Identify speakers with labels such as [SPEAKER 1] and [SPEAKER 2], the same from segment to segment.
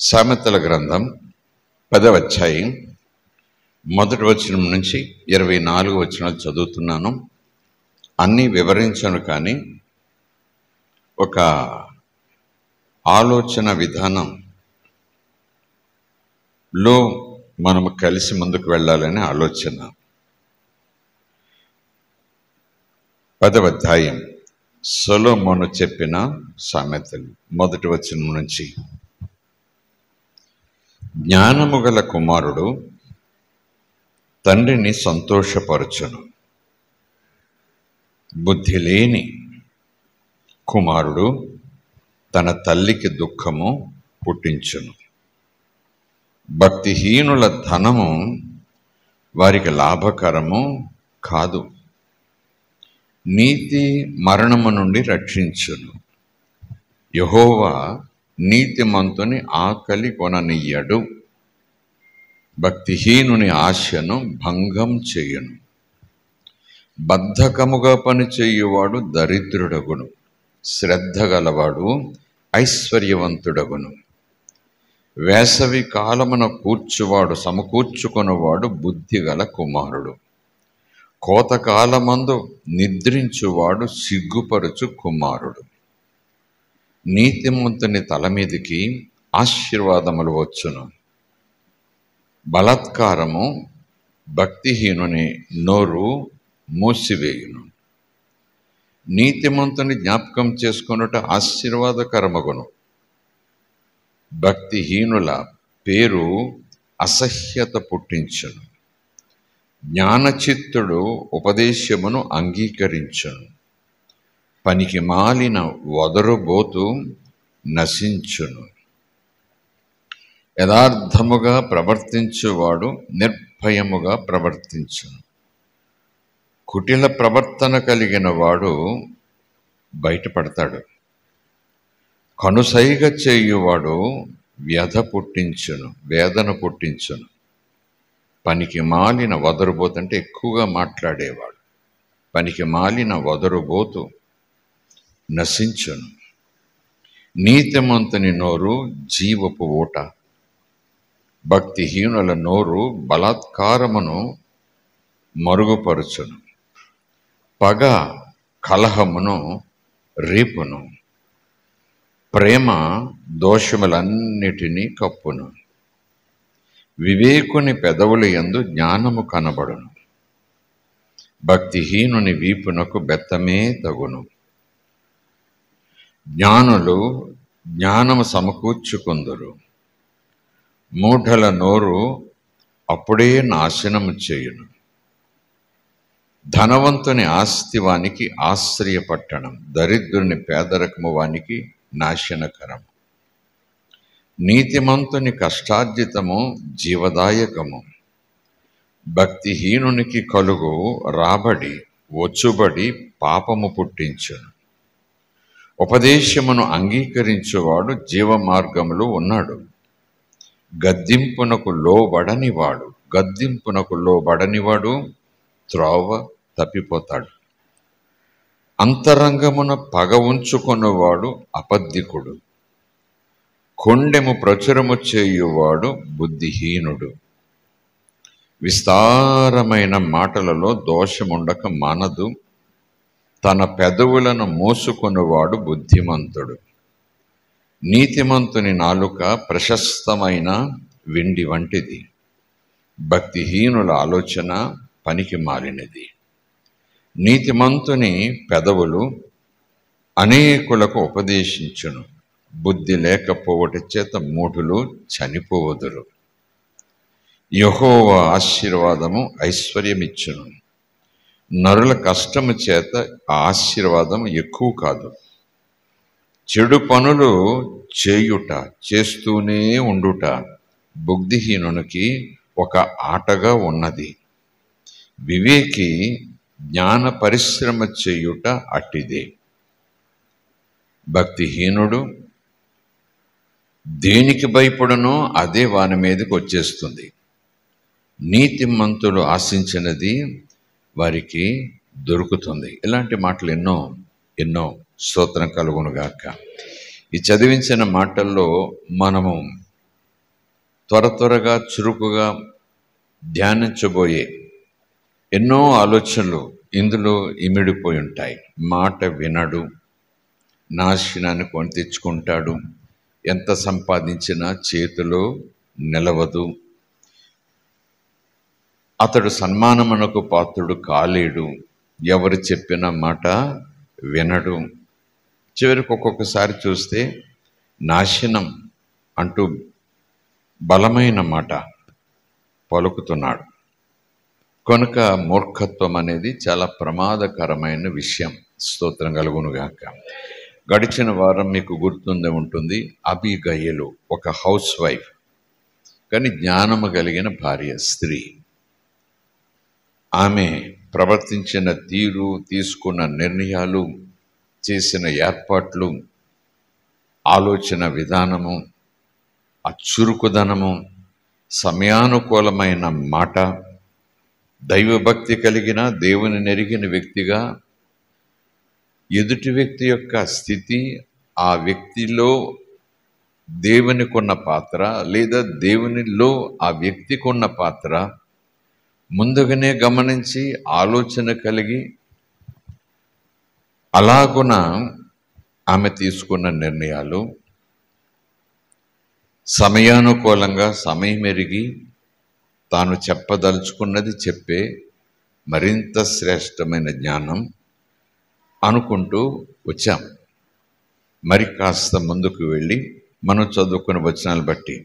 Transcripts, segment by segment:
[SPEAKER 1] సామెతల గ్రంథం 10వ అధ్యాయం మొదటి వచనం నుంచి 24 వచనాలు చదువుతున్నాను. అన్నీ వివరించను, కానీ ఒక ఆలోచన విధానంలో మనము కలిసి ముందుకు వెళ్ళాలనే ఆలోచన. 10వ అధ్యాయం సొలొమోను చెప్పిన సామెతలు, మొదటి వచనం నుంచి. జ్ఞానము గల కుమారుడు తండ్రిని సంతోషపరచును, బుద్ధి లేని కుమారుడు తన తల్లికి దుఃఖము పుట్టించును. భక్తిహీనుల ధనము వారికి లాభకరము కాదు, నీతి మరణము నుండి రక్షించును. యెహోవా నీతిమంతుని ఆకలి కొననియ్యడు, భక్తిహీనుని ఆశను భంగం చేయును. బద్ధకముగా పనిచేయువాడు దరిద్రుడగును, శ్రద్ధ గలవాడు ఐశ్వర్యవంతుడగును. వేసవి కాలమున కూర్చువాడు సమకూర్చుకొనువాడు బుద్ధిగల కుమారుడు. కోతకాలమందు నిద్రించువాడు సిగ్గుపరుచు కుమారుడు. నీతిమంతుని తల మీదికి ఆశీర్వాదములు వచ్చును, బలాత్కారము భక్తిహీనుని నోరు మూసివేయును. నీతిమంతుని జ్ఞాపకం చేసుకొనుట ఆశీర్వాదకరమగును, భక్తిహీనుల పేరు అసహ్యత పుట్టించును. జ్ఞానచిత్తుడు ఉపదేశమును అంగీకరించును, పనికి మాలిన వదరుబోతు నశించును. యథార్థముగా ప్రవర్తించువాడు నిర్భయముగా ప్రవర్తించును, కుటిల ప్రవర్తన కలిగిన వాడు బయటపడతాడు. కనుసైగ చేయువాడు వేదన పుట్టించును. పనికి మాలిన వదరుబోతు అంటే ఎక్కువగా మాట్లాడేవాడు, పనికి మాలిన వదరుబోతు నశించును. నీతిమంతుని నోరు జీవపు ఊట, భక్తిహీనుల నోరు బలాత్కారమును మరుగుపరుచును. పగ కలహమును రేపును, ప్రేమ దోషములన్నిటినీ కప్పును. వివేకుని పెదవుల యందు జ్ఞానము కనబడును, భక్తిహీనుని వీపునకు బెత్తమే తగును. జ్ఞానులు జ్ఞానము సమకూర్చుకుందురు, మూఢల నోరు అప్పుడే నాశనము చేయును. ధనవంతుని ఆస్తి వానికి ఆశ్రయపట్టణం, దరిద్రుని పేదరికము వానికి నాశనకరం. నీతిమంతుని కష్టార్జితము జీవదాయకము, భక్తిహీనునికి కలుగు రాబడి వచ్చుబడి పాపము పుట్టించును. ఉపదేశమును అంగీకరించువాడు జీవమార్గములో ఉన్నాడు, గద్దింపునకు లోబడనివాడు త్రోవ తప్పిపోతాడు. అంతరంగమున పగ ఉంచుకొనువాడు అబద్ధికుడు, కొండెము ప్రచురము చేయువాడు బుద్ధిహీనుడు. విస్తారమైన మాటలలో దోషముండక మానదు, తన పెదవులను మోసుకొనువాడు బుద్ధిమంతుడు. నీతిమంతుని నాలుక ప్రశస్తమైన వెండి వంటిది, భక్తిహీనుల ఆలోచన పనికి మాలినది. నీతిమంతుని పెదవులు అనేకులకు ఉపదేశించును, బుద్ధి లేకపోవట చేత మూఢులు చనిపోవదురు. యెహోవా ఆశీర్వాదము ఐశ్వర్యమిచ్చును, నరుల కష్టము చేత ఆ ఆశీర్వాదం ఎక్కువ కాదు. చెడు పనులు చేస్తూనే ఉండుట బుద్ధిహీనునికి ఒక ఆటగా ఉన్నది. వివేకి జ్ఞాన పరిశ్రమ చేయుట అట్టిదే. భక్తిహీనుడు దేనికి భయపడనో అదే వాని మీదకి వచ్చేస్తుంది. నీతిమంతులు ఆశించినది వారికి దొరుకుతుంది. ఇలాంటి మాటలు ఎన్నో స్తోత్రం కలుగునుగాక. ఈ చదివించిన మాటల్లో మనము త్వరగా చురుకుగా ధ్యానించబోయే ఎన్నో ఆలోచనలు ఇందులో ఇమిడిపోయి ఉంటాయి. మాట వినడు, నాశనాన్ని కొని తెచ్చుకుంటాడు, ఎంత సంపాదించినా చేతిలో నిలవదు, అతడు సన్మానమునకు పాత్రుడు కాలేడు, ఎవరు చెప్పిన మాట వినడు. చివరికి ఒక్కొక్కసారి చూస్తే నాశనం అంటూ బలమైన మాట పలుకుతున్నాడు. కనుక మూర్ఖత్వం అనేది చాలా ప్రమాదకరమైన విషయం. స్తోత్రం కలుగునుగాక. గడిచిన వారం మీకు గుర్తుండే ఉంటుంది, అబీగయలు ఒక హౌస్ వైఫ్, కానీ జ్ఞానము కలిగిన భార్య, స్త్రీ. ఆమె ప్రవర్తించిన తీరు, తీసుకున్న నిర్ణయాలు, చేసిన ఏర్పాట్లు, ఆలోచన విధానము, ఆ చురుకుదనము, సమయానుకూలమైన మాట, దైవభక్తి కలిగిన దేవుని నెరిగిన వ్యక్తిగా ఎదుటి వ్యక్తి యొక్క స్థితి, ఆ వ్యక్తిలో దేవునికున్న పాత్ర లేదా దేవునిలో ఆ వ్యక్తికి ఉన్న పాత్ర ముందుగానే గమనించి ఆలోచన కలిగి అలాగున ఆమె తీసుకున్న నిర్ణయాలు సమయానుకూలంగా సమయం ఎరిగి తాను చెప్పదలుచుకున్నది చెప్పే మరింత శ్రేష్టమైన జ్ఞానం అనుకుంటూ వచ్చాం. మరి కాస్త ముందుకు వెళ్ళి మనం చదువుకున్న వచనాలు బట్టి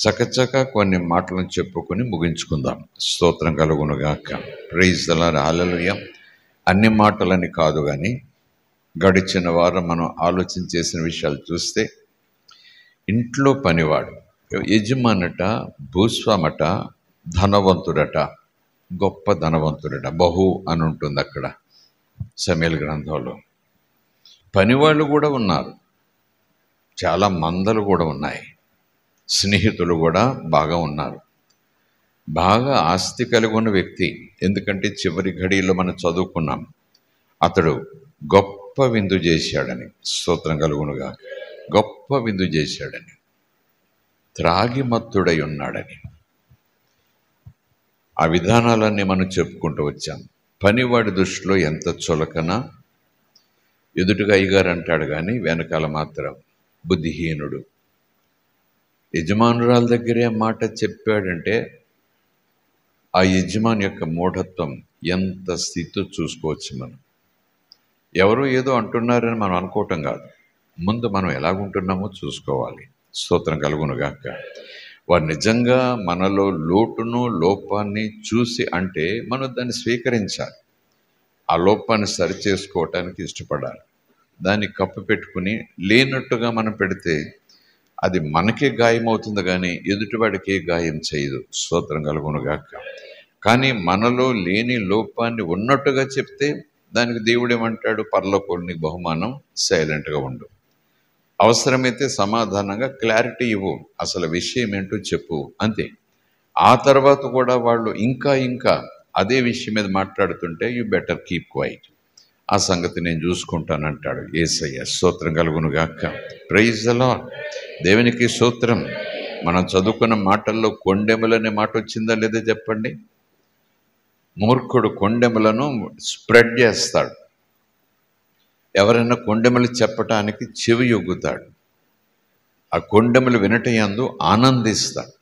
[SPEAKER 1] చకచక కొన్ని మాటలను చెప్పుకొని ముగించుకుందాం. స్తోత్రం కలుగునుగాక. Praise the lord. హల్లెలూయా. అన్ని మాటలని కాదు, కానీ గడిచిన వారం మనం ఆలోచన చేసిన విషయాలు చూస్తే, ఇంట్లో పనివాడు యజమానట, భూస్వామట, ధనవంతుడట, గొప్ప ధనవంతుడట, బహు అని ఉంటుంది అక్కడ సమూయేలు గ్రంథంలో. పనివాళ్ళు కూడా ఉన్నారు, చాలా మందలు కూడా ఉన్నాయి, స్నేహితులు కూడా బాగా ఉన్నారు. బాగా ఆస్తి కలిగి ఉన్న వ్యక్తి, ఎందుకంటే చివరి ఘడియలో మనం చదువుకున్నాం, అతడు గొప్ప విందు చేశాడని. స్తోత్రం కలుగునుగా. గొప్ప విందు చేశాడని, త్రాగి మత్తుడై ఉన్నాడని. ఆ విధానాలన్నీ మనం చెప్పుకుంటూ వచ్చాం. పనివాడి దృష్టిలో ఎంత చులకన, ఎదుటిగా అయ్యగారు అంటాడు కానీ వెనకాల మాత్రం బుద్ధిహీనుడు. యజమానురాల దగ్గరే మాట చెప్పాడంటే ఆ యజమాని యొక్క మూఢత్వం ఎంత స్థితితో చూసుకోవచ్చు మనం. ఎవరు ఏదో అంటున్నారని మనం అనుకోవటం కాదు, ముందు మనం ఎలాగుంటున్నామో చూసుకోవాలి. స్తోత్రం కలుగునుగాక. వారు నిజంగా మనలో లోటును, లోపాన్ని చూసి అంటే మనం దాన్ని స్వీకరించాలి. ఆ లోపాన్ని సరిచేసుకోవటానికి ఇష్టపడాలి. దాన్ని కప్పు పెట్టుకుని లేనట్టుగా మనం పెడితే అది మనకే గాయం అవుతుంది, కానీ ఎదుటివాడికి గాయం చేయదు. స్తోత్రం కలుగునుగాక. కానీ మనలో లేని లోపాన్ని ఉన్నట్టుగా చెప్తే దానికి దేవుడు ఏమంటాడు? పరలోకంలో బహుమానం, సైలెంట్గా ఉండు, అవసరమైతే సమాధానంగా క్లారిటీ ఇవ్వు, అసలు విషయం ఏంటో చెప్పు, అంతే. ఆ తర్వాత కూడా వాళ్ళు ఇంకా అదే విషయం మీద మాట్లాడుతుంటే యు బెటర్ కీప్ క్వైట్, ఆ సంగతి నేను చూసుకుంటానంటాడు యేసయ్య. స్తోత్రం కలుగునుగాక. Praise the Lord. దేవునికి స్తోత్రం. మనం చదువుకున్న మాటల్లో కొండెములనే మాట వచ్చిందా లేదా చెప్పండి. మూర్ఖుడు కొండెములను స్ప్రెడ్ చేస్తాడు. ఎవరైనా కొండెములు చెప్పటానికి చెవి యొగ్గుతాడు. ఆ కొండెములు వినటయందు ఆనందిస్తాడు.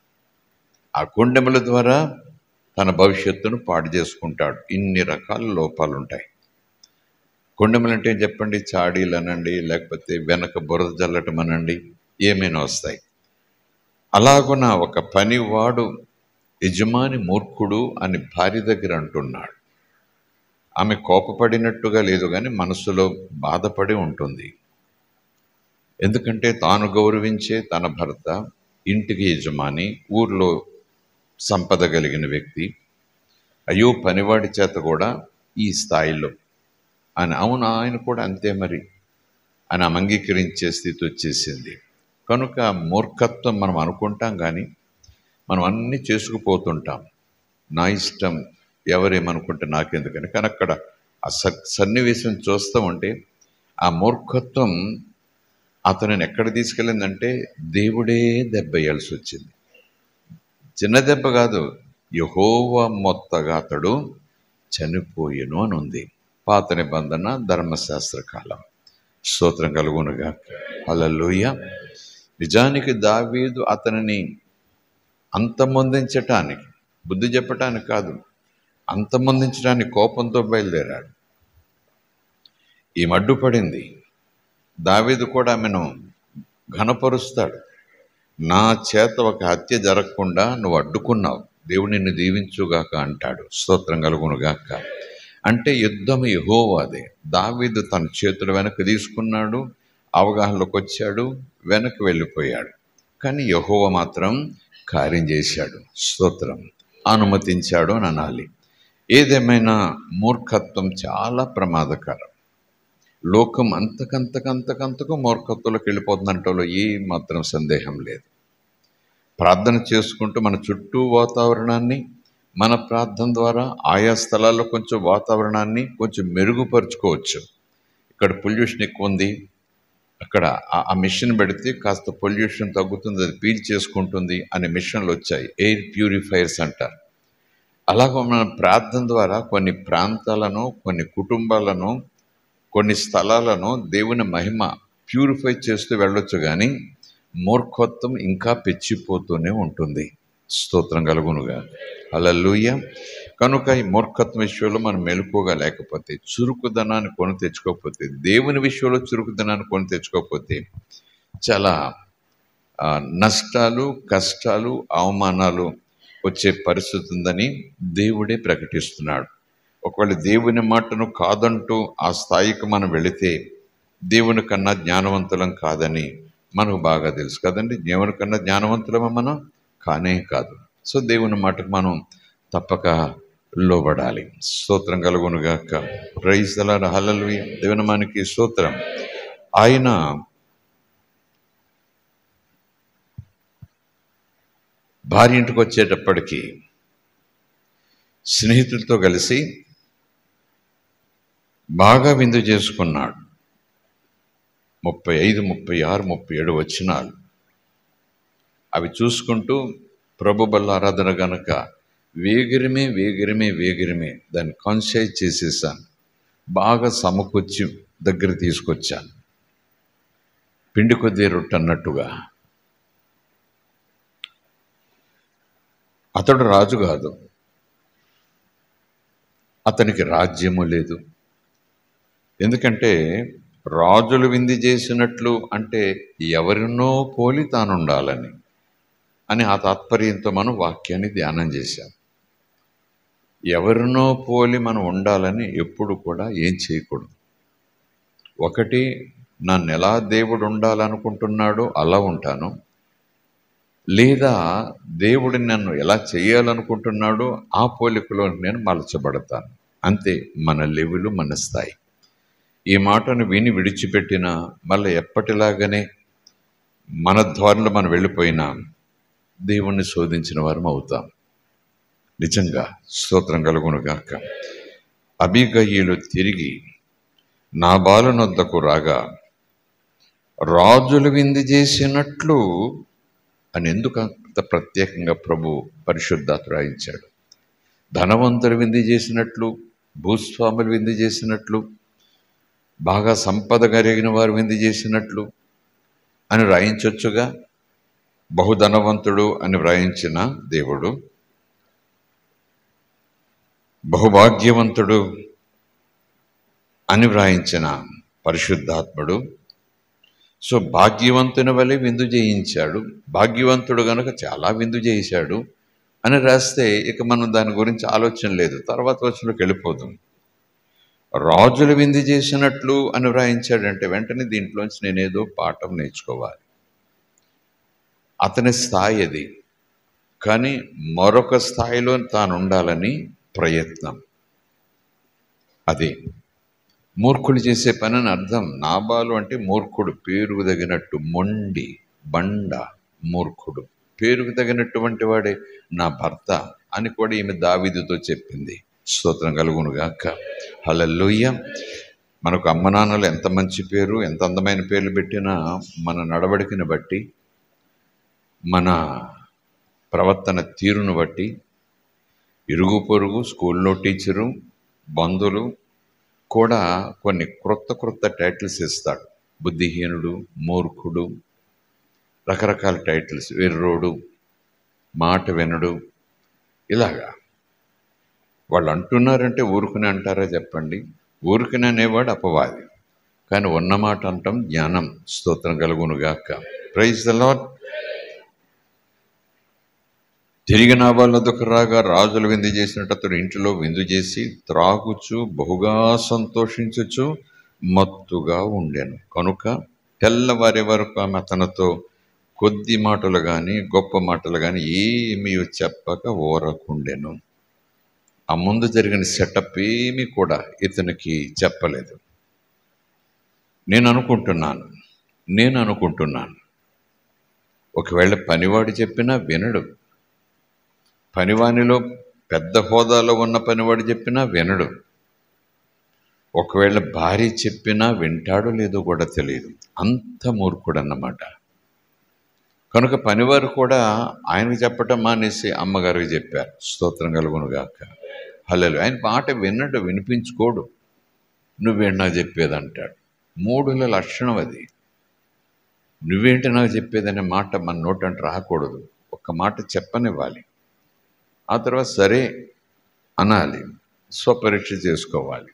[SPEAKER 1] ఆ కొండెముల ద్వారా తన భవిష్యత్తును పాడు చేసుకుంటాడు. ఇన్ని రకాల లోపాలు ఉంటాయి. కొండెములు అంటే చెప్పండి, చాడీలు అనండి, లేకపోతే వెనక బురద జల్లటం అనండి, ఏమైనా వస్తాయి. అలాగున ఒక పనివాడు యజమాని మూర్ఖుడు అని భార్య దగ్గర అంటున్నాడు. ఆమె కోపపడినట్టుగా లేదు, కానీ మనసులో బాధపడి ఉంటుంది. ఎందుకంటే తాను గౌరవించే తన భర్త, ఇంటికి యజమాని, ఊర్లో సంపద కలిగిన వ్యక్తి, అయ్యో పనివాడి చేత కూడా ఈ స్థాయిలో అని, అవును ఆయన కూడా అంతే మరి అని అంగీకరించే స్థితి వచ్చేసింది. కనుక మూర్ఖత్వం మనం అనుకుంటాం, కానీ మనం అన్నీ చేసుకుపోతుంటాం. నా ఇష్టం, ఎవరేమనుకుంటే నాకెందుకని. కానీ అక్కడ ఆ సన్నివేశం చూస్తూ ఉంటే ఆ మూర్ఖత్వం అతనిని ఎక్కడ తీసుకెళ్ళిందంటే దేవుడే దెబ్బేయాల్సి వచ్చింది. చిన్న దెబ్బ కాదు, యెహోవా మొత్తగా అతడు చనిపోయెను అని ఉంది. పాత నిబంధన ధర్మశాస్త్ర కాలం. స్తోత్రం కలుగునుగా. హల్లెలూయా. నిజానికి దావీదు అతనిని అంతమొందించటానికి, బుద్ధి చెప్పటానికి కాదు, అంతమొందించడానికి కోపంతో బయలుదేరాడు. ఈమె అడ్డుపడింది. దావీదు కూడా ఆమెను ఘనపరుస్తాడు. నా చేత ఒక హత్య జరగకుండా నువ్వు అడ్డుకున్నావు, దేవుడు నిన్ను దీవించుగాక అంటాడు. స్తోత్రం కలుగునుగాక. అంటే యుద్ధం యెహోవాదే. దావీదు తన చేతులు వెనక్కి తీసుకున్నాడు, అవగాహనలోకి వచ్చాడు, వెనక్కి వెళ్ళిపోయాడు. కానీ యెహోవా మాత్రం కార్యం చేశాడు. స్తోత్రం. అనుమతించాడు అని అనాలి. ఏదేమైనా మూర్ఖత్వం చాలా ప్రమాదకరం. లోకం అంతకంతకు మూర్ఖత్వంలోకి వెళ్ళిపోతుందంటలో ఏ మాత్రం సందేహం లేదు. ప్రార్థన చేసుకుంటూ మన చుట్టూ వాతావరణాన్ని, మన ప్రార్థన ద్వారా ఆయా స్థలాల్లో కొంచెం వాతావరణాన్ని కొంచెం మెరుగుపరుచుకోవచ్చు. ఇక్కడ పొల్యూషన్ ఎక్కువ ఉంది, అక్కడ ఆ మిషన్ పెడితే కాస్త పొల్యూషన్ తగ్గుతుంది, అది పీల్ చేసుకుంటుంది అనే మిషన్లు వచ్చాయి, ఎయిర్ ప్యూరిఫైయర్స్ అంటారు. అలాగ మన ప్రార్థన ద్వారా కొన్ని ప్రాంతాలను, కొన్ని కుటుంబాలను, కొన్ని స్థలాలను దేవుని మహిమ ప్యూరిఫై చేస్తూ వెళ్ళొచ్చు. కానీ మూర్ఖత్వం ఇంకా పెచ్చిపోతూనే ఉంటుంది. స్తోత్రం కలుగునుగా. హల్లెలూయా. కనుక ఈ మూర్ఖత్వం విషయంలో మనం మెలకువగా లేకపోతే, చురుకుదనాన్ని కొని తెచ్చుకోకపోతే, దేవుని విషయంలో చురుకుదనాన్ని కొని తెచ్చుకోకపోతే చాలా నష్టాలు, కష్టాలు, అవమానాలు వచ్చే పరిస్థితి ఉందని దేవుడే ప్రకటిస్తున్నాడు. ఒకవేళ దేవుని మాటను కాదంటూ ఆ స్థాయికి మనం వెళితే దేవుని కన్నా జ్ఞానవంతులం కాదని మనకు బాగా తెలుసు కదండి. దేవుని కన్నా జ్ఞానవంతులమా మనం? కానే కాదు. సో దేవుని మాటకు మనం తప్పక లోబడాలి. స్తోత్రం కలుగునుగాక. Praise the lord. హల్లెలూయా. దేవుని మనకి స్తోత్రం. ఆయన భార్య ఇంటికి వచ్చేటప్పటికి స్నేహితులతో కలిసి బాగా విందు చేసుకున్నాడు. 35, 36, 37 వచనాలు అవి చూసుకుంటూ ప్రభు బల్ల ఆరాధన గనక వేగిరమే దాన్ని కాన్షియస్ చేసేసాను. బాగా సమకూర్చి దగ్గర తీసుకొచ్చాను, పిండి కొద్ది రొట్టె అన్నట్టుగా. అతడు రాజు కాదు, అతనికి రాజ్యము లేదు. ఎందుకంటే రాజులు విందు చేసినట్లు అంటే ఎవరినో పోలి తానుండాలని అని ఆ తాత్పర్యంతో మనం వాక్యాన్ని ధ్యానం చేశాం. ఎవరినో పోలి మనం ఉండాలని ఎప్పుడు కూడా ఏం చేయకూడదు. ఒకటి, నన్ను ఎలా దేవుడు ఉండాలనుకుంటున్నాడో అలా ఉంటాను, లేదా దేవుడు నన్ను ఎలా చేయాలనుకుంటున్నాడో ఆ పోలికలో నేను మలచబడతాను. అంతే మన లెవెలు, మన స్థాయి. ఈ మాటను విని విడిచిపెట్టినా మళ్ళీ ఎప్పటిలాగానే మన ద్వారంలో మనం వెళ్ళిపోయినా దేవుణ్ణి శోధించిన వారం అవుతాం. నిజంగా స్తోత్రం కలుగునుగాక. అబీగయీలు తిరిగి నాబాలునొద్దకు రాగా రాజులు విందు చేసినట్లు అని ఎందుకు అంత ప్రత్యేకంగా ప్రభు పరిశుద్ధాత్మ రాయించాడు? ధనవంతులు విందు చేసినట్లు, భూస్వాములు విందు చేసినట్లు, బాగా సంపద కలిగిన వారు విందు చేసినట్లు అని వ్రాయించవచ్చుగా. బహుధనవంతుడు అని వ్రాయించిన దేవుడు బహుభాగ్యవంతుడు అని వ్రాయించిన పరిశుద్ధాత్ముడు. సో భాగ్యవంతుని వలె విందు చేయించాడు, భాగ్యవంతుడు గనుక చాలా విందు చేశాడు అని రాస్తే ఇక మనం దాని గురించి ఆలోచన లేదు, తర్వాత వచనంలోకి వెళ్ళిపోదాం. రాజులు విందు చేసినట్లు అని వ్రాయించాడంటే వెంటనే దీంట్లోంచి నేనేదో పాఠం నేర్చుకోవాలి. అతని స్థాయి అది, కానీ మరొక స్థాయిలో తాను ఉండాలని ప్రయత్నం. అది మూర్ఖుడు చేసే పని అని అర్థం. నాబాలు అంటే మూర్ఖుడు, పేరుకు తగినట్టు మొండి బండ మూర్ఖుడు. పేరుకు తగినటువంటి వాడే నా భర్త అని కూడా ఈమె దావీదుతో చెప్పింది. స్తోత్రం కలుగునుగాక. హల్లెలూయా. మనకు అమ్మ నాన్నలు ఎంత మంచి పేరు, ఎంత అందమైన పేర్లు పెట్టినా మన నడవడికని బట్టి, మన ప్రవర్తన తీరును బట్టి ఇరుగు పొరుగు, స్కూల్లో టీచరు, బంధువులు కూడా కొన్ని క్రొత్త టైటిల్స్ ఇస్తాడు. బుద్ధిహీనుడు, మూర్ఖుడు, రకరకాల టైటిల్స్, వెర్రోడు, మాట వినడు, ఇలాగా. వాళ్ళు అంటున్నారంటే ఊరుకునే అంటారా చెప్పండి? ఊరుకునే అనేవాడు అపవాది. కానీ ఉన్నమాట అంటాం జ్ఞానం. స్తోత్రం కలుగునుగాక. Praise the Lord. తిరిగి నాబాలు వద్దకు రాగా రాజులు విందు చేసినట్టు అతడు ఇంటిలో విందు చేసి త్రాగుచు బహుగా సంతోషించుచు మత్తుగా ఉండెను. కనుక తెల్లవారి వరకు ఆమె అతనితో కొద్ది మాటలు కానీ గొప్ప మాటలు కానీ ఏమీ చెప్పక ఊరకుండెను. ఆ ముందు జరిగిన సెటప్ ఏమీ కూడా ఇతనికి చెప్పలేదు. నేను అనుకుంటున్నాను ఒకవేళ పనివాడు చెప్పినా వినడు. పనివానిలో పెద్ద హోదాలో ఉన్న పనివాడు చెప్పినా వినడు. ఒకవేళ భార్య చెప్పినా వింటాడో లేదో కూడా తెలియదు. అంత మూర్ఖుడన్నమాట. కనుక పనివారు కూడా ఆయనకు చెప్పటం మానేసి అమ్మగారికి చెప్పారు. స్తోత్రం కలుగునుగాక. హల్లెలూయా. ఆయన మాట వినడు, వినిపించుకోడు. నువ్వేంటి నాకు చెప్పేది అంటాడు. మూఢుల లక్షణం అది. నువ్వేంటి నాకు చెప్పేదనే మాట మన నోటంటే రాకూడదు. ఒక్క మాట చెప్పనివ్వాలి. ఆ తర్వాత సరే అనాలి, స్వపరీక్ష చేసుకోవాలి.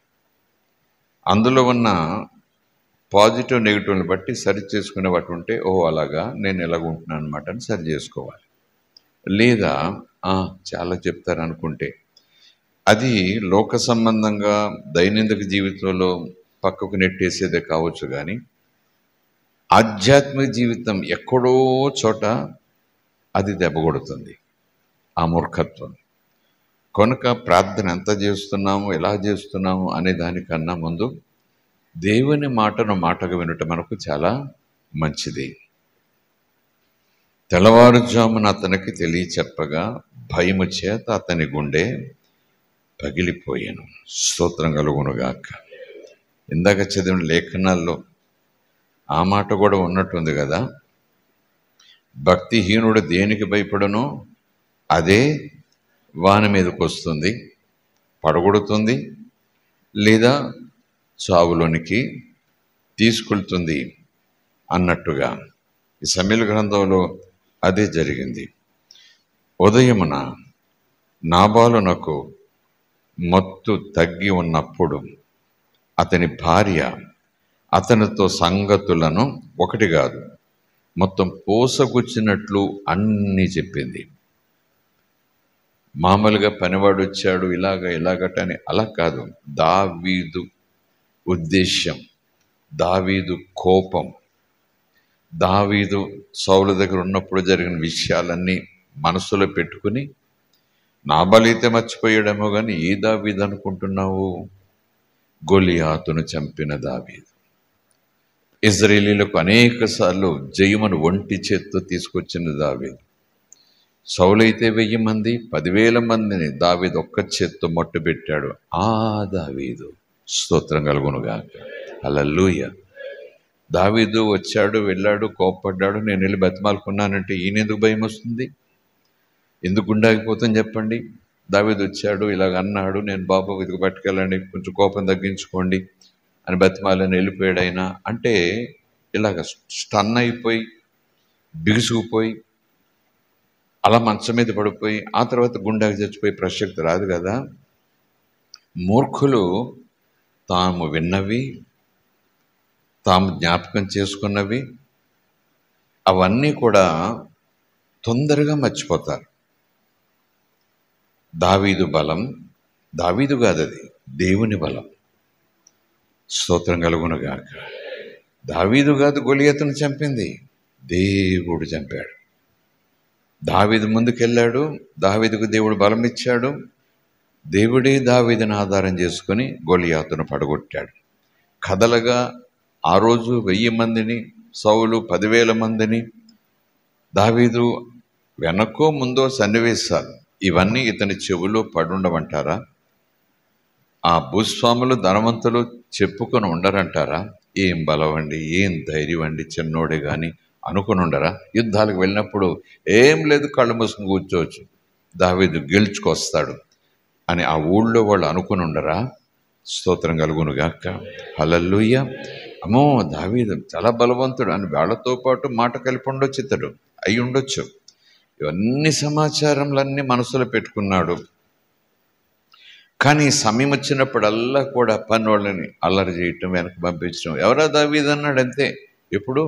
[SPEAKER 1] అందులో ఉన్న పాజిటివ్ నెగిటివ్ని బట్టి సరి చేసుకునే వాటి ఉంటే అలాగా నేను ఎలాగ ఉంటున్నాను అనమాట అని సరి చేసుకోవాలి. లేదా చాలా చెప్తారు అనుకుంటే అది లోక సంబంధంగా దైనందిక జీవితంలో పక్కకు నెట్టేసేదే కావచ్చు, కానీ ఆధ్యాత్మిక జీవితం ఎక్కడో చోట అది దెబ్బకొడుతుంది, ఆ మూర్ఖత్వం. కనుక ప్రార్థన ఎంత చేస్తున్నాము, ఎలా చేస్తున్నాము అనే దానికన్నా ముందు దేవుని మాటగా వినటం మనకు చాలా మంచిది. తెల్లవారుజామున అతనికి తెలియచెప్పగా భయము చేత అతని గుండె పగిలిపోయాను. స్తోత్రం కలుగునుగాక. ఇందాక చదివిన లేఖనాల్లో ఆ మాట కూడా ఉన్నట్టుంది కదా. భక్తిహీనుడు దేనికి భయపడనో అదే వాని మీదకి వస్తుంది, పడగొడుతుంది, లేదా చావులోనికి తీసుకెళ్తుంది అన్నట్టుగా ఈ సమయల గ్రంథంలో అదే జరిగింది. ఉదయమున నాబాలునకు మత్తు తగ్గి ఉన్నప్పుడు అతని భార్య అతనితో సంగతులను ఒకటి కాదు మొత్తం పోసగుచ్చినట్లు అన్నీ చెప్పింది. మామూలుగా పనివాడు వచ్చాడు ఇలాగట అని అలా కాదు. దావీదు ఉద్దేశ్యం, దావీదు కోపం, దావీదు సౌలు దగ్గర ఉన్నప్పుడు జరిగిన విషయాలన్నీ మనసులో పెట్టుకుని, నాబాలైతే మర్చిపోయాడేమో కానీ ఏ దావీదు అనుకుంటున్నావు? గొలియాతును చంపిన దావీదు. ఇజ్రాయేలీలకు అనేక సార్లు జయమును ఒంటి చేత్తో తీసుకొచ్చిన దావీదు. సౌలైతే 1000 మంది 10,000 మందిని దావీదు ఒక్క చేత్తో మట్టు పెట్టాడు. ఆ దావీదు. స్తోత్రం కలుగునుగాక. హల్లెలూయా. దావీదు వచ్చాడు, వెళ్ళాడు, కోప్పడ్డాడు, నేను వెళ్ళి బతిమాలుకున్నానంటే ఈయనెందుకు భయం వస్తుంది? ఎందుకు ఉండాగిపోతుంది చెప్పండి? దావీదు వచ్చాడు, ఇలాగ అన్నాడు, నేను బాబు ఇదిగో పట్టుకెళ్ళండి, కొంచెం కోపం తగ్గించుకోండి అని బతిమాలని వెళ్ళిపోయాడు ఆయన అంటే ఇలాగ స్టన్ అయిపోయి బిగుసుకుపోయి అలా మంచం మీద పడిపోయి ఆ తర్వాత గుండెకి చచ్చిపోయి ప్రసక్తి రాదు కదా. మూర్ఖులు తాము విన్నవి, తాము జ్ఞాపకం చేసుకున్నవి అవన్నీ కూడా తొందరగా మర్చిపోతారు. దావీదు బలం దావీదు కాదు, అది దేవుని బలం. స్తోత్రం కలుగునుగాక. దావీదు కాదు గొలియాతును చంపింది, దేవుడు చంపాడు. దావీదు ముందుకెళ్ళాడు, దావీదుకు దేవుడు బలం ఇచ్చాడు, దేవుడే దావీదుని ఆధారం చేసుకొని గొలియాతును పడగొట్టాడు. కథలుగా ఆ రోజు 1000 మందిని, సౌలు 10,000 మందిని, దావీదు వెనకో ముందో సన్నివేశాలు ఇవన్నీ ఇతని చెవులో పడుండమంటారా? ఆ భూస్వాములు ధనవంతులు చెప్పుకొని ఉండరంటారా? ఏం బలం అండి, ఏం ధైర్యం అండి, చిన్నోడే కానీ అనుకునుండరా? యుద్ధాలకు వెళ్ళినప్పుడు ఏం లేదు, కళ్ళు మూసుకుని కూర్చోవచ్చు, దావీదు గెలుచుకొస్తాడు అని ఆ ఊళ్ళో వాళ్ళు అనుకునుండరా? స్తోత్రం కలుగునుగాక. హల్లెలూయా. అమ్మో, దావీదు చాలా బలవంతుడు అని వాళ్ళతో పాటు మాట కలిపి ఉండొచ్చు, ఇతడు అయి ఉండొచ్చు. ఇవన్నీ సమాచారంలన్నీ మనసులో పెట్టుకున్నాడు. కానీ సమయం వచ్చినప్పుడల్లా కూడా పన్నోళ్ళని అల్లరి చేయటం, వెనక్కి పంపించడం. ఎవరా దావీదు అన్నాడు అంతే. ఎప్పుడు?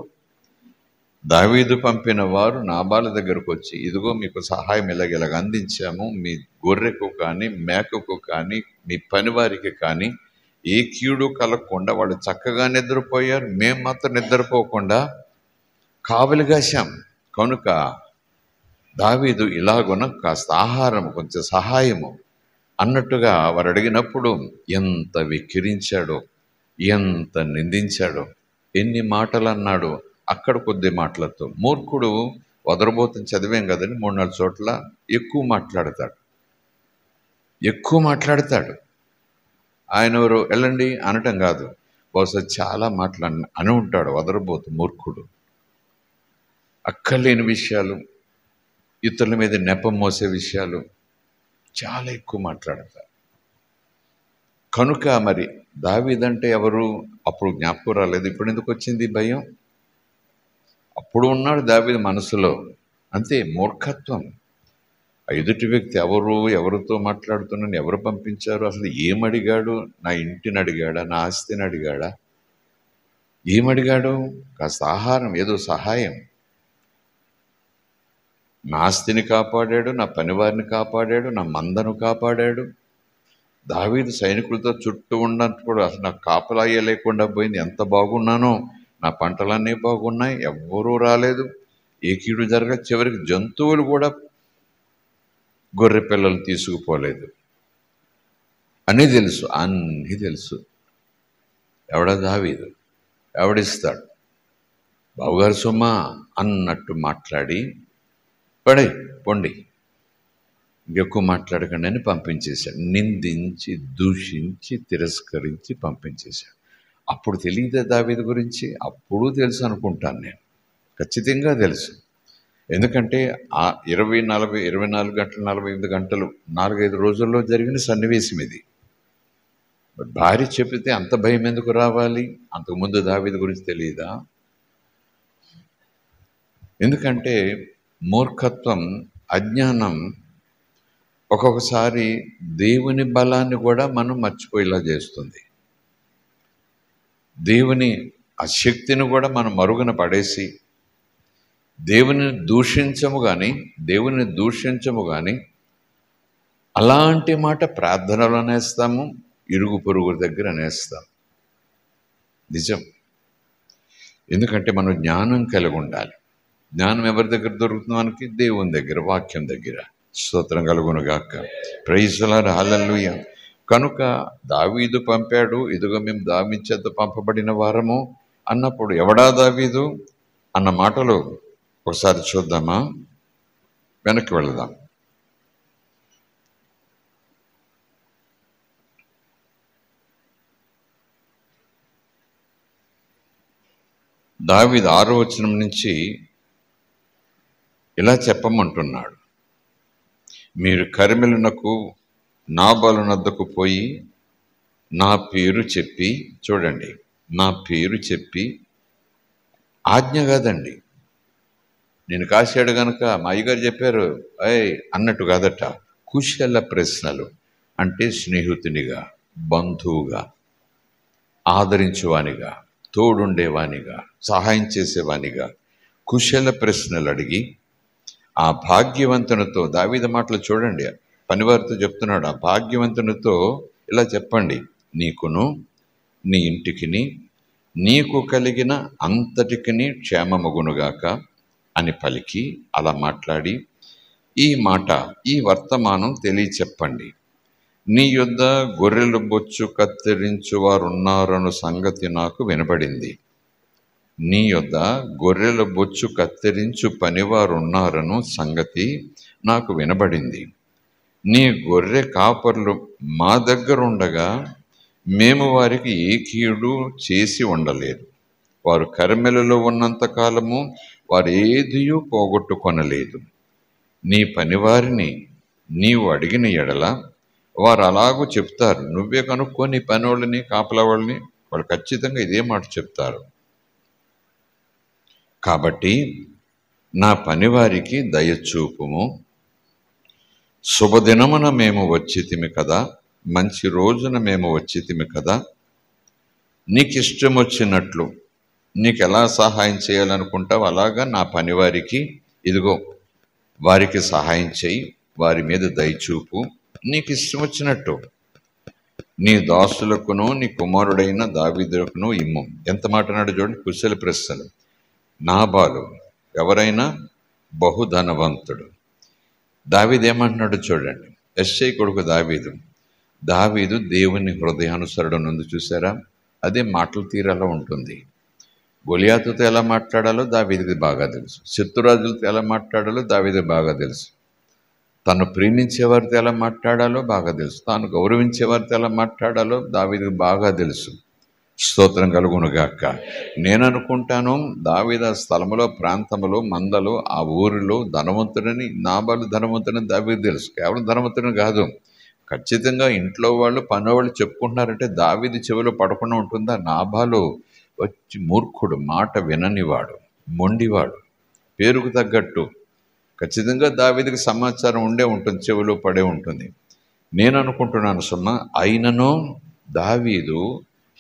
[SPEAKER 1] దావీదు పంపిన వారు నాబాల దగ్గరకు వచ్చి, ఇదిగో మీకు సహాయం ఇలాగ అందించాము, మీ గొర్రెకు కానీ మేకకు కానీ మీ పనివారికి కానీ ఏ కీడు కలగకుండా వాళ్ళు చక్కగా నిద్రపోయారు, మేము మాత్రం నిద్రపోకుండా కావలి కాశాం. కనుక దావీదు ఇలాగున కాస్త ఆహారం, కొంచెం సహాయము అన్నట్టుగా వారు అడిగినప్పుడు ఎంత వెక్కిరించాడో, ఎంత నిందించాడో, ఎన్ని మాటలు అన్నాడు. అక్కడ కొద్ది మాటలతో మూర్ఖుడు వదరబోతుని చదివాం కదండి, 3-4 చోట్ల ఎక్కువ మాట్లాడతాడు. ఆయన ఎవరు వెళ్ళండి అనటం కాదు, బహుశా చాలా అని ఉంటాడు వదరబోతు మూర్ఖుడు. అక్కర్లేని విషయాలు, ఇతరుల మీద నెపం మోసే విషయాలు చాలా ఎక్కువ మాట్లాడతారు. కనుక మరి దావీదంటే ఎవరు? అప్పుడు జ్ఞాపకం రాలేదు, ఇప్పుడు ఎందుకు వచ్చింది భయం? అప్పుడు ఉన్నాడు దావీదు మనసులో, అంతే. మూర్ఖత్వం. ఎదుటి వ్యక్తి ఎవరితో మాట్లాడుతున్నాను, ఎవరు పంపించారు, అసలు ఏమడిగాడు? నా ఇంటిని అడిగాడా, నా ఆస్తిని అడిగాడా, ఏమడిగాడు? కాస్త ఆహారం, ఏదో సహాయం. నా ఆస్తిని కాపాడాడు, నా పనివారిని కాపాడాడు, నా మందను కాపాడాడు. దావీదు సైనికులతో చుట్టూ ఉన్నప్పుడు అసలు నాకు కాపలా లేకుండా పోయింది, ఎంత బాగున్నానో, నా పంటలన్నీ బాగున్నాయి, ఎవ్వరూ రాలేదు, ఏ కీడు జరగ, చివరికి జంతువులు కూడా గొర్రె పిల్లలు తీసుకుపోలేదు అని తెలుసు, అన్నీ తెలుసు. ఎవడ దావీదు? ఎవడిస్తాడు? బావుగారు సొమ్మా అన్నట్టు మాట్లాడి పొండి, ఇంకెక్కువ మాట్లాడకండి అని పంపించేశాడు. నిందించి, దూషించి, తిరస్కరించి పంపించేశాడు. అప్పుడు తెలియదా దావీదు గురించి? అప్పుడు తెలుసు అనుకుంటాను నేను, ఖచ్చితంగా తెలుసు. ఎందుకంటే ఆ 24 గంటలు 48 గంటలు 4-5 రోజుల్లో జరిగిన సన్నివేశం ఇది. భార్య చెప్పితే అంత భయం ఎందుకు రావాలి? అంతకుముందు దావీదు గురించి తెలియదా? ఎందుకంటే మూర్ఖత్వం, అజ్ఞానం ఒక్కొక్కసారి దేవుని బలాన్ని కూడా మనం మర్చిపోయేలా చేస్తుంది. దేవుని ఆ శక్తిని కూడా మనం మరుగున పడేసి దేవుని దూషించము కానీ అలాంటి మాట ప్రార్థనలు అనేస్తాము, ఇరుగు పొరుగు దగ్గర అనేస్తాం. నిజం. ఎందుకంటే మనం జ్ఞానం కలిగి ఉండాలి. జ్ఞానం ఎవరి దగ్గర దొరుకుతుంది మనకి? దేవుని దగ్గర, వాక్యం దగ్గర. స్తోత్రం కలుగునుగాక. Praise the lord. హల్లెలూయా. కనుక దావీదు పంపాడు, ఇదిగో మేము దావీదు చేత పంపబడిన వారము అన్నప్పుడు ఎవడా దావీదు అన్న మాటలు ఒకసారి చూద్దామా? వెనక్కి వెళదాం. దావీదు 6వ వచనం నుంచి ఇలా చెప్పమంటున్నాడు. మీరు కర్మెలునకు నాబాలు నద్దకు పోయి నా పేరు చెప్పి, చూడండి, నా పేరు చెప్పి, ఆజ్ఞ కాదండి, నేను కాశాడు గనక మా అయ్యగారు చెప్పారు అన్నట్టు కాదట. కుశల ప్రశ్నలు అంటే స్నేహితునిగా, బంధువుగా, ఆదరించేవానిగా, తోడుండేవానిగా, సహాయం చేసేవానిగా కుశల ప్రశ్నలు అడిగి ఆ భాగ్యవంతునితో, దావీదు మాటలు చూడండి, పనివారితో చెప్తున్నాడు, ఆ భాగ్యవంతునితో ఇలా చెప్పండి, నీకును నీ ఇంటికిని నీకు కలిగిన అంతటికిని క్షేమమగునుగాక అని పలికి, అలా మాట్లాడి ఈ వర్తమానం తెలియచెప్పండి. నీ యొద్ద గొర్రెలు బొచ్చు కత్తిరించు వారున్నారను సంగతి నాకు వినబడింది. నీ యొద్ద గొర్రెల బొచ్చు కత్తిరించు పనివారున్నారను సంగతి నాకు వినబడింది. నీ గొర్రె కాపర్లు మా దగ్గరుండగా మేము వారికి ఏ కీడు చేసి ఉండలేదు. వారు కర్మెలలో ఉన్నంత కాలము వారు ఏదియూ పోగొట్టుకొనలేదు. నీ పనివారిని నీవు అడిగిన ఎడల వారు అలాగూ చెప్తారు. నువ్వే కనుక్కో నీ పనోళ్ళని, కాపలా వాళ్ళని, వాళ్ళు ఖచ్చితంగా ఇదే మాట చెప్తారు. కాబట్టి నా పనివారికి దయచూపుము. శుభదినమున మేము వచ్చితిమి కదా, మంచి రోజున మేము వచ్చితిమి కదా. నీకు ఇష్టం వచ్చినట్లు నీకు ఎలా సహాయం చేయాలనుకుంటావు అలాగా నా పనివారికి ఇదిగో వారికి సహాయం చేయి, వారి మీద దయచూపు, నీకు ఇష్టం వచ్చినట్టు నీ దాసులకును నీ కుమారుడైన దావీదులకును ఇమ్ము. ఎంత మాట్లాడు చూడండి, కుశల ప్రశ్నలు. నాబాలు ఎవరైనా బహుధనవంతుడు. దావీదు ఏమంటున్నాడు చూడండి, యెష్షయి కొడుకు దావీదు. దావీదు దేవుని హృదయానుసరుడు నుండి చూసారా, అదే మాటల తీరాలో ఉంటుంది. గొలియాతుతో ఎలా మాట్లాడాలో దావీదుకి బాగా తెలుసు. శత్రురాజులతో ఎలా మాట్లాడాలో దావీదుకి బాగా తెలుసు. తను ప్రేమించేవారితో ఎలా మాట్లాడాలో బాగా తెలుసు. తాను గౌరవించేవారితో ఎలా మాట్లాడాలో దావీదుకి బాగా తెలుసు. స్తోత్రం కలుగునుగాక. నేను అనుకుంటాను దావీదు ఆ స్థలములో, ప్రాంతంలో, మందలో, ఆ ఊరిలో ధనవంతుడని, నాబాలు ధనవంతుడని దావీదు తెలుసు. కేవలం ధనవంతుడని కాదు, ఖచ్చితంగా ఇంట్లో వాళ్ళు పనివాళ్ళు చెప్పుకుంటున్నారంటే దావీదు చెవిలో పడకుండా ఉంటుందా? నాబాలు వచ్చి మూర్ఖుడు, మాట విననివాడు, మొండివాడు, పేరుకు తగ్గట్టు ఖచ్చితంగా దావీదుకి సమాచారం ఉండే ఉంటుంది, చెవిలో పడే ఉంటుంది. నేను అనుకుంటున్నాను సుమా, అయినను దావీదు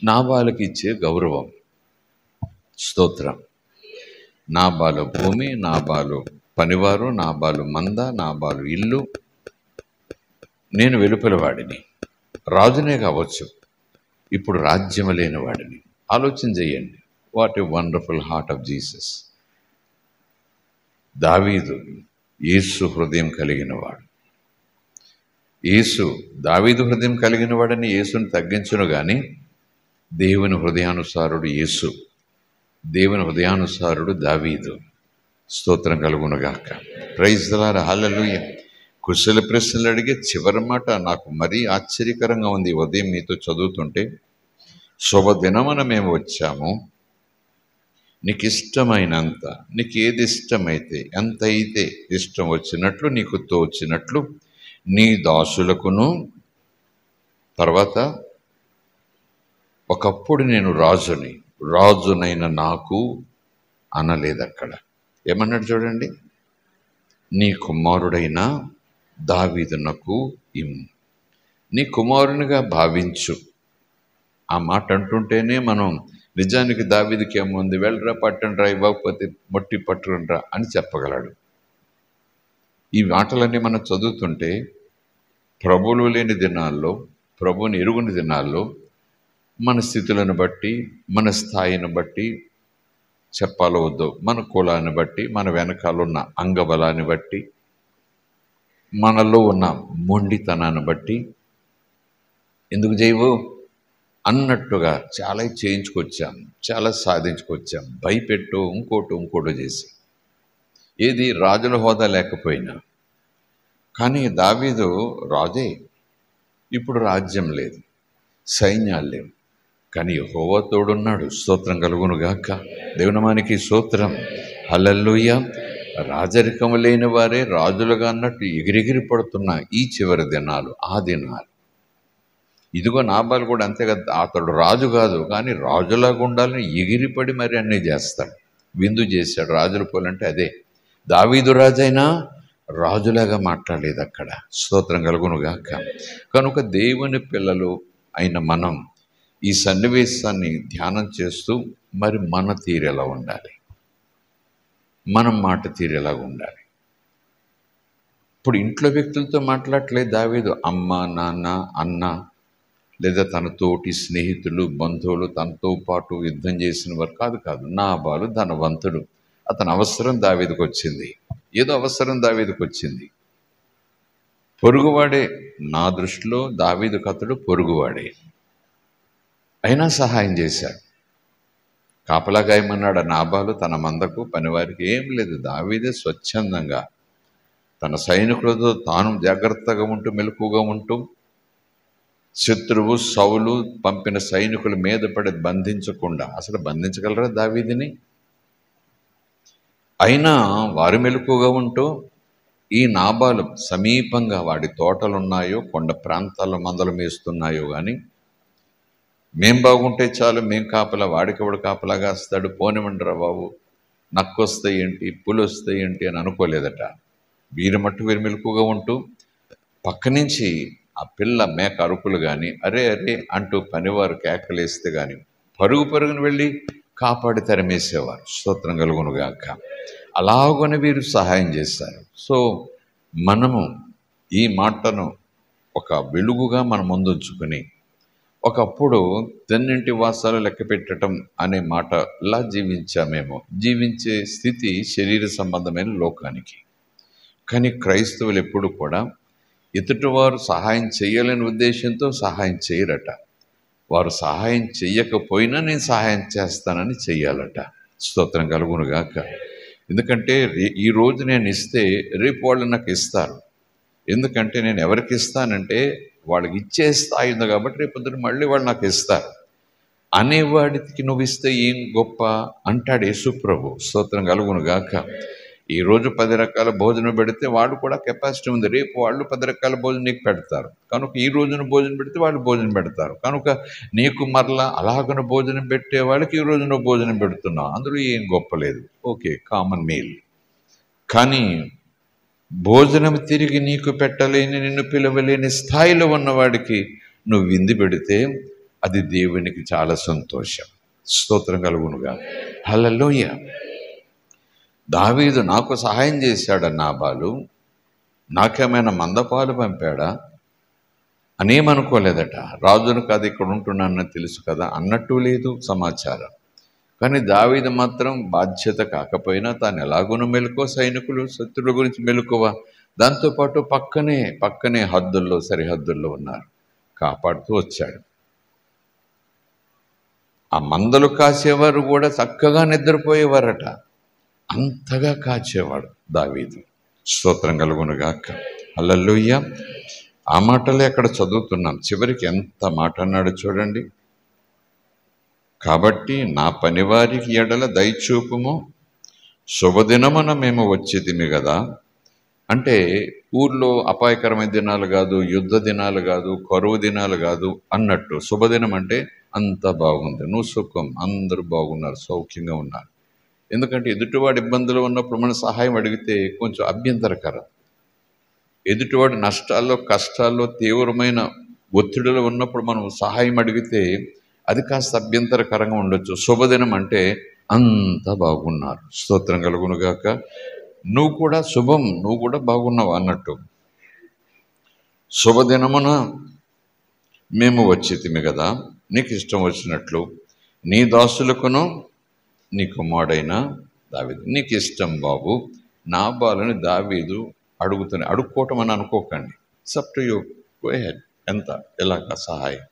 [SPEAKER 1] నాబాలుకి ఇచ్చే గౌరవం. స్తోత్రం. నాబాలు భూమి, నాబాలు పనివారు, నాబాలు మంద, నాబాలు ఇల్లు. నేను వెలుపల వాడిని, రాజునే కావచ్చు, ఇప్పుడు రాజ్యం లేని వాడిని. ఆలోచన చేయండి. What a wonderful heart of Jesus. దావీదు యేసు హృదయం కలిగిన వాడు. యేసు దావీదు హృదయం కలిగిన వాడని యేసుని తగ్గించును కానీ దేవుని హృదయానుసారుడు యేసు, దేవుని హృదయానుసారుడు దావీదు. స్తోత్రం కలుగునుగాక. Praise the lord. హల్లెలూయా. కుశల ప్రశ్నలు అడిగే చివరి మాట నాకు మరీ ఆశ్చర్యకరంగా ఉంది. ఉదయం మీతో చదువుతుంటే, శుభదినమున మేము వచ్చాము, నీకు ఇష్టమైనంత, నీకు ఏది ఇష్టమైతే, ఎంత అయితే ఇష్టం వచ్చినట్లు, నీకు తోచినట్లు నీ దాసులకును. తర్వాత ఒకప్పుడు నేను రాజునైన నాకు అనలేదు. అక్కడ ఏమన్నాడు చూడండి, నీ కుమారుడైన దావీదునకు ఇమ్ము, నీ కుమారునిగా భావించు. ఆ మాట అంటుంటేనే మనం నిజానికి దావీదుకి ఏముంది, వెళ్ళరా పట్టండ్రా, ఇవ్వకపోతే మొట్టి పట్టుకుండ్రా అని చెప్పగలడు. ఈ మాటలన్నీ మనం చదువుతుంటే ప్రభువులు లేని దినాల్లో, ప్రభువుని ఎరుగుని దినాల్లో మన స్థితులను బట్టి, మన స్థాయిని బట్టి చెప్పాలో వద్దో, మన కులాన్ని బట్టి, మన వెనకాలన్న అంగబలాన్ని బట్టి, మనలో ఉన్న మొండితనాన్ని బట్టి, ఎందుకు చేయవు అన్నట్టుగా చాలా చేయించుకొచ్చాం, చాలా సాధించుకొచ్చాం, భయపెట్టు ఇంకోటో చేసి. ఏది రాజుల హోదా లేకపోయినా. కానీ దావీదు రాజే, ఇప్పుడు రాజ్యం లేదు, సైన్యాలు లేవు, కానీ యెహోవా తోడున్నాడు. స్తోత్రం కలుగునుగాక. దేవునామానికి స్తోత్రం. హల్లెలూయా. రాజరికము లేని వారే రాజులుగా అన్నట్టు ఎగిరెగిరి పడుతున్న ఈ చివరి దినాలు, ఆ దినాలు. ఇదిగో నాబాలు కూడా అంతే కదా, అతడు రాజు కాదు కానీ రాజులాగా ఉండాలని ఎగిరిపడి మరి అన్నీ చేస్తాడు. విందు చేశాడు. రాజుల పోలంటే అదే. దావీదు రాజైనా రాజులాగా మాట్లాడలేదు అక్కడ. స్తోత్రం కలుగునుగాక. కనుక దేవుని పిల్లలు అయిన మనం ఈ సన్నివేశాన్ని ధ్యానం చేస్తూ మరి మన తీరు ఎలా ఉండాలి, మనం మాట తీరు ఎలా ఉండాలి. ఇప్పుడు ఇంట్లో వ్యక్తులతో మాట్లాడట్లేదు దావీదు. అమ్మ, నాన్న, అన్న, లేదా తన తోటి స్నేహితులు, బంధువులు, తనతో పాటు యుద్ధం చేసిన వారు కాదు. నాబాలు ధనవంతుడు. అతని అవసరం దావీదుకు వచ్చింది. ఏదో అవసరం దావీదుకు వచ్చింది. పొరుగువాడే. నా దృష్టిలో దావీదుకు అతడు పొరుగువాడే, అయినా సహాయం చేశాడు. కాపలా గాయమన్నాడు నాబాలు తన మందకు, పనివారికి. ఏం లేదు, దావీదే స్వచ్ఛందంగా తన సైనికులతో తాను జాగ్రత్తగా ఉంటూ, మెలకుగా ఉంటూ, శత్రువు సౌలు పంపిన సైనికుల మీద పడి బంధించకుండా. అసలు బంధించగలరా దావీదుని? అయినా వారు మెలకుగా ఉంటూ ఈ నాబాలు సమీపంగా వాడి తోటలున్నాయో కొండ ప్రాంతాల్లో మందలు మేస్తున్నాయో కానీ మేం బాగుంటే చాలు, మేం కాపలా, వాడికెవడు కాపలా కాస్తాడు, పోనివ్వండిరా బాబు, నక్కొస్తాయి ఏంటి, పులి వస్తాయి ఏంటి అని అనుకోలేదట. వీరి మట్టు వీరి మెలకుగా ఉంటూ పక్క నుంచి ఆ పిల్ల మేక అరుపులు కానీ అరే అరే అంటూ పనివారు కేకలేస్తే కానీ పరుగు పరుగును వెళ్ళి కాపాడి తరిమేసేవారు. స్తోత్రం కలుగునుగాక. అలాగనే వీరు సహాయం చేశారు. సో మనము ఈ మాటను ఒక వెలుగుగా మన ముందుంచుకుని ఒకప్పుడు తెన్నింటి వాసాలు లెక్క పెట్టడం అనే మాటలా జీవించామేమో. జీవించే స్థితి శరీర సంబంధమైన లోకానికి. కానీ క్రైస్తవులు ఎప్పుడు కూడా ఎదుటివారు సహాయం చేయలేని ఉద్దేశంతో సహాయం చేయరట. వారు సహాయం చెయ్యకపోయినా నేను సహాయం చేస్తానని చెయ్యాలట. స్తోత్రం కలుగునుగాక. ఎందుకంటే ఈరోజు నేను ఇస్తే రేపు వాళ్ళు నాకు ఇస్తారు. ఎందుకంటే నేను ఎవరికి ఇస్తానంటే వాళ్ళకి ఇచ్చే స్థాయి ఉంది కాబట్టి రేపు పొద్దున మళ్ళీ వాళ్ళు నాకు ఇస్తారు అనేవాడికి నువ్వు ఇస్తే ఏం గొప్ప అంటాడు యేసుప్రభు. స్తోత్రం కలుగునుగాక. ఈరోజు 10 రకాల భోజనం పెడితే వాడు కూడా కెపాసిటీ ఉంది, రేపు వాళ్ళు 10 రకాల భోజనం నీకు పెడతారు కనుక ఈ రోజున భోజనం పెడితే వాళ్ళు భోజనం పెడతారు కనుక నీకు మరలా అలాగను భోజనం పెట్టే వాళ్ళకి ఈ రోజున భోజనం పెడుతున్నావు, అందులో ఏం గొప్ప లేదు, ఓకే, కామన్ మీల్. కానీ భోజనం తిరిగి నీకు పెట్టలేని, నిన్ను పిలవలేని స్థాయిలో ఉన్నవాడికి నువ్వు విందు పెడితే అది దేవునికి చాలా సంతోషం. స్తోత్రం కలుగునుగా. హల్లెలూయ. దావీదు నాకు సహాయం చేశాడా నాబాలు, నాకేమైనా మందపాలు పంపాడా అనేమనుకోలేదట. రాజును కాదు ఇక్కడ ఉంటున్నానని తెలుసు కదా అన్నట్టు లేదు సమాచారం. కానీ దావీదు మాత్రం బాధ్యత కాకపోయినా తాను ఎలాగునో మెలకువ, సైనికులు శత్రువుల గురించి మెలకువ, దాంతోపాటు పక్కనే హద్దుల్లో సరిహద్దుల్లో ఉన్నారు, కాపాడుతూ వచ్చాడు. ఆ మందలు కాసేవారు కూడా చక్కగా నిద్రపోయేవారట, అంతగా కాచేవాడు దావీదు. స్తోత్రం కలుగునుగాక. హల్లెలూయా. ఆ మాటలే అక్కడ చదువుతున్నాం. చివరికి ఎంత మాట అన్నాడు చూడండి. కాబట్టి నా పనివారికి ఎడల దయచూపుము, శుభదినమున మేము వచ్చేదిమి కదా. అంటే ఊర్లో అపాయకరమైన దినాలు కాదు, యుద్ధ దినాలు కాదు, కరువు దినాలు కాదు అన్నట్టు. శుభదినం అంటే అంత బాగుంది, నువ్వు సుఖం, అందరూ బాగున్నారు, సౌఖ్యంగా ఉన్నారు. ఎందుకంటే ఎదుటివాడు ఇబ్బందులు ఉన్నప్పుడు మన సహాయం అడిగితే కొంచెం అభ్యంతరకరం. ఎదుటివాడు నష్టాల్లో, కష్టాల్లో, తీవ్రమైన ఒత్తిడిలో ఉన్నప్పుడు మనం సహాయం అడిగితే అది కాస్త అభ్యంతరకరంగా ఉండొచ్చు. శుభదినం అంటే అంత బాగున్నారు, స్తోత్రం కలుగునుగాక. నువ్వు కూడా శుభం, నువ్వు కూడా బాగున్నావు అన్నట్టు. శుభదినమున మేము వచ్చేతిమి కదా, నీకు ఇష్టం వచ్చినట్లు నీ దాసులకును నీ కుమారుడైన దావీదు. నీకు ఇష్టం బాబు. నాబాలుని దావీదు అడుక్కోవటం అని అనుకోకండి. సప్ టు యూ, గో హెడ్. ఎంత ఎలాగా సహాయం,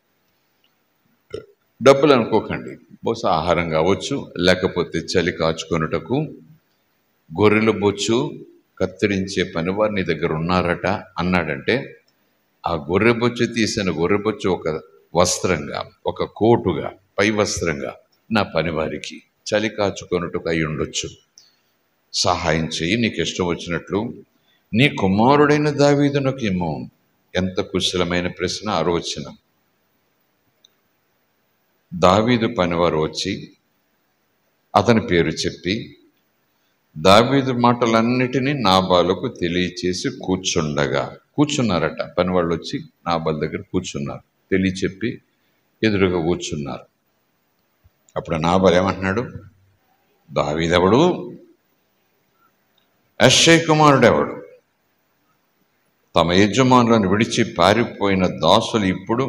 [SPEAKER 1] డబ్బులు అనుకోకండి. బహుశా ఆహారం కావచ్చు, లేకపోతే చలి కాచుకొనుటకు గొర్రెల బొచ్చు కత్తిరించే పనివారు నీ దగ్గర ఉన్నారట అన్నాడంటే ఆ గొర్రెబొచ్చు తీసిన గొర్రెబొచ్చు ఒక వస్త్రంగా, ఒక కోటుగా, పై వస్త్రంగా నా పనివారికి చలి కాచుకొనుటకు అయి ఉండొచ్చు. సహాయం చెయ్యి, నీకు ఇష్టం వచ్చినట్లు. నీ కుమారుడైన దావీదునకేమో ఎంత కుశలమైన ప్రశ్న. 6వ వచనం. దావీదు పనివారు వచ్చి అతని పేరు చెప్పి దావీదు మాటలన్నిటినీ నాబాలుకు తెలియచేసి కూర్చున్నారట. పనివాళ్ళు వచ్చి నాబాలు దగ్గర కూర్చున్నారు, తెలియచెప్పి ఎదురుగా కూర్చున్నారు. అప్పుడు నాబాలు ఏమంటున్నాడు, దావీదెవడు, యెష్షై కుమారుడెవడు, తమ యజమానులను విడిచి పారిపోయిన దాసులు ఇప్పుడు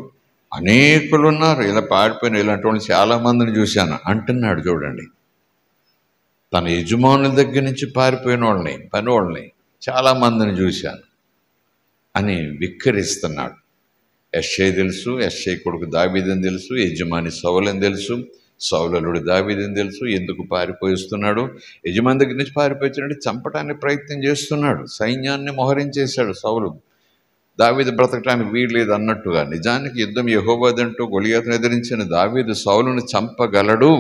[SPEAKER 1] అనేకులున్నారు, ఇలా పారిపోయిన ఇలాంటి వాళ్ళు చాలా మందిని చూశాను అంటున్నాడు. చూడండి, తన యజమానుల దగ్గర నుంచి పారిపోయిన వాళ్ళని, పని వాళ్ళని చాలా మందిని చూశాను అని విక్కరిస్తున్నాడు. యెష్షై తెలుసు, యెష్షై కొడుకు దావీదని తెలుసు, యజమాని సౌలని తెలుసు, సౌలుడు దావీదని తెలుసు. ఎందుకు పారిపోయిస్తున్నాడు? యజమాని దగ్గర నుంచి పారిపోయినట్టు చంపడానికి ప్రయత్నం చేస్తున్నాడు, సైన్యాన్ని మోహరించేశాడు సౌలు. దావీదు బ్రతకడానికి వీల్లేదు అన్నట్టుగా. నిజానికి యుద్ధం యెహోవాదంటూ గొలియాతును ఎదిరించిన దావీదు సౌలును చంపగలడు.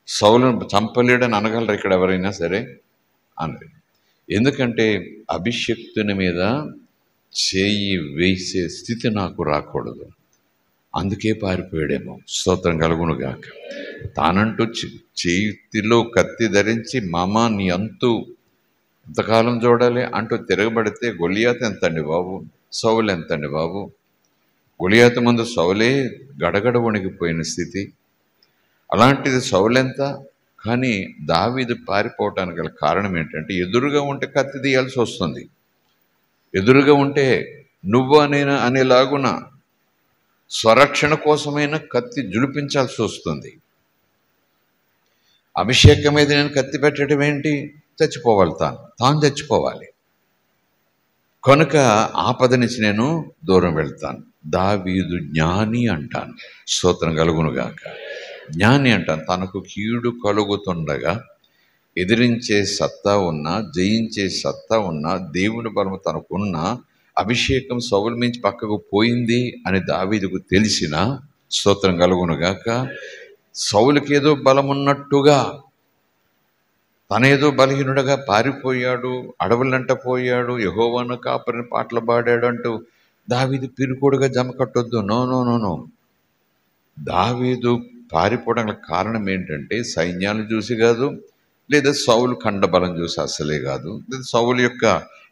[SPEAKER 1] సౌలును చంపలేడని అనగలరు ఇక్కడ ఎవరైనా సరే? అనరు. ఎందుకంటే అభిషిక్తుని మీద చేయి వేసే స్థితి నాకు రాకూడదు, అందుకే పారిపోయాడేమో. స్తోత్రం కలుగును గాక. తానంటూ చేతిలో కత్తి ధరించి మామ నీ అంతు ఎంతకాలం చూడాలి అంటూ తిరగబడితే గొలియాతు ఎంతండి బాబు, సౌలు ఎంతండి బాబు. గొలియాతు ముందు సౌలే గడగడ వణికిపోయిన స్థితి. అలాంటిది సౌలెంత. కానీ దావీదు పారిపోవటానికి గల కారణం ఏంటంటే, ఎదురుగా ఉంటే కత్తి తీయాల్సి వస్తుంది. ఎదురుగా ఉంటే నువ్వు అనేలాగున స్వరక్షణ కోసమైనా కత్తి జులిపించాల్సి వస్తుంది. అభిషేకం మీద నేను కత్తి పెట్టడం ఏంటి? చచ్చిపోవాలి, తాను చచ్చిపోవాలి. కనుక ఆపద నుంచి నేను దూరం వెళ్తాను. దావీదు జ్ఞాని అంటాను. స్తోత్రం కలుగునుగాక. జ్ఞాని అంటాను. తనకు కీడు కలుగుతుండగా ఎదిరించే సత్తా ఉన్నా, జయించే సత్తా ఉన్నా, దేవుని బలము తనకున్న, అభిషేకం సౌలు మించి పక్కకు పోయింది అని దావీదుకు తెలిసిన, స్తోత్రం కలుగునుగాక, సౌలుకేదో బలమున్నట్టుగా తనేదో బలహీనుడుగా పారిపోయాడు, అడవులంట పోయాడు, యెహోవాను కాపరిని పాటలు పాడాడు అంటూ దావీదు పిరుకోడుగా జమ కట్టొద్దు. No no no no. దావీదు పారిపోవడానికి కారణం ఏంటంటే సైన్యాలు చూసి కాదు, లేదా సౌలు ఖండబలం చూసి అసలే కాదు, లేదా సౌలు యొక్క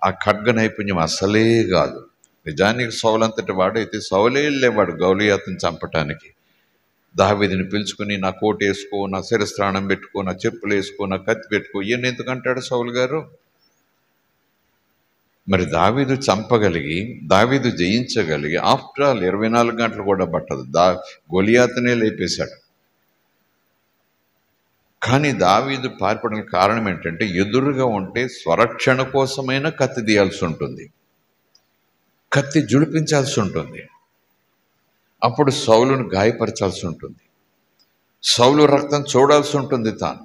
[SPEAKER 1] ఆ ఖడ్గ నైపుణ్యం అసలే కాదు. నిజానికి సౌలు అంతటి వాడైతే సౌలే వెళ్ళేవాడు గొలియాతుని చంపటానికి. దావీదుని పిలుచుకుని నా కోటు వేసుకో, నా శిరస్త్రాణం పెట్టుకో, నా చెప్పులు వేసుకో, నా కత్తి పెట్టుకో, ఇవన్నీ ఎందుకంటాడు సౌలు గారు? మరి దావీదు చంపగలిగి, దావీదు జయించగలిగి, ఆఫ్టర్ ఆల్ 24 గంటలు కూడా పట్టదు, గొలియాతునే లేపేశాడు. కానీ దావీదు పారిపోవడానికి కారణం ఏంటంటే, ఎదురుగా ఉంటే స్వరక్షణ కోసమైనా కత్తి తీయాల్సి ఉంటుంది, కత్తి జుడిపించాల్సి ఉంటుంది. అప్పుడు సౌలును గాయపరచాల్సి ఉంటుంది, సౌలు రక్తం చూడాల్సి ఉంటుంది. తాను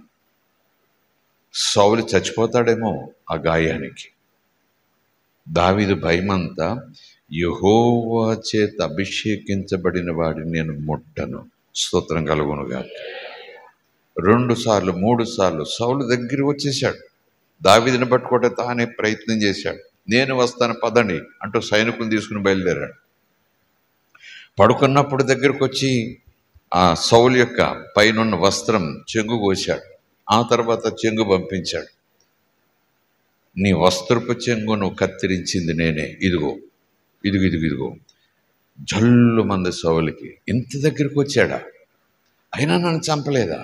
[SPEAKER 1] సౌలు చచ్చిపోతాడేమో ఆ గాయానికి. దావీదు భయమంతా, యెహోవా చేత అభిషేకించబడిన వాడిని నేను ముట్టను. స్తోత్రం కలుగునుగా. 2 సార్లు 3 సార్లు సౌలు దగ్గర వచ్చేసాడు. దావీదుని పట్టుకోవడం తానే ప్రయత్నం చేశాడు. నేను వస్తాను పదండి అంటూ సైనికులు తీసుకుని బయలుదేరాడు. పడుకున్నప్పుడు దగ్గరకు వచ్చి ఆ సౌలు యొక్క పైనున్న వస్త్రం చెంగు కోశాడు. ఆ తర్వాత చెంగు పంపించాడు. నీ వస్త్రపు చెంగును కత్తిరించింది నేనే, ఇదిగో ఇదిగో. జల్లు మంది సౌలుకి. ఇంత దగ్గరికి వచ్చాడా, అయినా నన్ను చంపలేదా?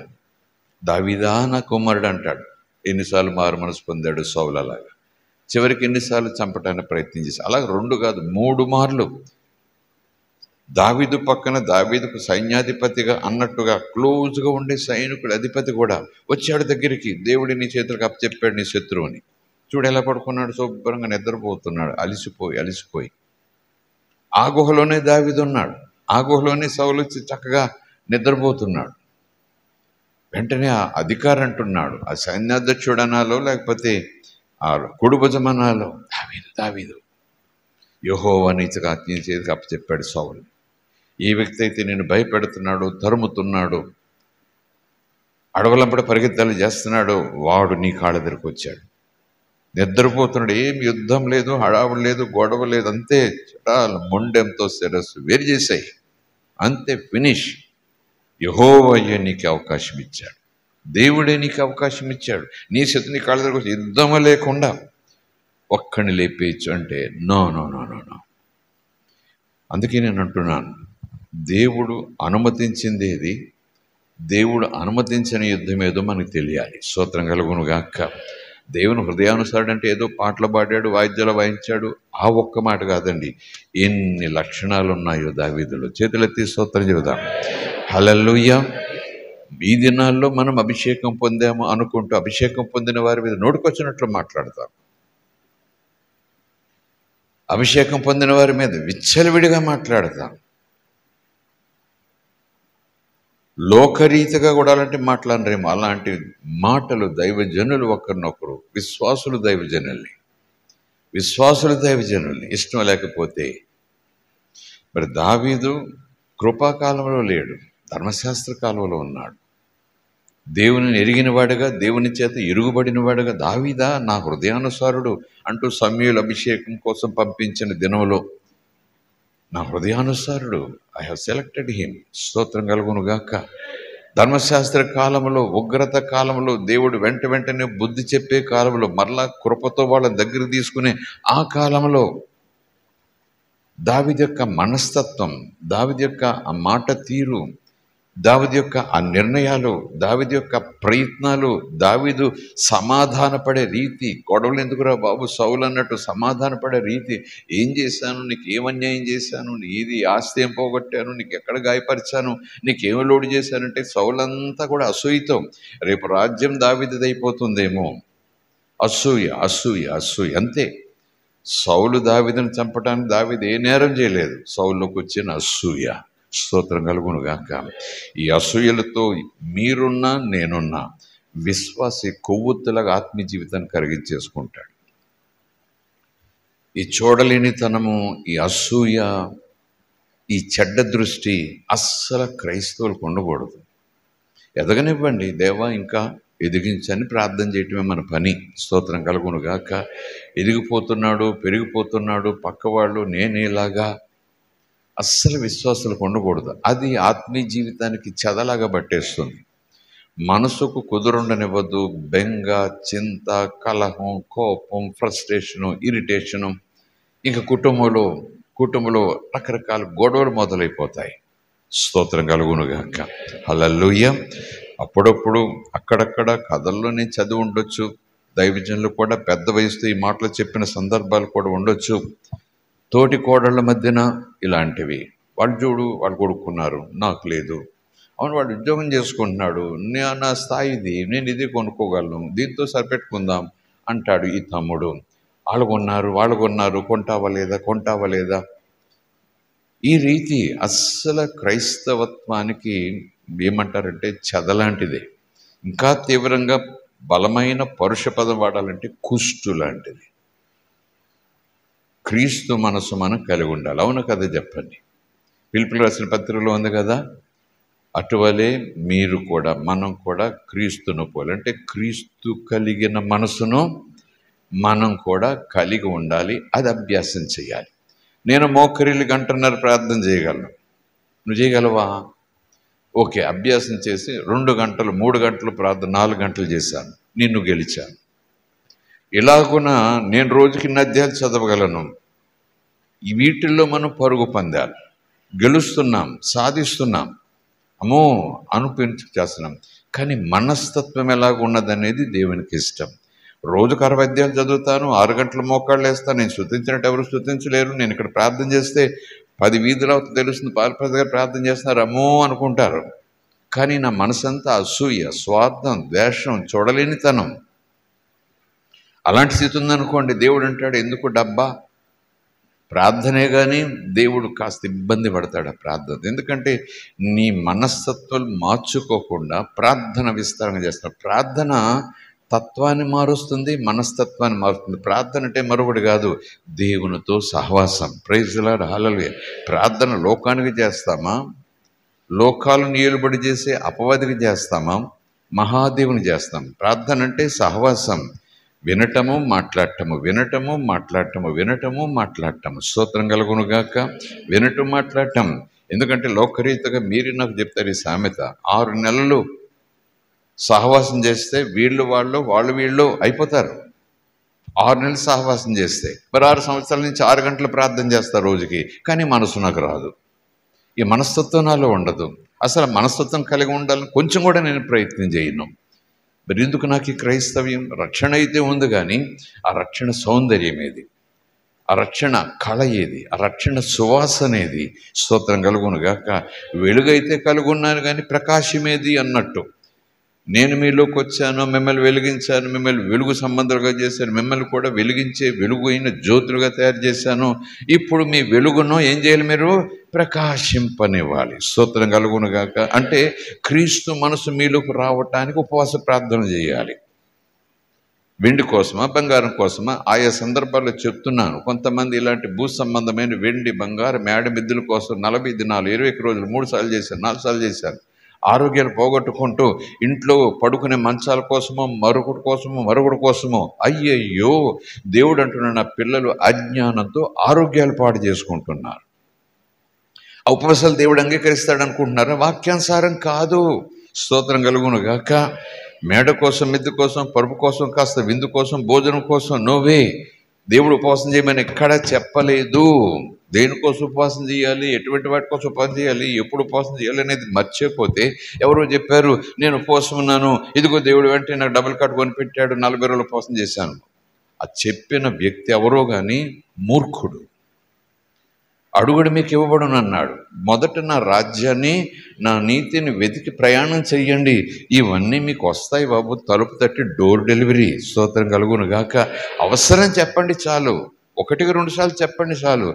[SPEAKER 1] దావీదా నా కుమారుడు అంటాడు. ఎన్నిసార్లు మారు మనసు పొందాడు సౌలు. అలాగా చివరికి ఎన్నిసార్లు చంపటానికి ప్రయత్నం చేసి, అలాగే 2 కాదు 3 మార్లు దావీదు పక్కన, దావీదుకు సైన్యాధిపతిగా అన్నట్టుగా క్లోజ్గా ఉండే సైనికుడు అధిపతి కూడా వచ్చాడు దగ్గరికి. దేవుడి నీ చేతులకు అప్పచెప్పాడు నీ శత్రువుని. చూడు ఎలా పడుకున్నాడు, శుభ్రంగా నిద్రపోతున్నాడు, అలిసిపోయి. ఆ గుహలోనే దావీదు ఉన్నాడు, ఆ గుహలోనే సౌలు చక్కగా నిద్రపోతున్నాడు. వెంటనే ఆ అధికారి అంటున్నాడు, ఆ సైన్యాధ్యక్షుడు అనాలో లేకపోతే ఆ కుడిభుజమనాలో, దావీదు యెహోవా నీ చేతికి అప్పచెప్పాడు సౌలు. ఈ వ్యక్తి అయితే నేను భయపెడుతున్నాడు, తరుముతున్నాడు, అడవులంపడి పరిగెత్తాలు చేస్తున్నాడు, వాడు నీ కాళ్ళ దగ్గరకు వచ్చాడు. నిద్రపోతున్నాడు, ఏం యుద్ధం లేదు, హడావుడు లేదు, గొడవ లేదు, అంతే చటాల మొండెంతో శిరస్సు వేరు చేశాయి, అంతే ఫినిష్. యెహోవాయే నీకు అవకాశం ఇచ్చాడు, దేవుడే నీకు అవకాశం ఇచ్చాడు. నీ శత్రుని కాళ్ళ దగ్గరకు వచ్చి యుద్ధమే లేకుండా ఒక్కడిని లేపేయచ్చు అంటే no no no no no. అందుకే నేను అంటున్నాను, దేవుడు అనుమతించింది ఏది, దేవుడు అనుమతించని యుద్ధం ఏదో మనకు తెలియాలి. స్తోత్రం కలుగునుగాక. దేవుని హృదయానుసారుడు అంటే ఏదో పాటలు పాడాడు, వాయిద్యాలు వాయించాడు, ఆ ఒక్క మాట కాదండి. ఎన్ని లక్షణాలు ఉన్నాయో దావీదులో. చేతులెత్తి స్తోత్రం చెబుదాం. హల్లెలూయా. ఈ దినాల్లో మనం అభిషేకం పొందాము అనుకుంటూ అభిషేకం పొందిన వారి మీద నోటికొచ్చినట్లు మాట్లాడతాం, అభిషేకం పొందిన వారి మీద విచ్చలవిడిగా మాట్లాడతాం. లోకరీతిగా కూడా అలాంటి మాట్లాడరేమో. అలాంటి మాటలు దైవజనులు ఒకరినొకరు, విశ్వాసులు దైవజనుల్ని ఇష్టం లేకపోతే. మరి దావీదు కృపాకాలంలో లేడు, ధర్మశాస్త్ర కాలంలో ఉన్నాడు. దేవుని ఎరిగినవాడుగా, దేవుని చేత ఎరుగుబడినవాడుగా, దావీదా నా హృదయానుసారుడు అంటూ సమూయేలు అభిషేకం కోసం పంపించిన దినములో నా హృదయానుసారుడు, ఐ హావ్ సెలెక్టెడ్ హిమ్. స్తోత్రం కలుగునుగాక. ధర్మశాస్త్ర కాలంలో, ఉగ్రత కాలంలో, దేవుడు వెంటనే బుద్ధి చెప్పే కాలంలో, మరలా కృపతో వాళ్ళ దగ్గర తీసుకునే ఆ కాలంలో దావీదు యొక్క మనస్తత్వం, దావీదు యొక్క ఆ మాట తీరు, దావీదు యొక్క ఆ నిర్ణయాలు, దావీదు యొక్క ప్రయత్నాలు, దావీదు సమాధానపడే రీతి, గొడవలు ఎందుకురా బాబు సౌలు అన్నట్టు సమాధానపడే రీతి, ఏం చేశాను, నీకు ఏం అన్యాయం చేశాను, నీది ఆస్తి ఏం పోగొట్టాను, నీకు ఎక్కడ గాయపరిచాను, నీకేం లోటు చేశానంటే సౌలంతా కూడా అసూయతో రేపు రాజ్యం దావీదుది అయిపోతుందేమో, అసూయ అసూయ అసూయ, అంతే. సౌలు దావీదును చంపడానికి దావీదు ఏ నేరం చేయలేదు, సౌలులోకి వచ్చిన అసూయ. స్తోత్రం కలుగును గాక. ఈ అసూయలతో మీరున్నా నేనున్నా విశ్వాసి కొవ్వొత్తులాగా ఆత్మీయ జీవితాన్ని కరిగించేసుకుంటాడు. ఈ చూడలేనితనము, ఈ అసూయ, ఈ చెడ్డ దృష్టి అస్సలు క్రైస్తవులకు ఉండకూడదు. ఎదగనివ్వండి, దేవా ఇంకా ఎదిగించని ప్రార్థన చేయటమే మన పని. స్తోత్రం కలుగును గాక. ఎదిగిపోతున్నాడు, పెరిగిపోతున్నాడు, పక్కవాళ్ళు నేనేలాగా అస్సలు విశ్వాసులకు ఉండకూడదు. అది ఆత్మీయ జీవితానికి చెదలాగా పట్టేస్తుంది. మనసుకు కుదురుండనివ్వద్దు. బెంగ, చింత, కలహం, కోపం, ఫ్రస్ట్రేషను, ఇరిటేషను, ఇంకా కుటుంబంలో రకరకాల గొడవలు మొదలైపోతాయి. స్తోత్రం కలుగునుగాక. హల్లెలూయా. అప్పుడప్పుడు అక్కడక్కడ కథల్లోనే చదివి ఉండొచ్చు, దైవజనులు కూడా పెద్ద వయసుతో ఈ మాటలు చెప్పిన సందర్భాలు కూడా ఉండొచ్చు. తోటి కోడళ్ళ మధ్యన ఇలాంటివి, వాళ్ళు చూడు వాళ్ళు కొడుకున్నారు నాకు లేదు, అవును వాడు ఉద్యోగం చేసుకుంటున్నాడు, నా స్థాయిది, నేను ఇది కొనుక్కోగలను, దీంతో సరిపెట్టుకుందాం అంటాడు ఈ తమ్ముడు. వాళ్ళు కొన్నారు, కొంటావా లేదా. ఈ రీతి అస్సలు క్రైస్తవత్వానికి ఏమంటారంటే చెదలాంటిదే. ఇంకా తీవ్రంగా బలమైన పరుష పదం వాడాలంటే కుష్టు లాంటిది. క్రీస్తు మనసు మనం కలిగి ఉండాలి. అవును కదా చెప్పండి. పిలుపులు రాసిన పత్రికలో ఉంది కదా, అటువలే మీరు కూడా, మనం కూడా క్రీస్తును పోలి, అంటే క్రీస్తు కలిగిన మనసును మనం కూడా కలిగి ఉండాలి. అది అభ్యాసం చేయాలి. నేను మోకరిల్లు 1.5 గంటలు ప్రార్థన చేయగలను, నువ్వు చేయగలవా? ఓకే, అభ్యాసం చేసి 2 గంటలు 3 గంటలు ప్రార్థన 4 గంటలు చేశాను, నిన్ను గెలిచాను. ఇలాగున నేను రోజుకి 2 అధ్యాయాలు చదవగలను. వీటిల్లో మనం పరుగు పందాలి, గెలుస్తున్నాం, సాధిస్తున్నాం, అమ్మో అనిపించి చేస్తున్నాం. కానీ మనస్తత్వం ఎలాగ ఉన్నదనేది దేవునికి ఇష్టం. రోజుకు 60 అధ్యాయాలు చదువుతాను, 6 గంటల మోకాళ్ళు వేస్తాను, నేను స్తుతించినట్టు ఎవరు స్తుతించలేరు, నేను ఇక్కడ ప్రార్థన చేస్తే 10 వీధులు తెలుస్తుంది, పాలప్రద గారు ప్రార్థన చేస్తున్నారు అమ్మో అనుకుంటారు. కానీ నా మనసంతా అసూయ, స్వార్థం, ద్వేషం, చూడలేనితనం, అలాంటి స్థితి ఉందనుకోండి, దేవుడు అంటాడు ఎందుకు డబ్బా ప్రార్థనే. కానీ దేవుడు కాస్త ఇబ్బంది పడతాడు ఆ ప్రార్థన. ఎందుకంటే నీ మనస్తత్వాలు మార్చుకోకుండా ప్రార్థన విస్తరణ చేస్తున్నాడు. ప్రార్థన తత్వాన్ని మారుస్తుంది, మనస్తత్వాన్ని మారుస్తుంది. ప్రార్థన అంటే మరొకటి కాదు, దేవునితో సహవాసం. ప్రైజ్ ది లార్డ్, హల్లెలూయా. ప్రార్థన లోకానికి చేస్తామా, లోకాలను ఏలుబడి చేసే అపవాదికి చేస్తామా, మహాదేవుని చేస్తాం. ప్రార్థన అంటే సహవాసం, వినటము మాట్లాడటము, వినటము మాట్లాడటము, వినటము మాట్లాడటము. స్తోత్రం కలుగునుగాక. వినటం మాట్లాడటం. ఎందుకంటే లోకరీతిగా మీరు నాకు చెప్తారు ఈ సామెత, 6 నెలలు సహవాసం చేస్తే వాళ్ళు వీళ్ళు అయిపోతారు. 6 నెలలు సహవాసం చేస్తే మరి 6 సంవత్సరాల నుంచి 6 గంటలు ప్రార్థన చేస్తారు రోజుకి, కానీ మనసు నాకు రాదు. ఈ మనస్తత్వం నాలో ఉండదు. అసలు మనస్తత్వం కలిగి ఉండాలని కొంచెం కూడా నేను ప్రయత్నం చేయను. మరి ఎందుకు నాకు ఈ క్రైస్తవ్యం? రక్షణ అయితే ఉంది, కానీ ఆ రక్షణ సౌందర్యం ఏది, ఆ రక్షణ కళ ఏది, ఆ రక్షణ సువాసన ఏది? స్తోత్రం కలుగునుగాక. వెలుగైతే కలుగున్నాను కానీ ప్రకాశమేది అన్నట్టు. నేను మీలోకి వచ్చాను, మిమ్మల్ని వెలిగించాను, మిమ్మల్ని వెలుగు సంబంధాలుగా చేశాను, మిమ్మల్ని కూడా వెలిగించే వెలుగు అయిన జ్యోతులుగా తయారు చేశాను. ఇప్పుడు మీ వెలుగును ఏం చేయాలి? మీరు ప్రకాశింపనివ్వాలి. స్తోత్రం కలుగునుగాక. అంటే క్రీస్తు మనసు మీలోకి రావటానికి ఉపవాస ప్రార్థన చేయాలి. వెండి కోసమా, బంగారం కోసమా? ఆయా సందర్భాల్లో చెప్తున్నాను. కొంతమంది ఇలాంటి భూ సంబంధమైన వెండి, బంగారం, మేడ మిద్దుల కోసం 40 దినాలు 21 రోజులు 3 సార్లు చేశాను, 4 సార్లు చేశాను. ఆరోగ్యాలు పోగొట్టుకుంటూ ఇంట్లో పడుకునే మంచాల కోసమో మరొకటి కోసమో అయ్యయ్యో, దేవుడు అంటున్నాడు నా పిల్లలు అజ్ఞానంతో ఆరోగ్యాలు పాడు చేసుకుంటున్నారు. ఆ ఉపవాసాలు దేవుడు అంగీకరిస్తాడు అనుకుంటున్నారా? వాక్యానుసారం కాదు. స్తోత్రం కలుగును గాక. మేడ కోసం, మిద్దె కోసం, పరుపు కోసం, కాస్త విందు కోసం, భోజనం కోసం నోవే. దేవుడు ఉపవాసం చేయమని ఎక్కడా చెప్పలేదు. దేనికోసం ఉపవాసం చేయాలి, ఎటువంటి వాటి కోసం ఉపవాసం చేయాలి, ఎప్పుడు ఉపవాసం చేయాలి అనేది మర్చిపోతే ఎవరో చెప్పారు నేను ఉపవాసం ఉన్నాను, ఇదిగో దేవుడు వెంటనే నాకు డబుల్ కట్ కొని పెట్టాడు, 40 రోజులు ఉపవాసం చేశాను. ఆ చెప్పిన వ్యక్తి ఎవరో కానీ మూర్ఖుడు. అడుగుడు మీకు ఇవ్వబడును అన్నాడు. మొదట నా రాజ్యాన్ని, నా నీతిని వెతికి ప్రయాణం చెయ్యండి, ఇవన్నీ మీకు వస్తాయి బాబు. తలుపు తట్టి డోర్ డెలివరీ. స్తోత్రం కలుగును గాక. అవసరం చెప్పండి చాలు, 1-2 సార్లు చెప్పండి చాలు.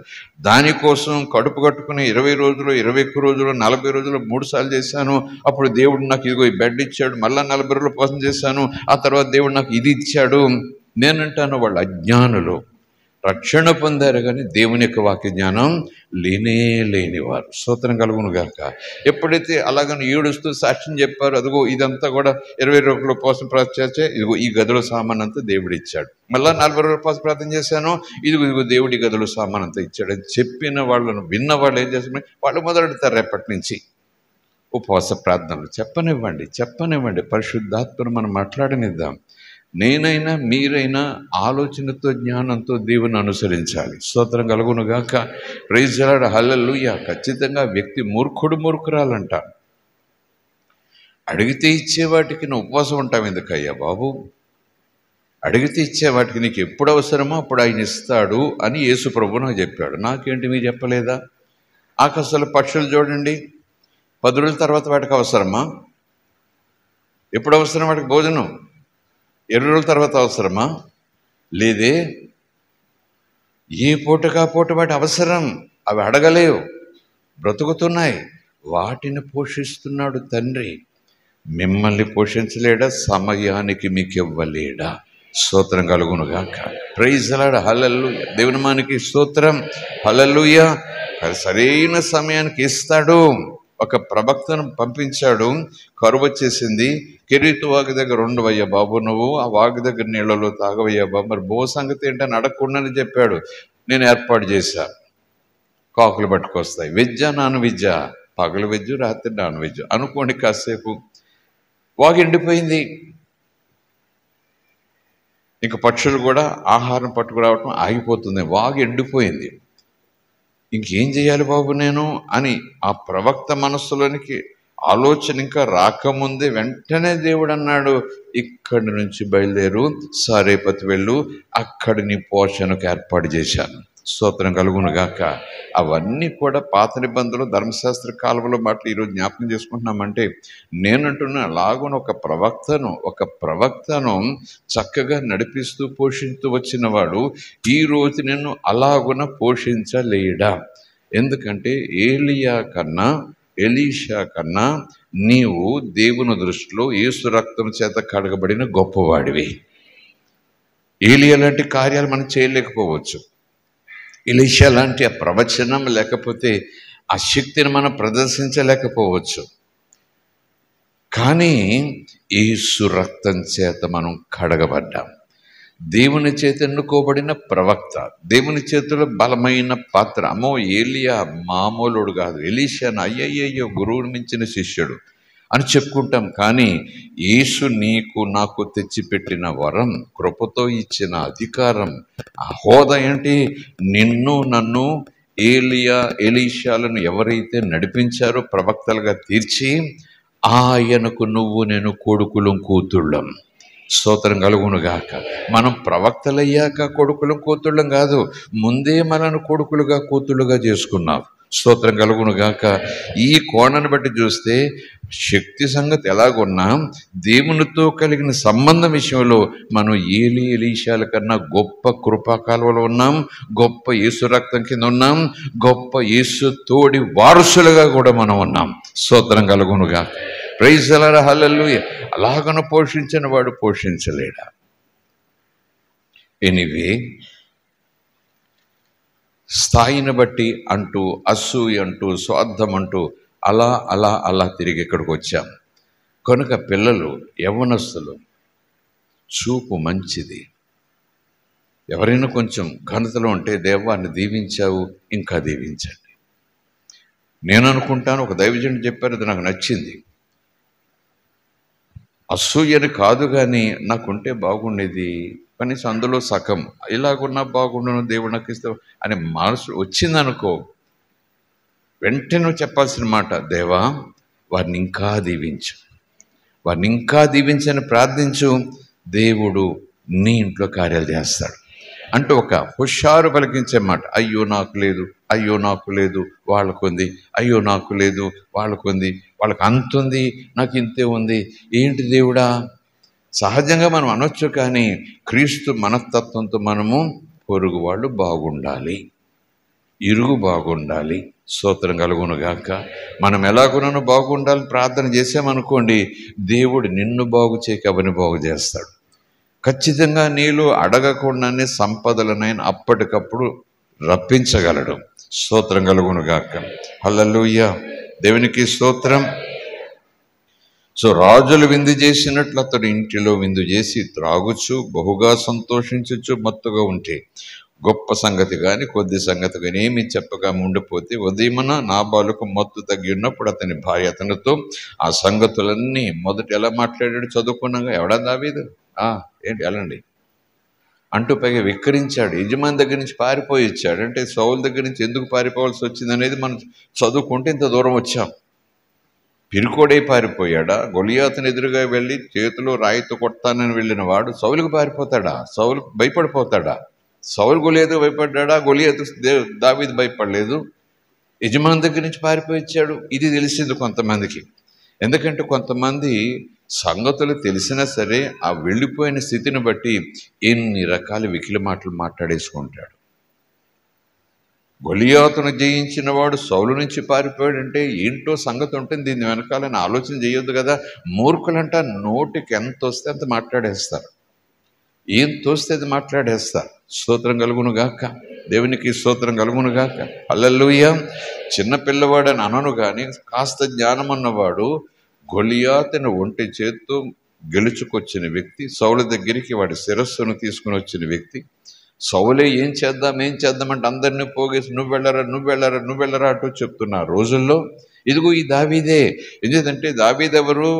[SPEAKER 1] దానికోసం కడుపు కట్టుకుని 20 రోజులు, 21 రోజులు, 40 రోజులు 3 సార్లు చేశాను, అప్పుడు దేవుడు నాకు ఇదిగో ఈ బెడ్ ఇచ్చాడు, మళ్ళీ 40 రోజులు ఉపవాసం చేశాను, ఆ తర్వాత దేవుడు నాకు ఇది ఇచ్చాడు. నేనంటాను వాళ్ళు అజ్ఞానులు. రక్షణ పొందారు కానీ దేవుని యొక్క వాక్య జ్ఞానం లేనివారు. స్తోత్రం కలుగును గాక. ఎప్పుడైతే అలాగని ఏడుస్తూ సాక్ష్యం చెప్పారు, అదిగో ఇదంతా కూడా 20 రోజులు ఉపవాసం ప్రార్థన చేస్తే ఇదిగో ఈ గదిలో సామాన్ అంతా దేవుడు ఇచ్చాడు, మళ్ళీ 40 రోజులు ఉపవాసం ప్రార్థన చేశాను, ఇదిగో దేవుడి గదిలో సామాన్ అంతా ఇచ్చాడు అని చెప్పిన వాళ్ళను విన్న వాళ్ళు ఏం చేస్తున్నారు, వాళ్ళు మొదలెడతారు రేపటి నుంచి ఉపవాస ప్రార్థనలు. చెప్పనివ్వండి. పరిశుద్ధాత్మను మనం మాట్లాడనిద్దాం. నేనైనా మీరైనా ఆలోచనతో, జ్ఞానంతో దేవుని అనుసరించాలి. స్తోత్రం కలుగును గాక. Praise the lord. హల్లెలూయా. ఖచ్చితంగా వ్యక్తి మూర్ఖురాలంట. అడిగితే ఇచ్చే వాటికి నువ్వు ఉపవాసం ఉంటావు ఎందుకయ్యా బాబు? అడిగితే ఇచ్చే వాటికి నీకు ఎప్పుడు అవసరమో అప్పుడు ఆయన ఇస్తాడు అని యేసు ప్రభు నాకు చెప్పాడు. నాకేంటి మీరు చెప్పలేదా? ఆకాశాల పక్షులు చూడండి, 10 రోజుల తర్వాత వాటికి అవసరమా? ఎప్పుడు అవసరం వాటికి భోజనం? 20 రోజుల తర్వాత అవసరమా? లేదే. ఏ పూటకా పూట వాటి అవసరం. అవి అడగలేవు, బ్రతుకుతున్నాయి. వాటిని పోషిస్తున్నాడు తండ్రి. మిమ్మల్ని పోషించలేడా? సమయానికి మీకు ఇవ్వలేడా? స్తోత్రం కలుగును గాక. Praise the lord. హల్లెలూయా. దేవుని మానికి స్తోత్రం. హల్లెలూయా. సరైన సమయానికి ఇస్తాడు. ఒక ప్రవక్తను పంపించాడు, కరువు వచ్చేసింది. కెరీతు వాగు దగ్గర ఉండవయ్యా బాబు, నువ్వు ఆ వాగు దగ్గర నీళ్ళలో తాగవయ్యా బాబు. మరి భో సంగతి ఏంటని అడగకుండానే చెప్పాడు. నేను ఏర్పాటు చేశా, కాకులు పట్టుకొస్తాయి. వెజ్జా నాన్ వెజ్జా? పగలు వెజ్జు, రాత్రి నాన్ వెజ్ అనుకోండి. కాసేపు వాగు ఎండిపోయింది. ఇంక పక్షులు కూడా ఆహారం పట్టుకురావటం ఆగిపోతుంది. వాగు ఎండిపోయింది. ఇంకేం చేయాలి బాబు నేను అని ఆ ప్రవక్త మనస్సులోనికి ఆలోచన ఇంకా రాకముందే వెంటనే దేవుడు అన్నాడు, ఇక్కడి నుంచి బయలుదేరు, సారేపతి వెళ్ళు, అక్కడి నీ పోషణకు ఏర్పాటు చేశాను. స్తోత్రం కలుగును గాక. అవన్నీ కూడా పాత నిబంధనలు, ధర్మశాస్త్ర కాలంలో మాటలు ఈరోజు జ్ఞాపకం చేసుకుంటున్నామంటే, నేనంటున్నా అలాగున ఒక ప్రవక్తను చక్కగా నడిపిస్తూ పోషిస్తూ వచ్చిన వాడు ఈరోజు నిన్ను అలాగున పోషించలేడా? ఎందుకంటే ఎలీషా కన్నా నీవు దేవుని దృష్టిలో యేసు రక్తం చేత కడగబడిన గొప్పవాడివి. ఏలియా లాంటి కార్యాలు మనం చేయలేకపోవచ్చు, ఎలీషా లాంటి ఆ ప్రవచనం లేకపోతే ఆ శక్తిని మనం ప్రదర్శించలేకపోవచ్చు. కానీ యేసు రక్తం చేత మనం కడగబడ్డాం. దేవుని చేత ఎన్నుకోబడిన ప్రవక్త, దేవుని చేతిలో బలమైన పాత్ర. అమ్మో ఏలియా మామూలుడు కాదు, ఎలీషాను అయ్యయ్యో గురువుని మించిన శిష్యుడు అని చెప్పుకుంటాం. కానీ యేసు నీకు నాకు తెచ్చిపెట్టిన వరం, కృపతో ఇచ్చిన అధికారం, ఆ హోదా ఏంటి? నిన్ను నన్ను ఎలీషాలను ఎవరైతే నడిపించారో ప్రవక్తలుగా తీర్చి, ఆయనకు నువ్వు నేను కొడుకులం కూతుళ్ళం. స్తోత్రం కలుగును గాక. మనం ప్రవక్తలయ్యాక కొడుకులం కూతుళ్ళం కాదు, ముందే మనను కొడుకులుగా కూతుళ్ళుగా చేసుకున్నాం. స్తోత్రం కలుగును గాక. ఈ కోణాన్ని బట్టి చూస్తే శక్తి సంగతి ఎలాగున్నా దేవునితో కలిగిన సంబంధం విషయంలో మనం ఎలీషాల కన్నా గొప్ప కృపా కాలువలో ఉన్నాం, గొప్ప యేసు రక్తం కింద ఉన్నాం, గొప్ప యేసు తోడి వారసులుగా కూడా మనం ఉన్నాం. స్తోత్రం కలుగును గాక. Praise the lord. హల్లెలూయా. అలాగను పోషించిన వాడు పోషించలేడా? ఎనీవే, స్థాయిని బట్టి అంటూ, అసూయ అంటూ, స్వార్థం అంటూ అలా అలా అలా తిరిగి ఇక్కడికి వచ్చాం. కనుక పిల్లలు, యవ్వనస్తులు, చూపు మంచిది. ఎవరైనా కొంచెం ఘనతలో ఉంటే దేవాన్ని దీవించావు, ఇంకా దీవించండి. నేను అనుకుంటాను, ఒక దైవజనుడు చెప్పారు, అది నాకు నచ్చింది. అసూయని కాదు కానీ నాకుంటే బాగుండేది, కనీసం అందులో సగం ఇలాగున్నా బాగుండును, దేవుడు నాకు ఇస్తే అనే మనసు వచ్చిందనుకో, వెంటనే నువ్వు చెప్పాల్సిన మాట, దేవా వారిని ఇంకా దీవించు, వారిని ఇంకా దీవించని ప్రార్థించు, దేవుడు నీ ఇంట్లో కార్యాలు చేస్తాడు అంటూ ఒక హుషారు పలికించే మాట. అయ్యో నాకు లేదు, అయ్యో నాకు లేదు, వాళ్ళకుంది, అయ్యో నాకు లేదు, వాళ్ళకుంది, వాళ్ళకి అంతుంది, నాకు ఇంతే ఉంది, ఏంటి దేవుడా? సహజంగా మనం అనొచ్చు, కానీ క్రీస్తు మనస్తత్వంతో మనము పొరుగు వాళ్ళు బాగుండాలి, ఇరుగు బాగుండాలి, స్తోత్రం కలుగునుగాక. మనం ఎలాగునో బాగుండాలని ప్రార్థన చేసామనుకోండి, దేవుడు నిన్ను బాగు చేయక అవన్నీ బాగు చేస్తాడు. ఖచ్చితంగా నీలో అడగకుండానే సంపదలనైనా అప్పటికప్పుడు రప్పించగలడు. స్తోత్రం కలుగునుగాక. హల్లెలూయా, దేవునికి స్తోత్రం. సో రాజులు విందు చేసినట్లు అతడు ఇంటిలో విందు చేసి త్రాగుచు బహుగా సంతోషించచ్చు మత్తుగా ఉంటే, గొప్ప సంగతి కానీ కొద్ది సంగతి కానీ ఏమి చెప్పగా ఉండిపోతే, ఉదయమున నాబాలుకు మత్తు తగ్గి ఉన్నప్పుడు అతని భార్య అతనితో ఆ సంగతులన్నీ మొదట ఎలా మాట్లాడాడు చదువుకున్నాగా. ఎవడా దావీదు? ఏంటి వెళ్ళండి అంటూ పైగా విక్కరించాడు. యజమాని దగ్గర నుంచి పారిపోయి ఇచ్చాడు. అంటే సౌలు దగ్గర నుంచి ఎందుకు పారిపోవాల్సి వచ్చింది అనేది మనం చదువుకుంటే ఇంత దూరం వచ్చాం. పిరుకోడై పారిపోయాడా? గొలియాతుని ఎదురుగా వెళ్ళి చేతిలో రాయితో కొడతానని వెళ్ళిన వాడు సౌలుకు పారిపోతాడా? సౌలుకు భయపడిపోతాడా? సౌలు గొలియాతు భయపడ్డా? గొలియాతు దావీదు భయపడలేదు. యజమాని దగ్గర నుంచి పారిపోయి ఇచ్చాడు. ఇది తెలిసింది కొంతమందికి. ఎందుకంటే కొంతమంది సంగతులు తెలిసినా సరే ఆ వెళ్ళిపోయిన స్థితిని బట్టి ఎన్ని రకాల వికిలి మాటలు మాట్లాడేసుకుంటాడు. గొలియాతును జయించిన వాడు సౌలు నుంచి పారిపోయాడంటే ఏంటో సంగతి ఉంటుంది, దీన్ని వెనకాలని ఆలోచన చేయొద్దు కదా. మూర్ఖులంట నోటికి ఎంత వస్తే అంత మాట్లాడేస్తారు, ఏం తోస్తే అది మాట్లాడేస్తారు. స్తోత్రం కలుగునుగాక, దేవునికి స్తోత్రం కలుగునుగాక. హల్లెలూయా. చిన్నపిల్లవాడని అనను కానీ కాస్త జ్ఞానం అన్నవాడు గొలియాతును ఒంటి చేత్తో గెలుచుకొచ్చిన వ్యక్తి, సౌలు దగ్గరికి వాడి శిరస్సును తీసుకుని వచ్చిన వ్యక్తి. సౌలే ఏం చేద్దామంటే అందరినీ పోగేసి నువ్వు వెళ్ళరా అంటూ చెప్తున్న రోజుల్లో ఇదిగో ఈ దావీదే. ఎందుకంటే దావీదు ఎవరు?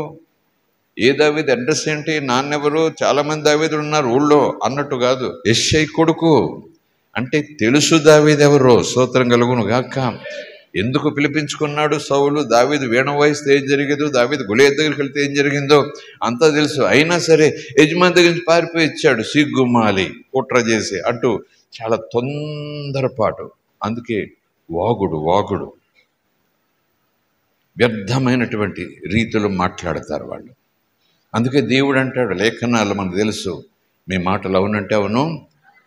[SPEAKER 1] ఏ దావీదు అడ్రస్ ఏంటి? నాన్నెవరు? చాలామంది దావీదులు ఉన్నారు ఊళ్ళో అన్నట్టు కాదు. యెష్షై కొడుకు అంటే తెలుసు దావీదు ఎవరో. స్తోత్రం కలుగును గాక. ఎందుకు పిలిపించుకున్నాడు సౌలు? దావీదు వీణ వాయిస్తే ఏం జరిగేదో, దావీదు గొలియాతు దగ్గరికి వెళ్తే ఏం జరిగిందో అంతా తెలుసు. అయినా సరే యజమాని దగ్గర నుంచి పారిపోయి ఇచ్చాడు, సిగ్గుమాలి కుట్ర చేసి అంటూ చాలా తొందరపాటు. అందుకే వాగుడు వ్యర్థమైనటువంటి రీతిలో మాట్లాడతారు వాళ్ళు. అందుకే దేవుడు అంటాడు లేఖనాలు మనకు తెలుసు, మీ మాటలు అవునంటే అవును,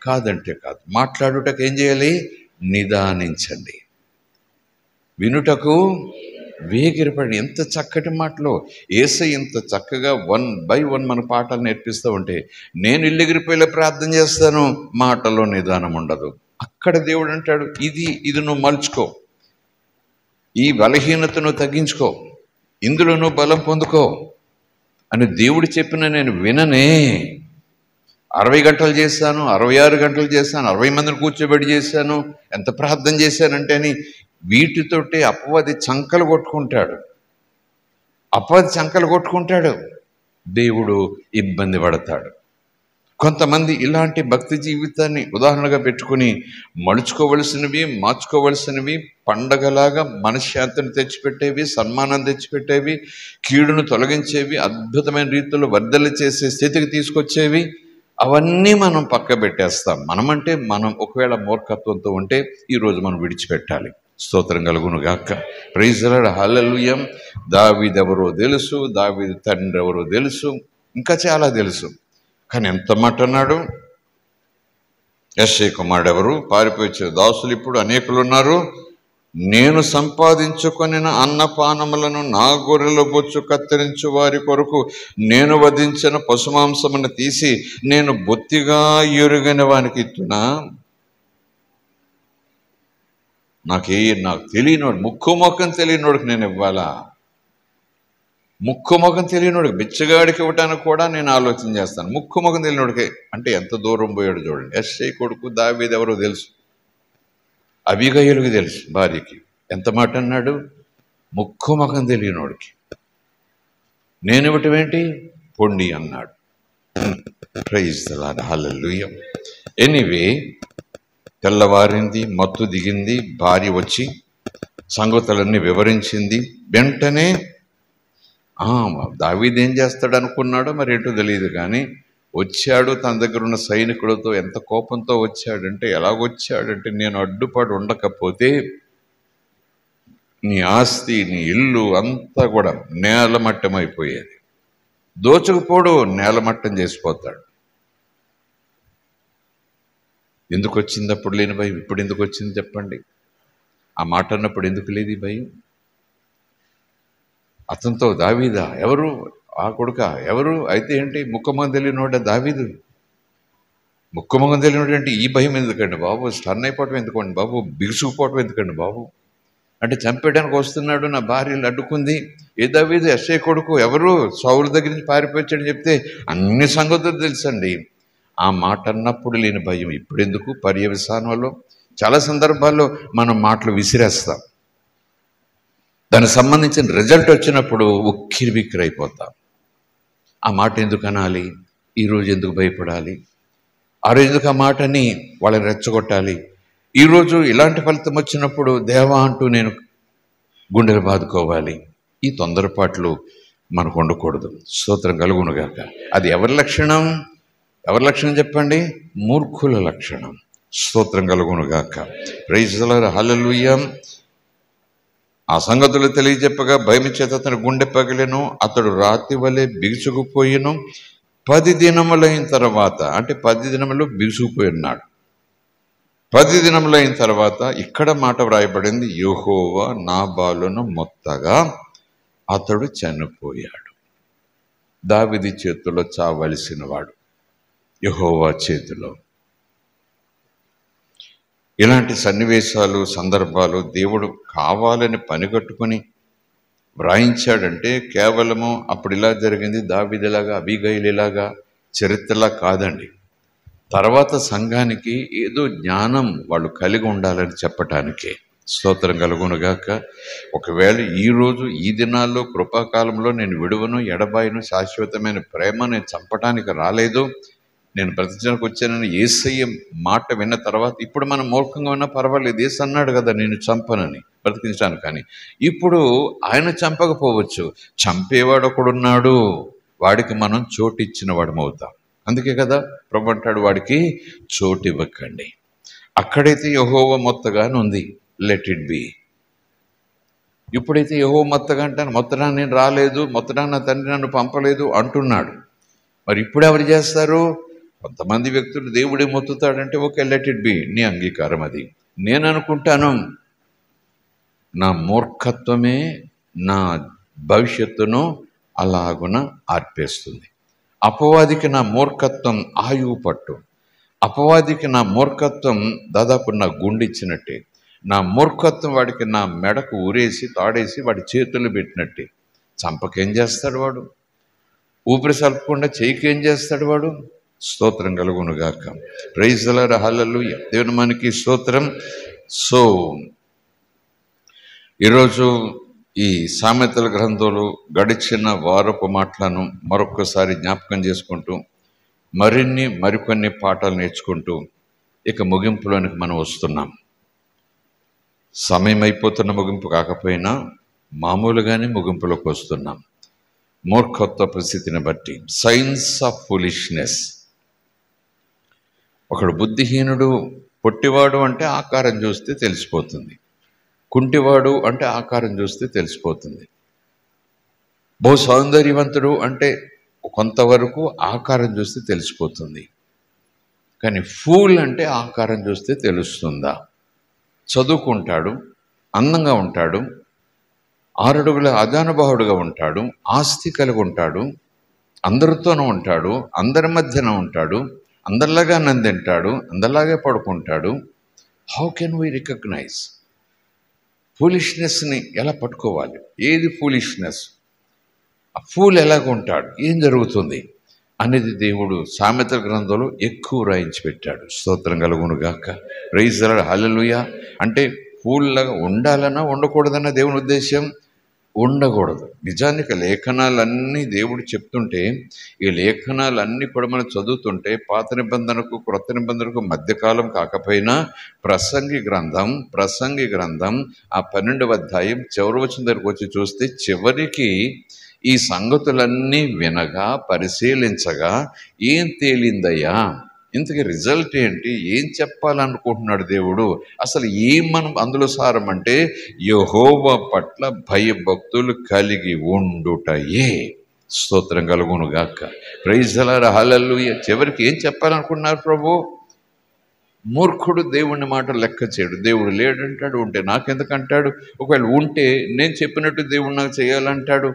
[SPEAKER 1] కాదంటే కాదు. మాట్లాడుటకు ఏం చేయాలి? నిదానించండి, వినుటకు వేగిరపడి. ఎంత చక్కటి మాటలో యేసయ్య ఇంత చక్కగా 1 by 1 మన పాఠాలు నేర్పిస్తూ ఉంటే, నేను ఇల్లెగిరిపోయేలా ప్రార్థన చేస్తాను, మాటలో నిదానం ఉండదు. అక్కడ దేవుడు అంటాడు ఇది నువ్వు మలుచుకో, ఈ బలహీనతను తగ్గించుకో, ఇందులో నువ్వు బలం పొందుకో అని దేవుడు చెప్పిన నేను విననే. 60 గంటలు చేశాను, 66 గంటలు చేశాను, 60 మందిని కూర్చోబెట్టి చేశాను, ఎంత ప్రార్థన చేశానంటే అని వీటితోటి అపవాది చంకలు కొట్టుకుంటాడు, దేవుడు ఇబ్బంది పడతాడు. కొంతమంది ఇలాంటి భక్తి జీవితాన్ని ఉదాహరణగా పెట్టుకుని మలుచుకోవలసినవి, మార్చుకోవలసినవి, పండగలాగా మనశ్శాంతిని తెచ్చిపెట్టేవి, సన్మానం తెచ్చిపెట్టేవి, కీడును తొలగించేవి, అద్భుతమైన రీతిలో వర్ధలు చేసే స్థితికి తీసుకొచ్చేవి, అవన్నీ మనం పక్క పెట్టేస్తాం. మనం ఒకవేళ మూర్ఖత్వంతో ఉంటే ఈరోజు మనం విడిచిపెట్టాలి. స్తోత్రం కలుగును గాక. Praise the lord. హల్లెలూయా. దావీదు ఎవరో తెలుసు, దావీదు తండ్రి ఎవరో తెలుసు, ఇంకా చాలా తెలుసు. కానీ ఎంత మాట అన్నాడు? యెష్షై కుమారుడు ఎవరు? పారిపోయి దాసులు ఇప్పుడు అనేకులు ఉన్నారు. నేను సంపాదించుకొనిన అన్నపానములను నా గొర్రెల బొచ్చు కత్తిరించు వారి కొరకు నేను వధించిన పశుమాంసమును తీసి నేను బొత్తిగా ఎరుగని వానికి ఇస్తున్నా. నాకు తెలియనోడు, ముక్కు ముఖం తెలియనోడికి నేను ఇవ్వాలా? ముక్కు ముఖం తెలియనోడికి, బిచ్చగాడికి ఇవ్వటానికి కూడా నేను ఆలోచన చేస్తాను. ముక్కు ముఖం తెలియనోడికి అంటే ఎంత దూరం పోయాడు చూడండి. యెష్షై కొడుకు దావీదు ఎవరో తెలుసు, అబీగయలుకి తెలుసు భార్యకి. ఎంత మాట అన్నాడు? ముక్కు ముఖం తెలియనోడికి నేను ఇవ్వటం ఏంటి, పొండి అన్నాడు. Praise the lord, hallelujah. Anyway, తెల్లవారింది, మత్తు దిగింది, భార్య వచ్చి సంగతులన్నీ వివరించింది. వెంటనే దావీదు ఏం చేస్తాడు అనుకున్నాడో మరి ఏంటో తెలియదు, కానీ వచ్చాడు. తన దగ్గర ఉన్న సైనికులతో ఎంత కోపంతో వచ్చాడంటే, ఎలాగొచ్చాడంటే, నేను అడ్డుపడి ఉండకపోతే నీ ఆస్తి, నీ ఇల్లు అంతా కూడా నేలమట్టం అయిపోయేది. దోచుకుపోడు, నేలమట్టం చేసిపోతాడు. ఎందుకు వచ్చింది అప్పుడు లేని భయం? ఇప్పుడు ఎందుకు వచ్చింది చెప్పండి? ఆ మాట అన్నప్పుడు ఎందుకు లేదు ఈ భయం? అతనితో దావీదా? ఎవరు? ఆ కొడుక ఎవరు? అయితే ఏంటి? ముఖమొఖం తెలియనోడ దావీదు? ముఖమొఖం తెలియనోడు అంటే ఈ భయం ఎందుకండి బాబు? స్టన్ అయిపోవటం ఎందుకండి బాబు? బిగుసుకుపోవటం ఎందుకండి బాబు? అంటే చంపేయడానికి వస్తున్నాడు, నా భార్యలు అడ్డుకుంది. ఏ దావీదు? యెష్షై కొడుకు. ఎవరు? సౌలు దగ్గర నుంచి పారిపోయాడని చెప్తే అన్ని సంగతులు తెలుసండి. ఆ మాట అన్నప్పుడు లేని భయం ఇప్పుడు ఎందుకు? పర్యవసానంలో చాలా సందర్భాల్లో మనం మాటలు విసిరేస్తాం, దానికి సంబంధించిన రిజల్ట్ వచ్చినప్పుడు ఉక్కిరి బిక్కిరి అయిపోతాం. ఆ మాట ఎందుకు అనాలి? ఈరోజు ఎందుకు భయపడాలి? ఆ రోజు ఎందుకు ఆ మాటని వాళ్ళని రెచ్చగొట్టాలి? ఈరోజు ఇలాంటి ఫలితం వచ్చినప్పుడు దేవా అంటూ నేను గుండెలు బాదుకోవాలి. ఈ తొందరపాట్లు మనకు ఉండకూడదు. స్తోత్రం కలుగునుగాక. అది ఎవరి లక్షణం? ఎవరి లక్షణం చెప్పండి? మూర్ఖుల లక్షణం. స్తోత్రం కలుగునుగాక. ప్రైజ్ ది లార్డ్, హల్లెలూయా. ఆ సంగతులు తెలియజెప్పగా భయం చేత అతని గుండె పగిలెను, అతడు రాతి వలె బిగుసుకుపోయిను. 10 దినములైన తర్వాత, అంటే 10 దినములు బిగుసుకుపోయి ఉన్నాడు. 10 దినములైన తర్వాత ఇక్కడ మాట వ్రాయబడింది, యెహోవా నాబాలును మొత్తగా అతడు చనిపోయాడు. దావీదు చేతిలో చావలసిన వాడు యెహోవా చేతిలో. ఇలాంటి సన్నివేశాలు, సందర్భాలు దేవుడు కావాలని పనిగట్టుకుని వ్రాయించాడంటే కేవలము అప్పుడు ఇలా జరిగింది, దావీదులాగా, అబీగయీలులాగా చరిత్రలా కాదండి. తర్వాత సంఘానికి ఏదో జ్ఞానం వాళ్ళు కలిగి ఉండాలని చెప్పటానికే. స్తోత్రం కలుగునుగాక. ఒకవేళ ఈరోజు ఈ దినాల్లో కృపాకాలంలో నేను విడువను, ఎడబాయను, శాశ్వతమైన ప్రేమ నేను చంపటానికి రాలేదు, నేను బ్రతికించడానికి వచ్చానని యేసయ్య మాట విన్న తర్వాత ఇప్పుడు మనం మూర్ఖంగా ఉన్నా పర్వాలేదు, యేసు అన్నాడు కదా నేను చంపనని, బ్రతికించడానికి. కానీ ఇప్పుడు ఆయన చంపకపోవచ్చు, చంపేవాడు ఒకడున్నాడు, వాడికి మనం చోటు ఇచ్చిన వాడమవుతాం. అందుకే కదా ప్రభు అంటాడు, వాడికి చోటు ఇవ్వకండి. అక్కడైతే యెహోవా మొత్తగానే ఉంది, లెట్ ఇట్ బి. ఇప్పుడైతే యెహోవా మొత్తగా అంటాను, మొత్తడా నేను రాలేదు, మొత్తడా నా తండ్రి నన్ను పంపలేదు అంటున్నాడు. మరి ఇప్పుడు ఎవరు చేస్తారు? కొంతమంది వ్యక్తులు దేవుడే మొత్తుతాడంటే ఓకే, లెట్ ఇట్ బి, నీ అంగీకారం అది. నేను అనుకుంటాను నా మూర్ఖత్వమే నా భవిష్యత్తును అలాగున ఆర్పేస్తుంది. అపవాదికి నా మూర్ఖత్వం ఆయువు పట్టు, అపవాదికి నా మూర్ఖత్వం దాదాపు నా గుండిచ్చినట్టే, నా మూర్ఖత్వం వాడికి నా మెడకు ఊరేసి తాడేసి వాడి చేతులు పెట్టినట్టే. చంపకేం చేస్తాడు వాడు? ఊపిరి సల్పకుండా చేయికేం చేస్తాడు వాడు? స్తోత్రం కలుగునుగాక. Praise the lord, hallelujah. దేవుని మనకి స్తోత్రం. సో ఈరోజు ఈ సామెతల గ్రంథంలో గడిచిన వారపు మాటలను మరొకసారి జ్ఞాపకం చేసుకుంటూ మరికొన్ని పాఠాలు నేర్చుకుంటూ ఇక ముగింపులోనికి మనం వస్తున్నాం. సమయం అయిపోతున్న ముగింపు కాకపోయినా మామూలుగానే ముగింపులోకి వస్తున్నాం. మూర్ఖత్వ పరిస్థితిని బట్టి సైన్స్ ఆఫ్ ఫూలిష్నెస్. ఒకడు బుద్ధిహీనుడు, పొట్టివాడు అంటే ఆకారం చూస్తే తెలిసిపోతుంది, కుంటివాడు అంటే ఆకారం చూస్తే తెలిసిపోతుంది, బహు సౌందర్యవంతుడు అంటే కొంతవరకు ఆకారం చూస్తే తెలిసిపోతుంది. కానీ ఫూల్ అంటే ఆకారం చూస్తే తెలుస్తుందా? చదువుకుంటాడు, అందంగా ఉంటాడు, 6 అడుగుల అజానుబాహుడుగా ఉంటాడు, ఆస్తి కలిగి ఉంటాడు, అందరితోనూ ఉంటాడు, అందరి మధ్యన ఉంటాడు, అందరిలాగా అన్నం తింటాడు, అందరిలాగే పడుకుంటాడు. How can we recognize? ఫూలిష్నెస్ని ఎలా పట్టుకోవాలి? ఏది ఫూలిష్నెస్? ఆ ఫూల్ ఎలాగ ఉంటాడు, ఏం జరుగుతుంది అనేది దేవుడు సామెతల గ్రంథంలో ఎక్కువ రాయించి పెట్టాడు. స్తోత్రం కలుగును గాక. ప్రైజ్ ది లార్డ్, హల్లెలూయా. అంటే ఫూల్లాగా ఉండాలన్నా ఉండకూడదన్న దేవుని ఉద్దేశం? ఉండకూడదు. నిజానికి లేఖనాలన్నీ దేవుడు చెప్తుంటే, ఈ లేఖనాలన్నీ కూడా మనం చదువుతుంటే పాత నిబంధనకు క్రొత్త నిబంధనకు మధ్యకాలం కాకపోయినా ప్రసంగి గ్రంథం ఆ 12వ అధ్యాయం చివరి వచనం దగ్గరకు వచ్చి చూస్తే చివరికి ఈ సంగతులన్నీ వినగా పరిశీలించగా ఏం తేలిందయ్యా, ఇంతకీ రిజల్ట్ ఏంటి, ఏం చెప్పాలనుకుంటున్నాడు దేవుడు, అసలు ఏం మనం అందులో సారం అంటే యెహోవా పట్ల భయభక్తులు కలిగి ఉండుటయే. స్తోత్రం కలుగును గాక. ప్రైజ్ ది లార్డ్, హల్లెలూయా. చివరికి ఏం చెప్పాలనుకున్నారు ప్రభు? మూర్ఖుడు దేవుని మాట లెక్క చేయడు. దేవుడు లేడంటాడు, ఉంటే నాకెందుకంటాడు, ఒకవేళ ఉంటే నేను చెప్పినట్టు దేవుడు నాకు చేయాలంటాడు,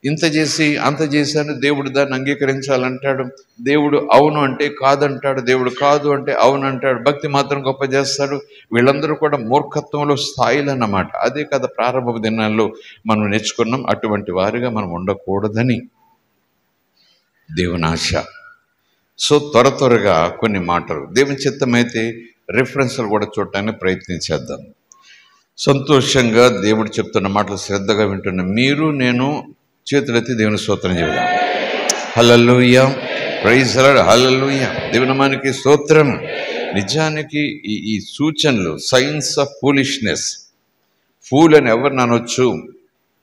[SPEAKER 1] ఇంత చేసి అంత చేశాను దేవుడు దాన్ని అంగీకరించాలంటాడు, దేవుడు అవును అంటే కాదంటాడు, దేవుడు కాదు అంటే అవును అంటాడు, భక్తి మాత్రం గొప్ప చేస్తాడు. వీళ్ళందరూ కూడా మూర్ఖత్వంలో స్థాయిలు అన్నమాట. అదే కదా ప్రారంభ దినాల్లో మనం నేర్చుకున్నాం. అటువంటి వారిగా మనం ఉండకూడదని దేవుని ఆశ. సో త్వరగా కొన్ని మాటలు దేవుని చిత్తమైతే రిఫరెన్స్లు కూడా చూడటానికి ప్రయత్నించేద్దాం. సంతోషంగా దేవుడు చెప్తున్న మాటలు శ్రద్ధగా వింటున్న మీరు నేను చేతులెత్తి దేవుని స్తోత్రం చెబుదాం. హల్లెలూయా, ప్రైజ్ ది లార్డ్, హల్లెలూయా. దేవుని నామానికి స్తోత్రం. నిజానికి ఈ సూచనలు సైన్స్ ఆఫ్ ఫూలిష్నెస్, ఫూల్ అని ఎవరిని అనొచ్చు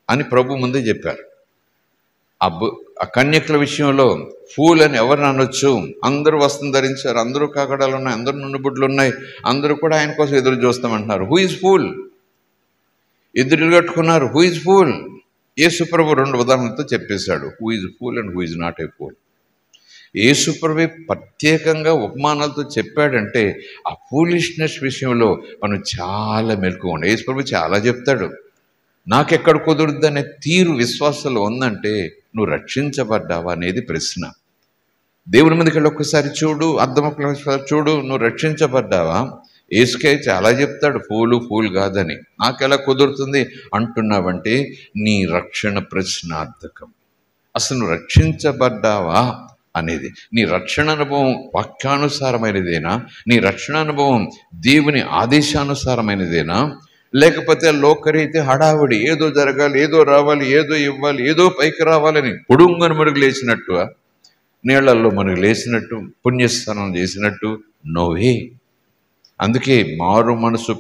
[SPEAKER 1] అని ప్రభు ముందే చెప్పారు. ఆ కన్యకుల విషయంలో ఫూల్ అని ఎవరిని అనొచ్చు, అందరూ వస్త్రం ధరించారు, అందరూ కాకడాలు ఉన్నాయి, అందరూ నునుబుడ్లు ఉన్నాయి, అందరూ కూడా ఆయన కోసం ఎదురు చూస్తామంటున్నారు. Who is fool? ఎదురు కట్టుకున్నారు. Who is fool? యేసుప్రభు 2 ఉదాహరణలతో చెప్పేశాడు who is fool and who is not a fool. యేసుప్రభు ప్రత్యేకంగా ఉపమానాలతో చెప్పాడంటే ఆ ఫూలిష్నెస్ విషయంలో మనం చాలా మెలకుగా ఉండాలి. యేసుప్రభు చాలా చెప్తాడు. నాకెక్కడ కుదురుద్ది అనే తీరు విశ్వాసంలో ఉందంటే నువ్వు రక్షించబడ్డావా అనేది ప్రశ్న. దేవుని మీదకి వెళ్ళి ఒక్కసారి చూడు, అర్థమొక్కసారి చూడు, నువ్వు రక్షించబడ్డావా? యేసుకే చాలా చెప్తాడు ఫూల్ కాదని. నాకెలా కుదురుతుంది అంటున్నావంటే నీ రక్షణ ప్రశ్నార్థకం. అసలు నువ్వు రక్షించబడ్డావా అనేది, నీ రక్షణ అనుభవం వాక్యానుసారమైనదేనా, నీ రక్షణ అనుభవం దేవుని ఆదేశానుసారమైనదేనా, లేకపోతే లోకరీతి హడావిడి ఏదో జరగాలి, ఏదో రావాలి, ఏదో ఇవ్వాలి, ఏదో పైకి రావాలని పొడుంగను మరుగు లేచినట్టు, నీళ్లలో మనకు లేచినట్టు, పుణ్యస్నానం చేసినట్టు నోవే. అందుకే మారు మనసు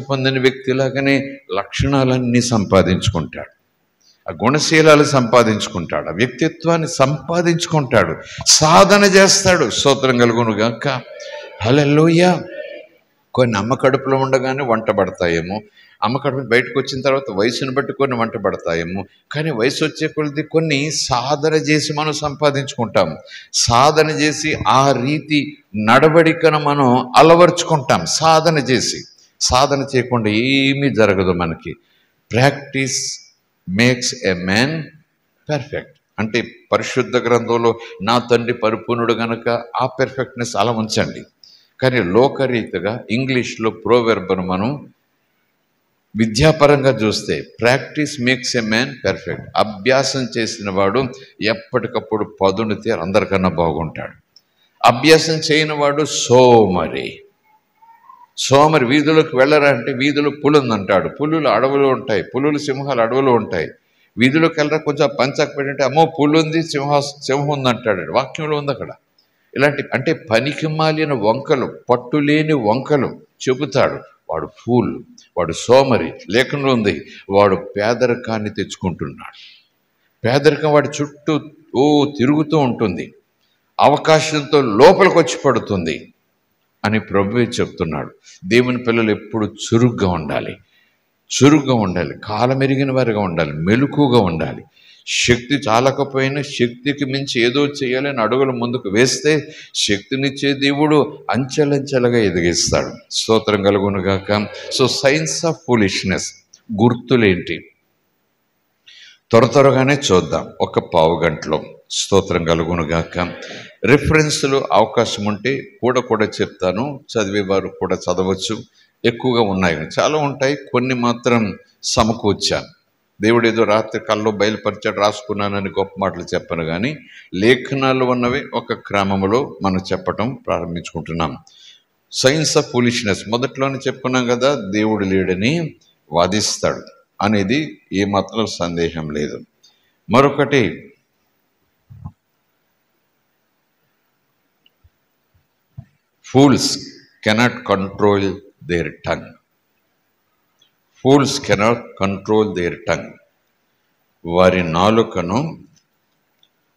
[SPEAKER 1] పొందిన వ్యక్తిలాగానే లక్షణాలన్నీ సంపాదించుకుంటాడు, ఆ గుణశీలాలు సంపాదించుకుంటాడు, ఆ వ్యక్తిత్వాన్ని సంపాదించుకుంటాడు, సాధన చేస్తాడు. స్తోత్రం కలుగును గాక. హల్లెలూయా. కొన్ని అమ్మ కడుపులో ఉండగానే వంట పడతాయేమో, అమ్మ కడుపు బయటకు వచ్చిన తర్వాత వయసును బట్టి కొన్ని వంట పడతాయేమో, కానీ వయసు వచ్చే కొలది కొన్ని సాధన చేసి మనం సంపాదించుకుంటాం. సాధన చేసి ఆ రీతి నడవడికను మనం అలవర్చుకుంటాం. సాధన చేయకుండా ఏమీ జరగదు మనకి. Practice makes a man perfect అంటే పరిశుద్ధ గ్రంథంలో నా తండ్రి పరిపూర్ణుడు గనక ఆ పెర్ఫెక్ట్నెస్ అలా ఉంచండి. కానీ లోకరీతిగా ఇంగ్లీష్లో ప్రోవెర్బ్ను మనం విద్యాపరంగా చూస్తే practice makes a man perfect. అభ్యాసం చేసిన వాడు ఎప్పటికప్పుడు పదునితే అందరికన్నా బాగుంటాడు. అభ్యాసం చేయని వాడు సోమరి. వీధిలోకి వెళ్ళరా అంటే వీధిలో పులి ఉందంటాడు, పులులు అడవులు ఉంటాయి, సింహాలు అడవులు ఉంటాయి. వీధిలోకి వెళ్ళరా కొంచెం పంచాకు పెట్టంటే అమ్మో పులి ఉంది, సింహం ఉందంటాడు. వాక్యంలో ఉంది అక్కడ. ఇలాంటి అంటే పనికి మాలిన వంకలు, పట్టులేని వంకలు చెబుతాడు. వాడు ఫూల్, వాడు సోమరి. లేఖనంలో ఉంది వాడు పేదరికాన్ని తెచ్చుకుంటున్నాడు. పేదరికం వాడి చుట్టూ తిరుగుతూ ఉంటుంది, అవకాశంతో లోపలికి వచ్చి పడుతుంది అని ప్రభువే చెప్తున్నాడు. దేవుని పిల్లలు ఎప్పుడు చురుగ్గా ఉండాలి, కాలం ఎరిగిన వారిగా ఉండాలి, మెలకుగా ఉండాలి. శక్తి చాలకపోయినా శక్తికి మించి ఏదో చేయాలని అడుగులు ముందుకు వేస్తే శక్తినిచ్చే దేవుడు అంచెలంచెలుగా ఎదిగిస్తాడు. స్తోత్రం కలుగునుగాక. సో సైన్స్ ఆఫ్ ఫూలిష్నెస్ గుర్తులేంటి త్వరగానే చూద్దాం, ఒక పావు గంటలో. స్తోత్రం కలుగునుగాక. రిఫరెన్స్లు అవకాశం ఉంటే కూడా చెప్తాను, చదివేవారు కూడా చదవచ్చు. ఎక్కువగా ఉన్నాయి, చాలా ఉంటాయి, కొన్ని మాత్రం సమకూర్చాను. దేవుడు ఏదో రాత్రి కల్లో బయలుపరిచాడు రాసుకున్నానని గొప్ప మాటలు చెప్పను, కానీ లేఖనాలు ఉన్నవి ఒక క్రమంలో మనం చెప్పటం ప్రారంభించుకుంటున్నాం. సైన్స్ ఆఫ్ ఫూలిష్నెస్ మొదట్లోనే చెప్పుకున్నాం కదా, దేవుడు లేడని వాదిస్తాడు అనేది ఏ మాత్రం సందేహం లేదు. మరొకటి, fools cannot control their tongue. Fools cannot control their tongue. వారి నాలుకను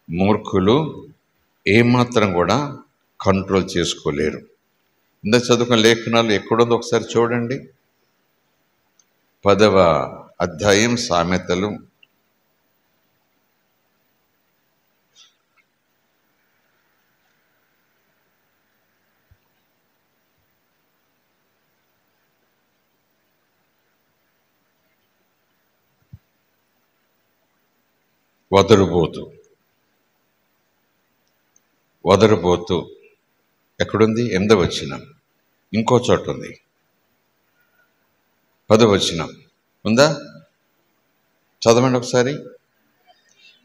[SPEAKER 1] మూర్ఖులు ఏమాత్రం కూడా కంట్రోల్ చేసుకోలేరు. ఇంత చదువుకున్న లేఖనాలు ఎక్కడుందో ఒకసారి చూడండి. 10వ అధ్యాయం సామెతలు, వదరుబోతు ఎక్కడుంది? 8వ వచనం. ఇంకో చోట ఉంది 10వ వచనం ఉందా? చదవండి ఒకసారి.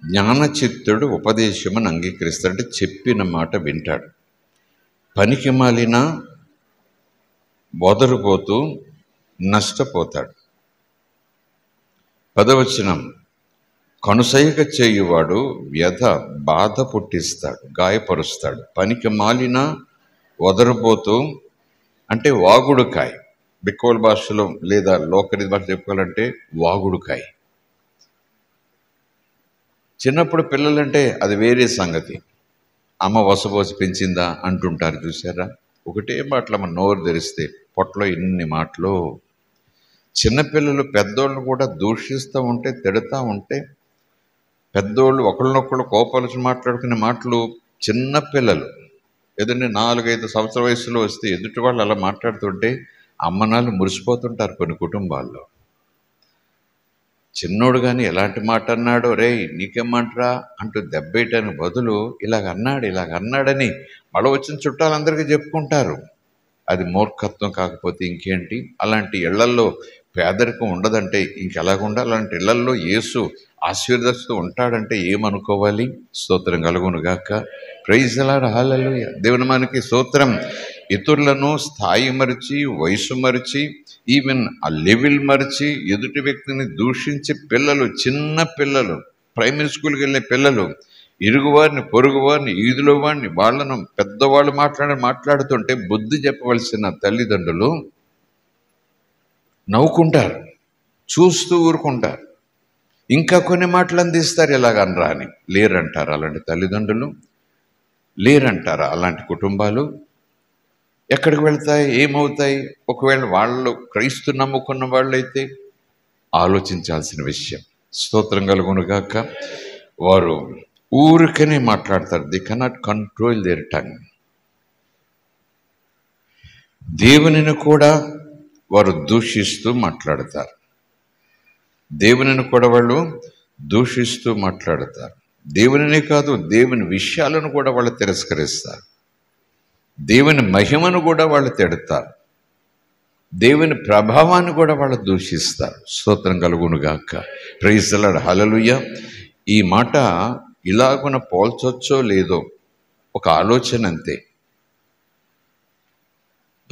[SPEAKER 1] జ్ఞానచిత్తుడు ఉపదేశమును అంగీకరిస్తాడు, అంటే చెప్పిన మాట వింటాడు. పనికి మాలిన వదరుబోతు నష్టపోతాడు. 10వ వచనం, కనుసైగ చేయువాడు వ్యధ బాధ పుట్టిస్తాడు, గాయపరుస్తాడు. పనికి మాలిన వదరుబోతు అంటే వాగుడుకాయ, బిక్కోల్ భాషలో లేదా లోకరి భాష చెప్పుకోవాలంటే వాగుడుకాయ. చిన్నప్పుడు పిల్లలంటే అది వేరే సంగతి, అమ్మ వసబోసి పెంచిందా అంటుంటారు చూసారా. ఒకటే మాటలు మన నోరు తెరిస్తే పొట్టలో ఎన్ని మాటలు. చిన్నపిల్లలు పెద్దోళ్ళు కూడా దూషిస్తూ ఉంటే, తిడుతూ ఉంటే, పెద్దోళ్ళు ఒకళ్ళనొక్కళ్ళు కోపాలు మాట్లాడుకునే మాటలు చిన్నపిల్లలు ఏదంటే 4-5 సంవత్సరాల వయసులో వస్తే ఎదుటి వాళ్ళు అలా మాట్లాడుతుంటే అమ్మనాలు మురిసిపోతుంటారు కొన్ని కుటుంబాల్లో. చిన్నోడు కానీ ఎలాంటి మాట అన్నాడో, రే నీకేమంటరా అంటూ దెబ్బేయటానికి బదులు ఇలాగ అన్నాడని మళ్ళీ వచ్చిన చుట్టాలందరికీ చెప్పుకుంటారు. అది మూర్ఖత్వం కాకపోతే ఇంకేంటి? అలాంటి ఇళ్లల్లో పేదరికం ఉండదంటే ఇంకెలాగుండాలి? అలాంటి ఇళ్లల్లో యేసు ఆశీర్వదిస్తూ ఉంటాడంటే ఏమనుకోవాలి? స్తోత్రం కలుగునుగాక. Praise the lord, hallelujah. దేవుని మనకి స్తోత్రం. ఇతరులను స్థాయి మరిచి, వయసు మరిచి, ఈవెన్ ఆ లెవెల్ మరిచి ఎదుటి వ్యక్తిని దూషించే పిల్లలు, చిన్న పిల్లలు, ప్రైమరీ స్కూల్కి వెళ్ళే పిల్లలు, ఇరుగువారిని, పొరుగువారిని, ఈదులో వాడిని, వాళ్ళను పెద్దవాళ్ళు మాట్లాడుతుంటే బుద్ధి చెప్పవలసిన తల్లిదండ్రులు నవ్వుకుంటారు, చూస్తూ ఊరుకుంటారు. ఇంకా కొన్ని మాటలు అందిస్తారు, ఎలాగనరా అని. లేరంటారా అలాంటి తల్లిదండ్రులు? లేరంటారా అలాంటి కుటుంబాలు? ఎక్కడికి వెళ్తాయి? ఏమవుతాయి? ఒకవేళ వాళ్ళు క్రైస్తు నమ్ముకున్న వాళ్ళైతే ఆలోచించాల్సిన విషయం. స్తోత్రం కలుగునుగాక. వారు ఊరికనే మాట్లాడతారు. The cannot control their tongue. దేవునిని కూడా వారు దూషిస్తూ మాట్లాడతారు. దేవునిని కూడా వాళ్ళు దూషిస్తూ మాట్లాడతారు. దేవునినే కాదు, దేవుని విషయాలను కూడా వాళ్ళు తిరస్కరిస్తారు. దేవుని మహిమను కూడా వాళ్ళు తిడతారు. దేవుని ప్రభావాన్ని కూడా వాళ్ళు దూషిస్తారు. స్తోత్రం కలుగునుగాక. ప్రైజ్ ది లార్డ్, హల్లెలూయా. ఈ మాట ఇలాగున పోల్చొచ్చో లేదో ఒక ఆలోచన అంతే.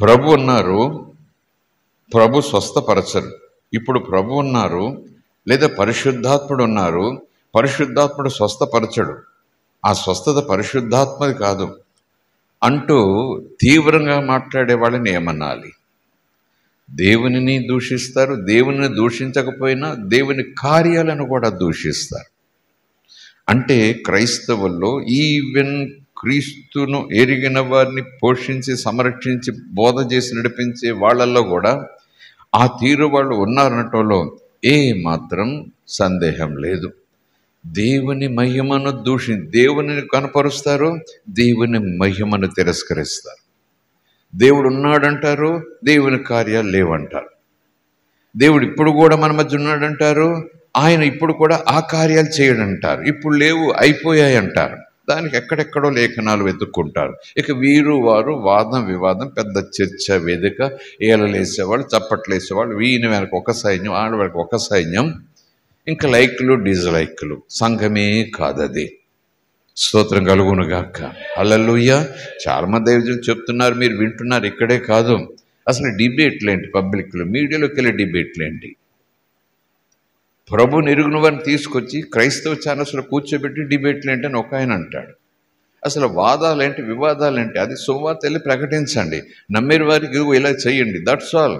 [SPEAKER 1] ప్రభు ఉన్నారు, ప్రభు స్వస్థపరచరు. ఇప్పుడు ప్రభు ఉన్నారు లేదా పరిశుద్ధాత్ముడు ఉన్నారు, పరిశుద్ధాత్ముడు స్వస్థపరచడు. ఆ స్వస్థత పరిశుద్ధాత్మది కాదు అంటూ తీవ్రంగా మాట్లాడే వాళ్ళని ఏమనాలి? దేవునిని దూషిస్తారు. దేవునిని దూషించకపోయినా దేవుని కార్యాలను కూడా దూషిస్తారు. అంటే క్రైస్తవుల్లో ఈవెన్ క్రీస్తును ఎరిగిన వారిని పోషించి, సంరక్షించి, బోధ చేసి నడిపించే వాళ్ళల్లో కూడా ఆ తీరు వాళ్ళు ఉన్నారనటంలో ఏ మాత్రం సందేహం లేదు. దేవుని మహిమను దేవుని కనపరుస్తారు, దేవుని మహిమను తిరస్కరిస్తారు. దేవుడు ఉన్నాడంటారు, దేవుని కార్యాలు లేవంటారు. దేవుడు ఇప్పుడు కూడా మన మధ్య ఉన్నాడంటారు, ఆయన ఇప్పుడు కూడా ఆ కార్యాలు చేయడంటారు. ఇప్పుడు లేవు, అయిపోయాయి అంటారు. దానికి ఎక్కడెక్కడో లేఖనాలు వెతుక్కుంటారు. ఇక వీరు వారు వాదం వివాదం, పెద్ద చర్చ వేదిక, ఏలలేసేవాళ్ళు, చప్పట్లేసేవాళ్ళు, వీని వెనక ఒక సైన్యం, ఆడ వెనక ఒక సైన్యం, ఇంకా లైక్లు డిజ్లైక్లు. సంఘమే కాదది. స్తోత్రం కలుగునుగాక. హల్లెలూయా. చాలామంది దైవజనులు చెప్తున్నారు, మీరు వింటున్నారు. ఇక్కడే కాదు, అసలు డిబేట్లేంటి, పబ్లిక్లో మీడియాలోకి వెళ్ళే డిబేట్లేంటి. ప్రభుని ఎరుగున వారిని తీసుకొచ్చి క్రైస్తవ ఛానల్స్లో కూర్చోబెట్టి డిబేట్లేంటి అని ఒక ఆయన అంటాడు. అసలు వాదాలేంటి, వివాదాలేంటి, అది సువార్త వెళ్ళి ప్రకటించండి. నమ్మేరు వారికి ఇదిగో ఇలా చేయండి, దట్స్ ఆల్.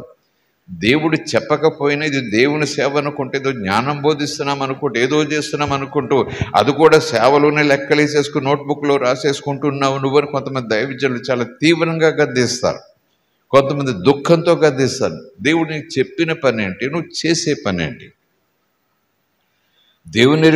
[SPEAKER 1] దేవుడు చెప్పకపోయినా ఇది దేవుని సేవ అనుకుంటే, ఏదో జ్ఞానం బోధిస్తున్నాం అనుకుంటూ, ఏదో చేస్తున్నాం అనుకుంటూ, అది కూడా సేవలోనే లెక్కలేసేసుకుని నోట్బుక్లో రాసేసుకుంటున్నావు నువ్వని కొంతమంది దైవజనులు చాలా తీవ్రంగా గద్దిస్తారు. కొంతమంది దుఃఖంతో గద్దిస్తారు. దేవుడు నీకు చెప్పిన పని ఏంటి, నువ్వు చేసే పని ఏంటి? దేవుని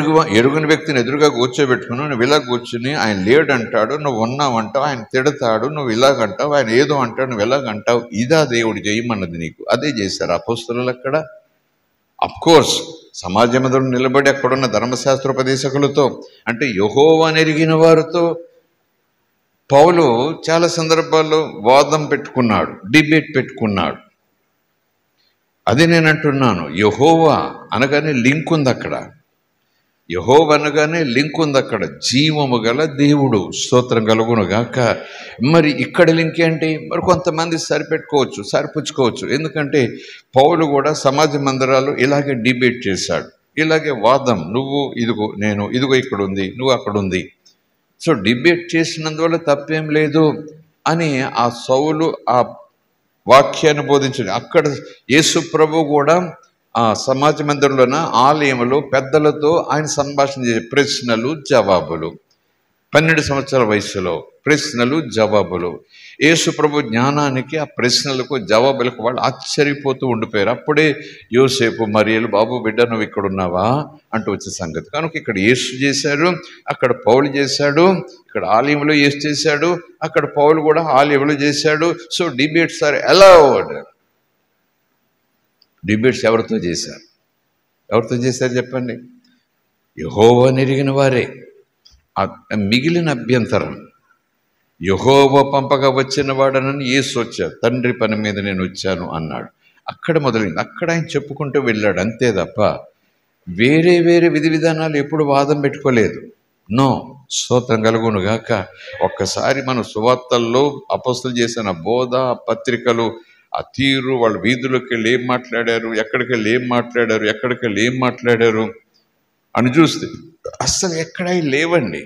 [SPEAKER 1] ఎరుగుని వ్యక్తిని ఎదురుగా కూర్చోబెట్టుకుని నువ్వు ఇలా కూర్చుని ఆయన లేడంటాడు, నువ్వు ఉన్నావంటావు, ఆయన తిడతాడు, నువ్వు ఇలాగంటావు, ఆయన ఏదో అంటాడు, నువ్వు ఇలాగంటావు. ఇదా దేవుడు చేయమన్నది నీకు? అదే చేశారు అపోస్తలులు అక్కడ. అఫ్కోర్స్ సమాజ మందిరం నిలబడి అక్కడున్న ధర్మశాస్త్రోపదేశకులతో, అంటే యెహోవాను ఎరిగిన వారితో పౌలు చాలా సందర్భాల్లో వాదం పెట్టుకున్నాడు, డిబేట్ పెట్టుకున్నాడు. అది నేను అంటున్నాను, యెహోవా అనగానే లింక్ ఉంది అక్కడ. యెహోవా అనగానే లింక్ ఉంది అక్కడ. జీవము గల దేవుడు. స్తోత్రం కలుగునుగాక. మరి ఇక్కడ లింక్ ఏంటి? మరి కొంతమంది సరిపుచ్చుకోవచ్చు. ఎందుకంటే పౌలు కూడా సమాజ మందిరాలు ఇలాగే డిబేట్ చేశాడు, ఇలాగే వాదం. నువ్వు ఇదిగో, నేను ఇదిగో, ఇక్కడ ఉంది, నువ్వు అక్కడ ఉంది. సో డిబేట్ చేసినందువల్ల తప్పేం లేదు అని ఆ సౌలు ఆ వాక్యాన్ని బోధించండి. అక్కడ యేసు ప్రభు కూడా ఆ సమాజ మందిరంలోన ఆలయంలో పెద్దలతో ఆయన సంభాషణ చేసే ప్రశ్నలు జవాబులు. 12 సంవత్సరాల వయసులో ప్రశ్నలు జవాబులు. యేసు ప్రభు జ్ఞానానికి, ఆ ప్రశ్నలకు జవాబులకు వాళ్ళు ఆశ్చర్యపోతూ ఉండిపోయారు. అప్పుడే యోసేపు మరియలు, బాబు బిడ్డ నువ్వు ఇక్కడ ఉన్నావా అంటూ వచ్చే సంగతి. కనుక ఇక్కడ యేసు చేశాడు, అక్కడ పౌలు చేశాడు. ఇక్కడ ఆలయంలో యేసు చేశాడు, అక్కడ పౌలు కూడా ఆలయంలో చేశాడు. So debates are allowed. Debates ఎవరితో చేశారు? చెప్పండి. యెహోవాను ఎరిగిన వారే. మిగిలిన అభ్యంతరం, యెహోవా పంపగా వచ్చిన వాడనని యేసు వచ్చాడు, తండ్రి పని మీద నేను వచ్చాను అన్నాడు. అక్కడ మొదలైంది. అక్కడ ఆయన చెప్పుకుంటూ వెళ్ళాడు, అంతే తప్ప వేరే వేరే విధి విధానాలు ఎప్పుడు వాదం పెట్టుకోలేదు. నో. స్తోత్రం కలుగునుగాక. ఒక్కసారి మన సువార్తల్లో అపొస్తలులు చేసిన బోధ, పత్రికలు, ఆ తీరు, వాళ్ళ వీధుల్లోకి వెళ్ళి ఏం మాట్లాడారు, ఎక్కడికి వెళ్ళి ఏం మాట్లాడారు అని చూస్తే అస్సలు ఎక్కడా లేవండి.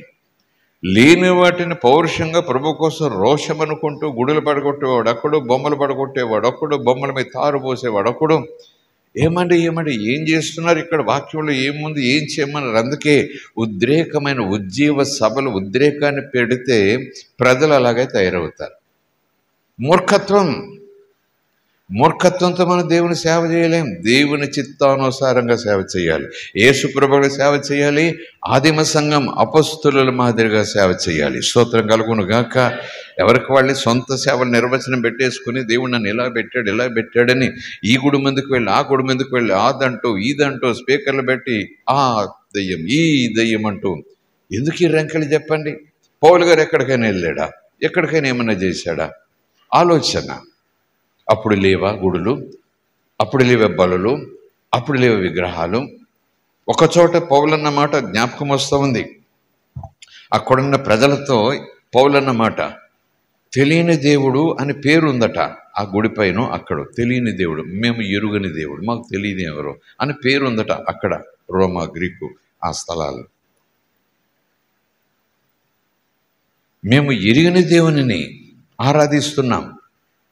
[SPEAKER 1] లేని వాటిని పౌరుషంగా ప్రభు కోసం రోషం అనుకుంటూ గుడులు పడగొట్టేవాడు ఒకడు, బొమ్మలు పడగొట్టేవాడు ఒకడు, బొమ్మల మీద తారు పోసేవాడు ఒకడు. ఏమండి ఏం చేస్తున్నారు ఇక్కడ? వాక్యంలో ఏముంది, ఏం చేయమన్నారు? అందుకే ఉద్రేకమైన ఉజ్జీవ సభలు ఉద్రేకాన్ని పెడితే ప్రజలు అలాగే తయారవుతారు. మూర్ఖత్వంతో మనం దేవుని సేవ చేయలేం. దేవుని చిత్తానుసారంగా సేవ చేయాలి. యేసు ప్రభువుని సేవ చేయాలి. ఆదిమ సంఘం అపొస్తలుల మాదిరిగా సేవ చేయాలి. స్తోత్రం కలుగునుగాక. ఎవరికి వాళ్ళని సొంత సేవలు నిర్వచనం పెట్టేసుకుని దేవుడు నన్ను ఇలా పెట్టాడని ఈ గుడి ముందుకు వెళ్ళి ఆ గుడి ముందుకు వెళ్ళి అదంటూ ఇదంటూ స్పీకర్లు పెట్టి ఆ దయ్యం ఈ దయ్యం అంటూ ఎందుకు ఈ రంకెలు చెప్పండి? పౌలు గారు ఎక్కడికైనా వెళ్ళాడా? ఎక్కడికైనా ఏమన్నా చేశాడా? ఆలోచన. అప్పుడు లేవా గుడులు, అప్పుడు లేవే బలులు, అప్పుడు లేవే విగ్రహాలు. ఒకచోట పౌలన్న మాట జ్ఞాపకం వస్తూ ఉంది. అక్కడున్న ప్రజలతో పౌలన్న మాట, తెలియని దేవుడు అని పేరు ఉందట ఆ గుడి పైన. అక్కడ తెలియని దేవుడు, మేము ఎరుగని దేవుడు, మాకు తెలియని ఎవరు అని పేరు ఉందట అక్కడ, రోమా, గ్రీకు ఆ స్థలాలు. మేము ఎరిగిన దేవునిని ఆరాధిస్తున్నాం,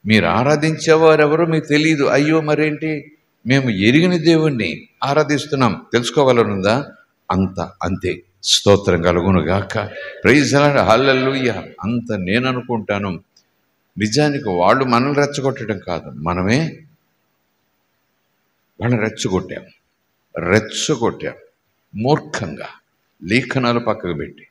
[SPEAKER 1] మీరు ఆరాధించేవారెవరో మీకు తెలియదు. అయ్యో మరేంటి, మేము ఎరిగిన దేవుణ్ణి ఆరాధిస్తున్నాం, తెలుసుకోవాలనుందా? అంతే. స్తోత్రం కలుగునుగాక. Praise the lord. హల్లెలూయా. అంత నేను అనుకుంటాను. నిజానికి వాళ్ళు మనల్ని రెచ్చగొట్టడం కాదు, మనమే వాళ్ళని రెచ్చగొట్టాం మూర్ఖంగా. లేఖనాలు పక్కకు పెట్టి,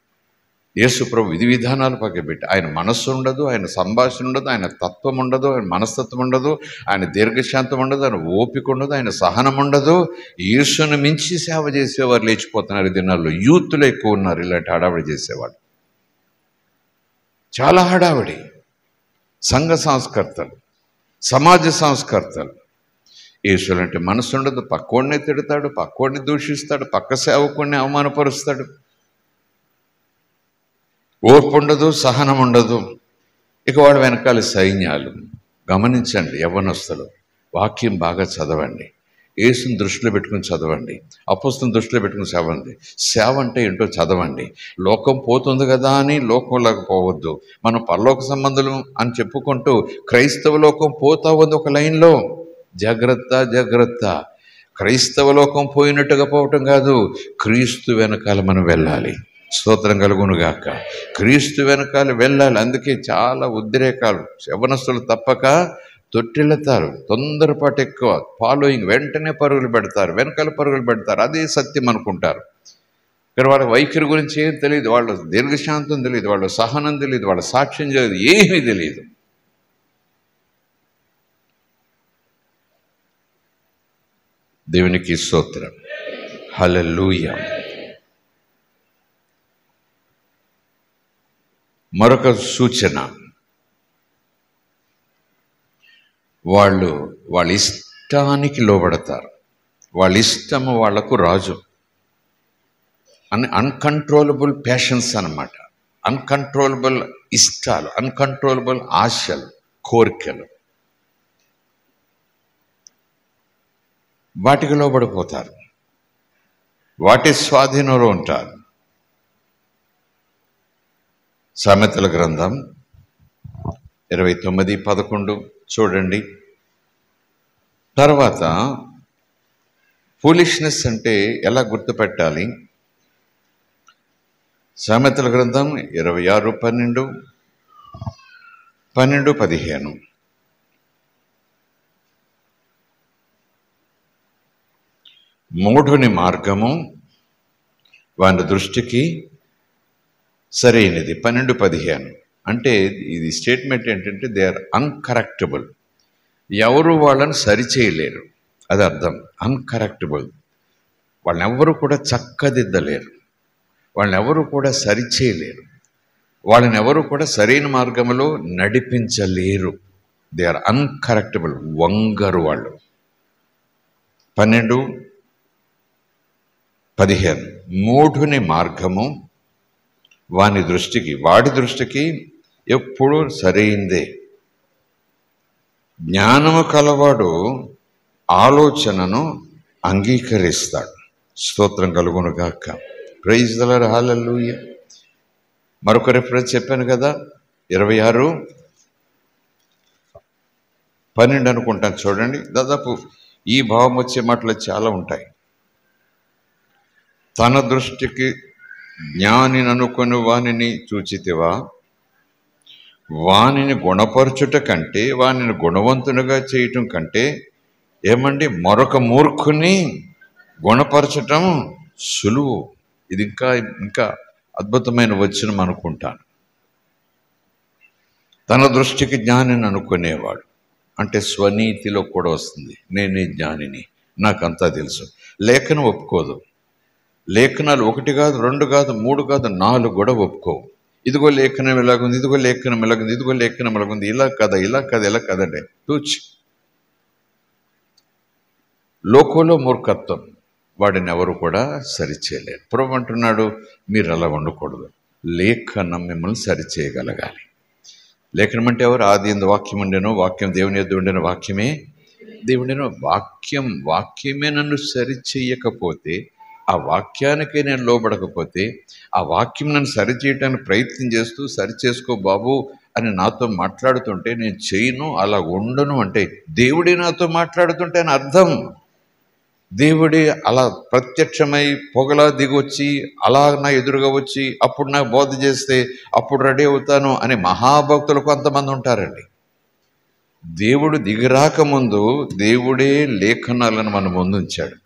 [SPEAKER 1] యేసు ప్రభు విధి విధానాలు పక్కబెట్టి, ఆయన మనస్సు ఉండదు, ఆయన సంభాషణ ఉండదు, ఆయన తత్వం ఉండదు, ఆయన మనస్తత్వం ఉండదు, ఆయన దీర్ఘశాంతం ఉండదు, ఆయన ఓపిక ఉండదు, ఆయన సహనం ఉండదు. యేసును మించి సేవ చేసేవారు లేచిపోతున్నారు ఈ దినాల్లో. యూత్లో ఎక్కువ ఉన్నారు ఇలాంటి హడావిడి చేసేవాళ్ళు. చాలా హడావిడి. సంఘ సంస్కర్తలు, సమాజ సంస్కర్తలు. యేసులంటే మనసు ఉండదు, పక్కోడిని తిడతాడు, పక్కోడిని దూషిస్తాడు, పక్క సేవకుడిని అవమానపరుస్తాడు. ఓర్పు ఉండదు, సహనం ఉండదు. ఇక వాడు వెనకాల సైన్యాలు. గమనించండి యవ్వనస్తులు, వాక్యం బాగా చదవండి, యేసుని దృష్టిలో పెట్టుకుని చదవండి, అపొస్తలుని దృష్టిలో పెట్టుకుని చదవండి. సేవ అంటే ఏంటో చదవండి. లోకం పోతుంది కదా అని లోకంలోకి పోవద్దు. మనం పరలోక సంబంధులు అని చెప్పుకుంటూ క్రైస్తవ లోకం పోతా ఉంది ఒక లైన్లో. జాగ్రత్త జాగ్రత్త. క్రైస్తవ లోకం పోయినట్టుగా పోవటం కాదు, క్రీస్తు వెనకాల మనం వెళ్ళాలి. స్తోత్రం కలుగునుగాక. క్రీస్తు వెనకాల వెళ్ళాలి. అందుకే చాలా ఉద్రేకాలు. యవ్వనస్తులు తప్పక తొట్టిల్లుతారు, తొందరపాటు ఎక్కువ, ఫాలోయింగ్, వెంటనే పరుగులు పెడతారు, వెనకాల పరుగులు పెడతారు, అదే సత్యం అనుకుంటారు. కానీ వాళ్ళ వైఖరి గురించి ఏం తెలియదు, వాళ్ళ దీర్ఘశాంతం తెలియదు, వాళ్ళ సహనం తెలియదు, వాళ్ళ సాక్ష్యం తెలియదు, ఏమీ తెలియదు. దేవునికి స్తోత్రం. హల్లెలూయా. మరొక సూచన, వాళ్ళ ఇష్టానికి లోబడతారు. వాళ్ళ ఇష్టము వాళ్లకు రాజు. అన్కంట్రోలబుల్ ప్యాషన్స్ అన్నమాట. అన్కంట్రోలబుల్ ఇష్టాలు, అన్కంట్రోలబుల్ ఆశలు, కోరికలు, వాటికి లోబడిపోతారు, వాటి స్వాధీనంలో ఉంటారు. సామెతల గ్రంథం 29:11 చూడండి. తర్వాత ఫూలిష్నెస్ అంటే ఎలా గుర్తుపెట్టాలి? సామెతల గ్రంథం 26:12-15. మూఢుని మార్గము వాని దృష్టికి సరైనది. 12-15 అంటే ఇది స్టేట్మెంట్ ఏంటంటే దే ఆర్ అన్కరెక్టబుల్. ఎవరు వాళ్ళని సరిచేయలేరు, అది అర్థం. అన్కరెక్టబుల్, వాళ్ళని ఎవరు కూడా చక్కదిద్దలేరు, వాళ్ళని ఎవరు కూడా సరిచేయలేరు, వాళ్ళని ఎవరు కూడా సరైన మార్గంలో నడిపించలేరు. దే ఆర్ అన్కరెక్టబుల్, వంగరు వాళ్ళు. 12-15 మూఢుని మార్గము వాడి దృష్టికి ఎప్పుడూ సరైందే. జ్ఞానము కలవాడు ఆలోచనను అంగీకరిస్తాడు. స్తోత్రం కలుగునుగాక. Praise the lord. హల్లెలూయా. మరొక రిఫరెన్స్ చెప్పాను కదా, 26:12 అనుకుంటాను చూడండి. దాదాపు ఈ భావం వచ్చే మాటలు చాలా ఉంటాయి. తన దృష్టికి జ్ఞానిని అనుకొని వానిని చూచితివా, వానిని గుణపరచుట కంటే, వానిని గుణవంతునిగా చేయటం కంటే ఏమండి మరొక మూర్ఖుని గుణపరచటం సులువు. ఇది ఇంకా అద్భుతమైన వచనం అనుకుంటాను. తన దృష్టికి జ్ఞానిని అనుకునేవాడు అంటే స్వనీతిలో కూడా వస్తుంది. నేనే జ్ఞానిని, నాకంతా తెలుసు. లేఖనం ఒప్పుకోదు. లేఖనాలు 1 కాదు, 2 కాదు, 3 కాదు, 4 కూడా ఒప్పుకోవు. ఇదిగో లేఖనం ఎలాగుంది, ఇదిగో లేఖనం ఎలాగుంది, ఇదిగో లేఖనం ఎలాగుంది, ఇలా కదా, ఇలా కదా, ఇలా కదండి. తూచి లోకంలో మూర్ఖత్వం, వాడిని ఎవరు కూడా సరిచేయలేరు. ప్రభు అంటున్నాడు, మీరు అలా ఉండకూడదు. లేఖనం మిమ్మల్ని సరిచేయగలగాలి. లేఖనం అంటే ఎవరు? ఆది యందు వాక్యం ఉండెను, వాక్యం దేవుని యొద్ద ఉండెను, వాక్యమే దేవుడేను. వాక్యమే నన్ను సరిచేయకపోతే, ఆ వాక్యానికి నేను లోబడకపోతే, ఆ వాక్యం నన్ను సరిచేయటానికి ప్రయత్నం చేస్తూ సరిచేసుకో బాబు అని నాతో మాట్లాడుతుంటే నేను చేయను, అలా ఉండను అంటే దేవుడే నాతో మాట్లాడుతుంటే అని అర్థం. దేవుడే అలా ప్రత్యక్షమై పొగలా దిగొచ్చి అలా నా ఎదురుగా వచ్చి అప్పుడు నాకు బోధ చేస్తే అప్పుడు రెడీ అవుతాను అనే మహాభక్తులు కొంతమంది ఉంటారండి. దేవుడు దిగిరాక ముందు దేవుడే లేఖనాలను మన ముందు ఉంచాడు.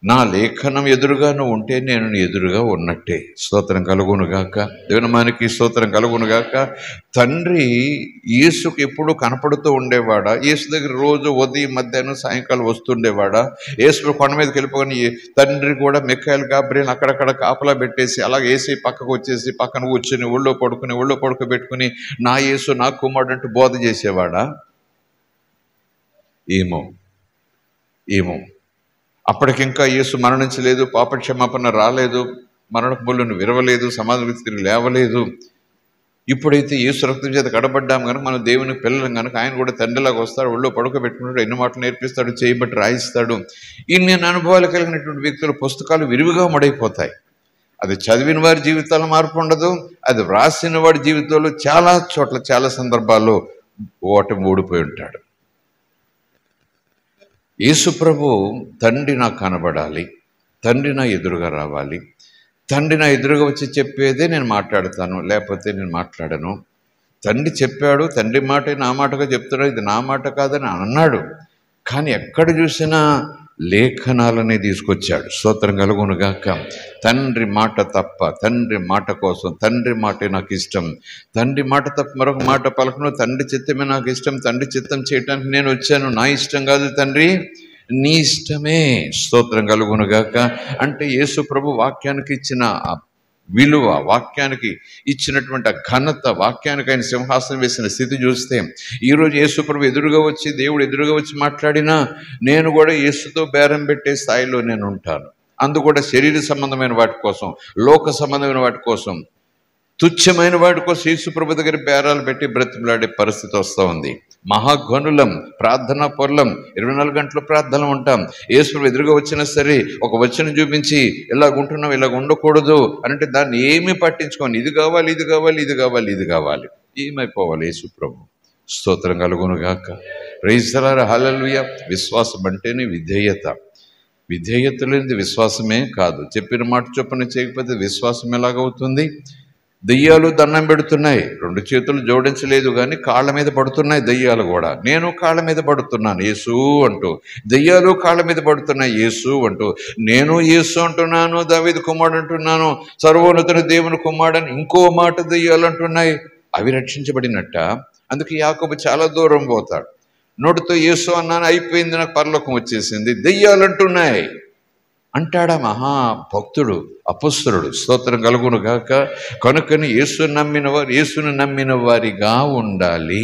[SPEAKER 1] నా లేఖనం ఎదురుగా నువ్వు ఉంటే నేను నీ ఎదురుగా ఉన్నట్టే. స్తోత్రం కలుగునుగాక. దేవునామానికి స్తోత్రం కలుగునుగాక. తండ్రి యేసుకు ఎప్పుడు కనపడుతూ ఉండేవాడా? యేసు దగ్గర రోజు ఉదయం మధ్యాహ్నం సాయంకాలం వస్తుండేవాడా? యేసు కొండ మీదకి వెళ్ళిపోయి తండ్రి కూడా మిఖాయేలు గాబ్రియలు అక్కడక్కడ కాపలా పెట్టేసి అలాగే వేసి పక్కకు వచ్చేసి పక్కన కూర్చుని ఒళ్ళో పడుకోబెట్టుకుని నా యేసు నా కుమారుడు అంటూ బోధ చేసేవాడా? ఏమో అప్పటికింకా యేసు మరణించలేదు, పాపక్షమాపణ రాలేదు, మరణపు ముళ్ళను విరవలేదు, సమాధి తిరిగి లేవలేదు. ఇప్పుడైతే యేసు రక్తం చేత కడబడ్డాం కనుక మనం దేవుని పిల్లలం కనుక ఆయన కూడా తండ్రిలాగా వస్తాడు, ఒళ్ళో పడుకోబెట్టుకుంటాడు, ఎన్ని మాటలు నేర్పిస్తాడు, చేయబట్టి రాయిస్తాడు. ఇన్ని అనుభవాలు కలిగినటువంటి వ్యక్తుల పుస్తకాలు విరివిగా ముడైపోతాయి. అది చదివిన వారి జీవితాల్లో మార్పు ఉండదు, అది వ్రాసిన వాడి జీవితంలో చాలా చోట్ల చాలా సందర్భాల్లో ఓడిపోయి ఉంటాడు. యేసు ప్రభు తండ్రి నాకు కనబడాలి, తండ్రి నా ఎదురుగా రావాలి, తండ్రి నా ఎదురుగా వచ్చి చెప్పేదే నేను మాట్లాడతాను, లేకపోతే నేను మాట్లాడను. తండ్రి చెప్పాడు, తండ్రి మాట నా మాటగా చెప్తున్నాడు, ఇది నా మాట కాదని అన్నాడు. కానీ ఎక్కడ చూసినా లేఖనాలనే తీసుకొచ్చాడు. స్తోత్రం కలుగునుగాక. తండ్రి మాట తప్ప, తండ్రి మాట కోసం, తండ్రి మాటే నాకు ఇష్టం, తండ్రి మాట తప్ప మరొక మాట పలకను, తండ్రి చిత్తమే నాకు ఇష్టం, తండ్రి చిత్తం చేయటానికి నేను వచ్చాను, నా ఇష్టం కాదు తండ్రి నీ ఇష్టమే. స్తోత్రం కలుగునుగాక. అంటే యేసు ప్రభు వాక్యానికి ఇచ్చిన విలువ, వాక్యానికి ఇచ్చినటువంటి ఘనత, వాక్యానికి ఆయన సింహాసనం వేసిన స్థితి చూస్తే ఈరోజు యేసు ప్రభు ఎదురుగా వచ్చి, దేవుడు ఎదురుగా వచ్చి మాట్లాడినా నేను కూడా యేసుతో బేరం పెట్టే స్థాయిలో నేను ఉంటాను. అందు కూడా శరీర సంబంధమైన వాటి కోసం, లోక సంబంధమైన వాటి కోసం, తుచ్చమైన వాటి కోసం యేసు ప్రభు దగ్గర బేరాలు పెట్టి బ్రతిమలాడే పరిస్థితి వస్తూ ఉంది. మహాగనులం, ప్రార్థనా పొర్లం, 24 గంటలు ప్రార్థనలు ఉంటాం. యేసు ప్రభు ఎదురుగా వచ్చినా సరే ఒక వచనం చూపించి ఇలాగుంటున్నాం, ఇలాగ ఉండకూడదు అంటే దాన్ని ఏమీ పట్టించుకోండి, ఇది కావాలి, ఇది కావాలి, ఇది కావాలి, ఇది కావాలి, ఏమైపోవాలి యేసు ప్రభు. స్తోత్రం కలుగునుగాక. Praise the lord. హల్లెలూయా. విశ్వాసం అంటేనే విధేయత. విధేయత లేనిది విశ్వాసమే కాదు. చెప్పిన మాట చొప్పున చేయకపోతే విశ్వాసం ఎలాగవుతుంది? దెయ్యాలు దండం పెడుతున్నాయి, 2 చేతులు జోడించలేదు కానీ కాళ్ళ మీద పడుతున్నాయి దెయ్యాలు కూడా. నేను కాళ్ళ మీద పడుతున్నాను యేసు అంటూ, దెయ్యాలు కాళ్ళ మీద పడుతున్నాయి యేసు అంటూ, నేను యేసు అంటున్నాను, దావీదు కుమారుడు అంటున్నాను, సర్వోన్నతుని దేవుని కుమారుడని ఇంకో మాట దెయ్యాలు అంటున్నాయి. అవి రక్షించబడినట్ట? అందుకే యాకోబు చాలా దూరం పోతాడు. నోటితో యేసు అన్నాను, అయిపోయింది, నాకు పరలోకం వచ్చేసింది, దెయ్యాలు అంటున్నాయి అంటాడా మహాభక్తుడు, అపొస్తలుడు. స్తోత్రం కలుగును గాక. కనుకని యేసుని నమ్మిన వారిగా ఉండాలి.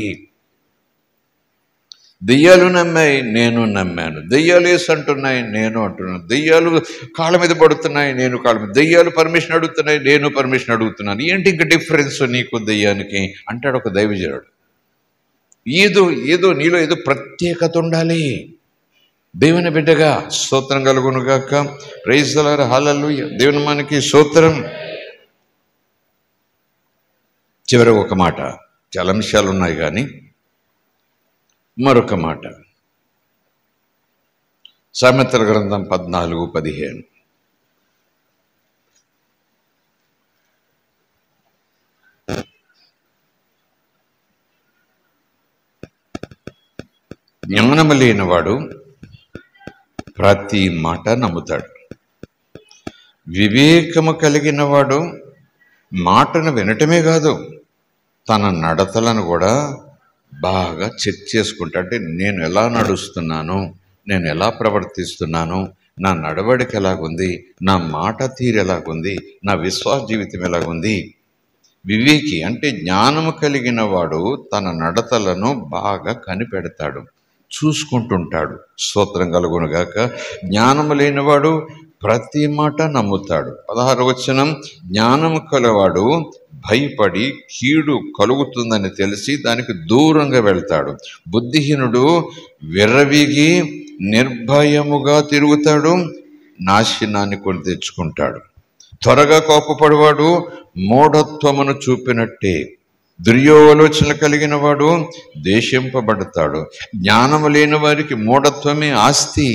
[SPEAKER 1] దెయ్యాలు నమ్మాయి, నేను నమ్మాను. దెయ్యాలు యేసు అంటున్నాయి, నేను అంటున్నాను. దెయ్యాలు కాళ్ళ మీద పడుతున్నాయి, నేను కాళ్ళ మీద. దెయ్యాలు పర్మిషన్ అడుగుతున్నాయి, నేను పర్మిషన్ అడుగుతున్నాను. ఏంటి ఇంకా డిఫరెన్స్ నీకు దెయ్యానికి అంటాడు ఒక దైవజనుడు. ఏదో నీలో ఏదో ప్రత్యేకత ఉండాలి దేవుని బిడ్డగా. స్తోత్రం కలుగునుగాక. Praise the lord. హల్లెలూయా. దేవుని మనకి స్తోత్రం. చివరి ఒక మాట, చాలా అంశాలు ఉన్నాయి కానీ మరొక మాట, సామెతల గ్రంథం 14:15. జ్ఞానము లేనివాడు ప్రతి మాట నమ్ముతాడు, వివేకము కలిగిన వాడు మాటను వినటమే కాదు తన నడతలను కూడా బాగా చెక్ చేసుకుంటా. అంటే నేను ఎలా నడుస్తున్నాను, నేను ఎలా ప్రవర్తిస్తున్నాను, నా నడవడిక ఎలాగుంది, నా మాట తీరు ఎలాగుంది, నా విశ్వాస జీవితం ఎలాగుంది. వివేకి అంటే జ్ఞానము కలిగిన వాడు తన నడతలను బాగా కనిపెడతాడు, చూసుకుంటుంటాడు. స్తోత్రం కలుగునుగాక. జ్ఞానము లేనివాడు ప్రతి మాట నమ్ముతాడు. 16వ వచనం, జ్ఞానము కలవాడు భయపడి కీడు కలుగుతుందని తెలిసి దానికి దూరంగా వెళ్తాడు. బుద్ధిహీనుడు విర్రవీగి నిర్భయముగా తిరుగుతాడు, నాశనాన్ని కొని తెచ్చుకుంటాడు. త్వరగా కోపపడివాడు మూఢత్వమును చూపినట్టే, దుర్యోలోచనలు కలిగిన వాడు దేశింపబడతాడు. జ్ఞానము లేని వారికి మూఢత్వమే ఆస్తి.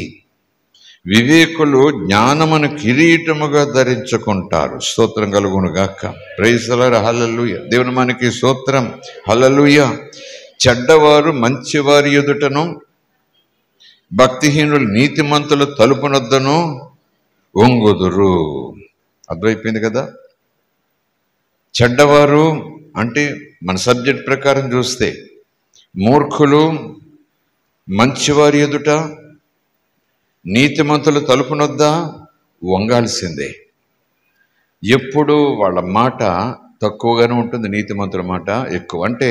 [SPEAKER 1] వివేకులు జ్ఞానమును కిరీటముగా ధరించుకుంటారు. స్తోత్రం కలుగునుగాక. Praise the lord. హల్లెలూయా. దేవుని మనకి స్తోత్రం. హల్లెలూయా. చెడ్డవారు మంచివారి ఎదుటను, భక్తిహీనులు నీతిమంతుల తలుపునొద్దను ఒంగుదురు. అర్థమైపోయింది కదా. చెడ్డవారు అంటే మన సబ్జెక్ట్ ప్రకారం చూస్తే మూర్ఖులు మంచివారి ఎదుట, నీతిమంతులు తలుపునొద్ద వంగాల్సిందే. ఎప్పుడు వాళ్ళ మాట తక్కువగానే ఉంటుంది, నీతిమంతుల మాట ఎక్కువ. అంటే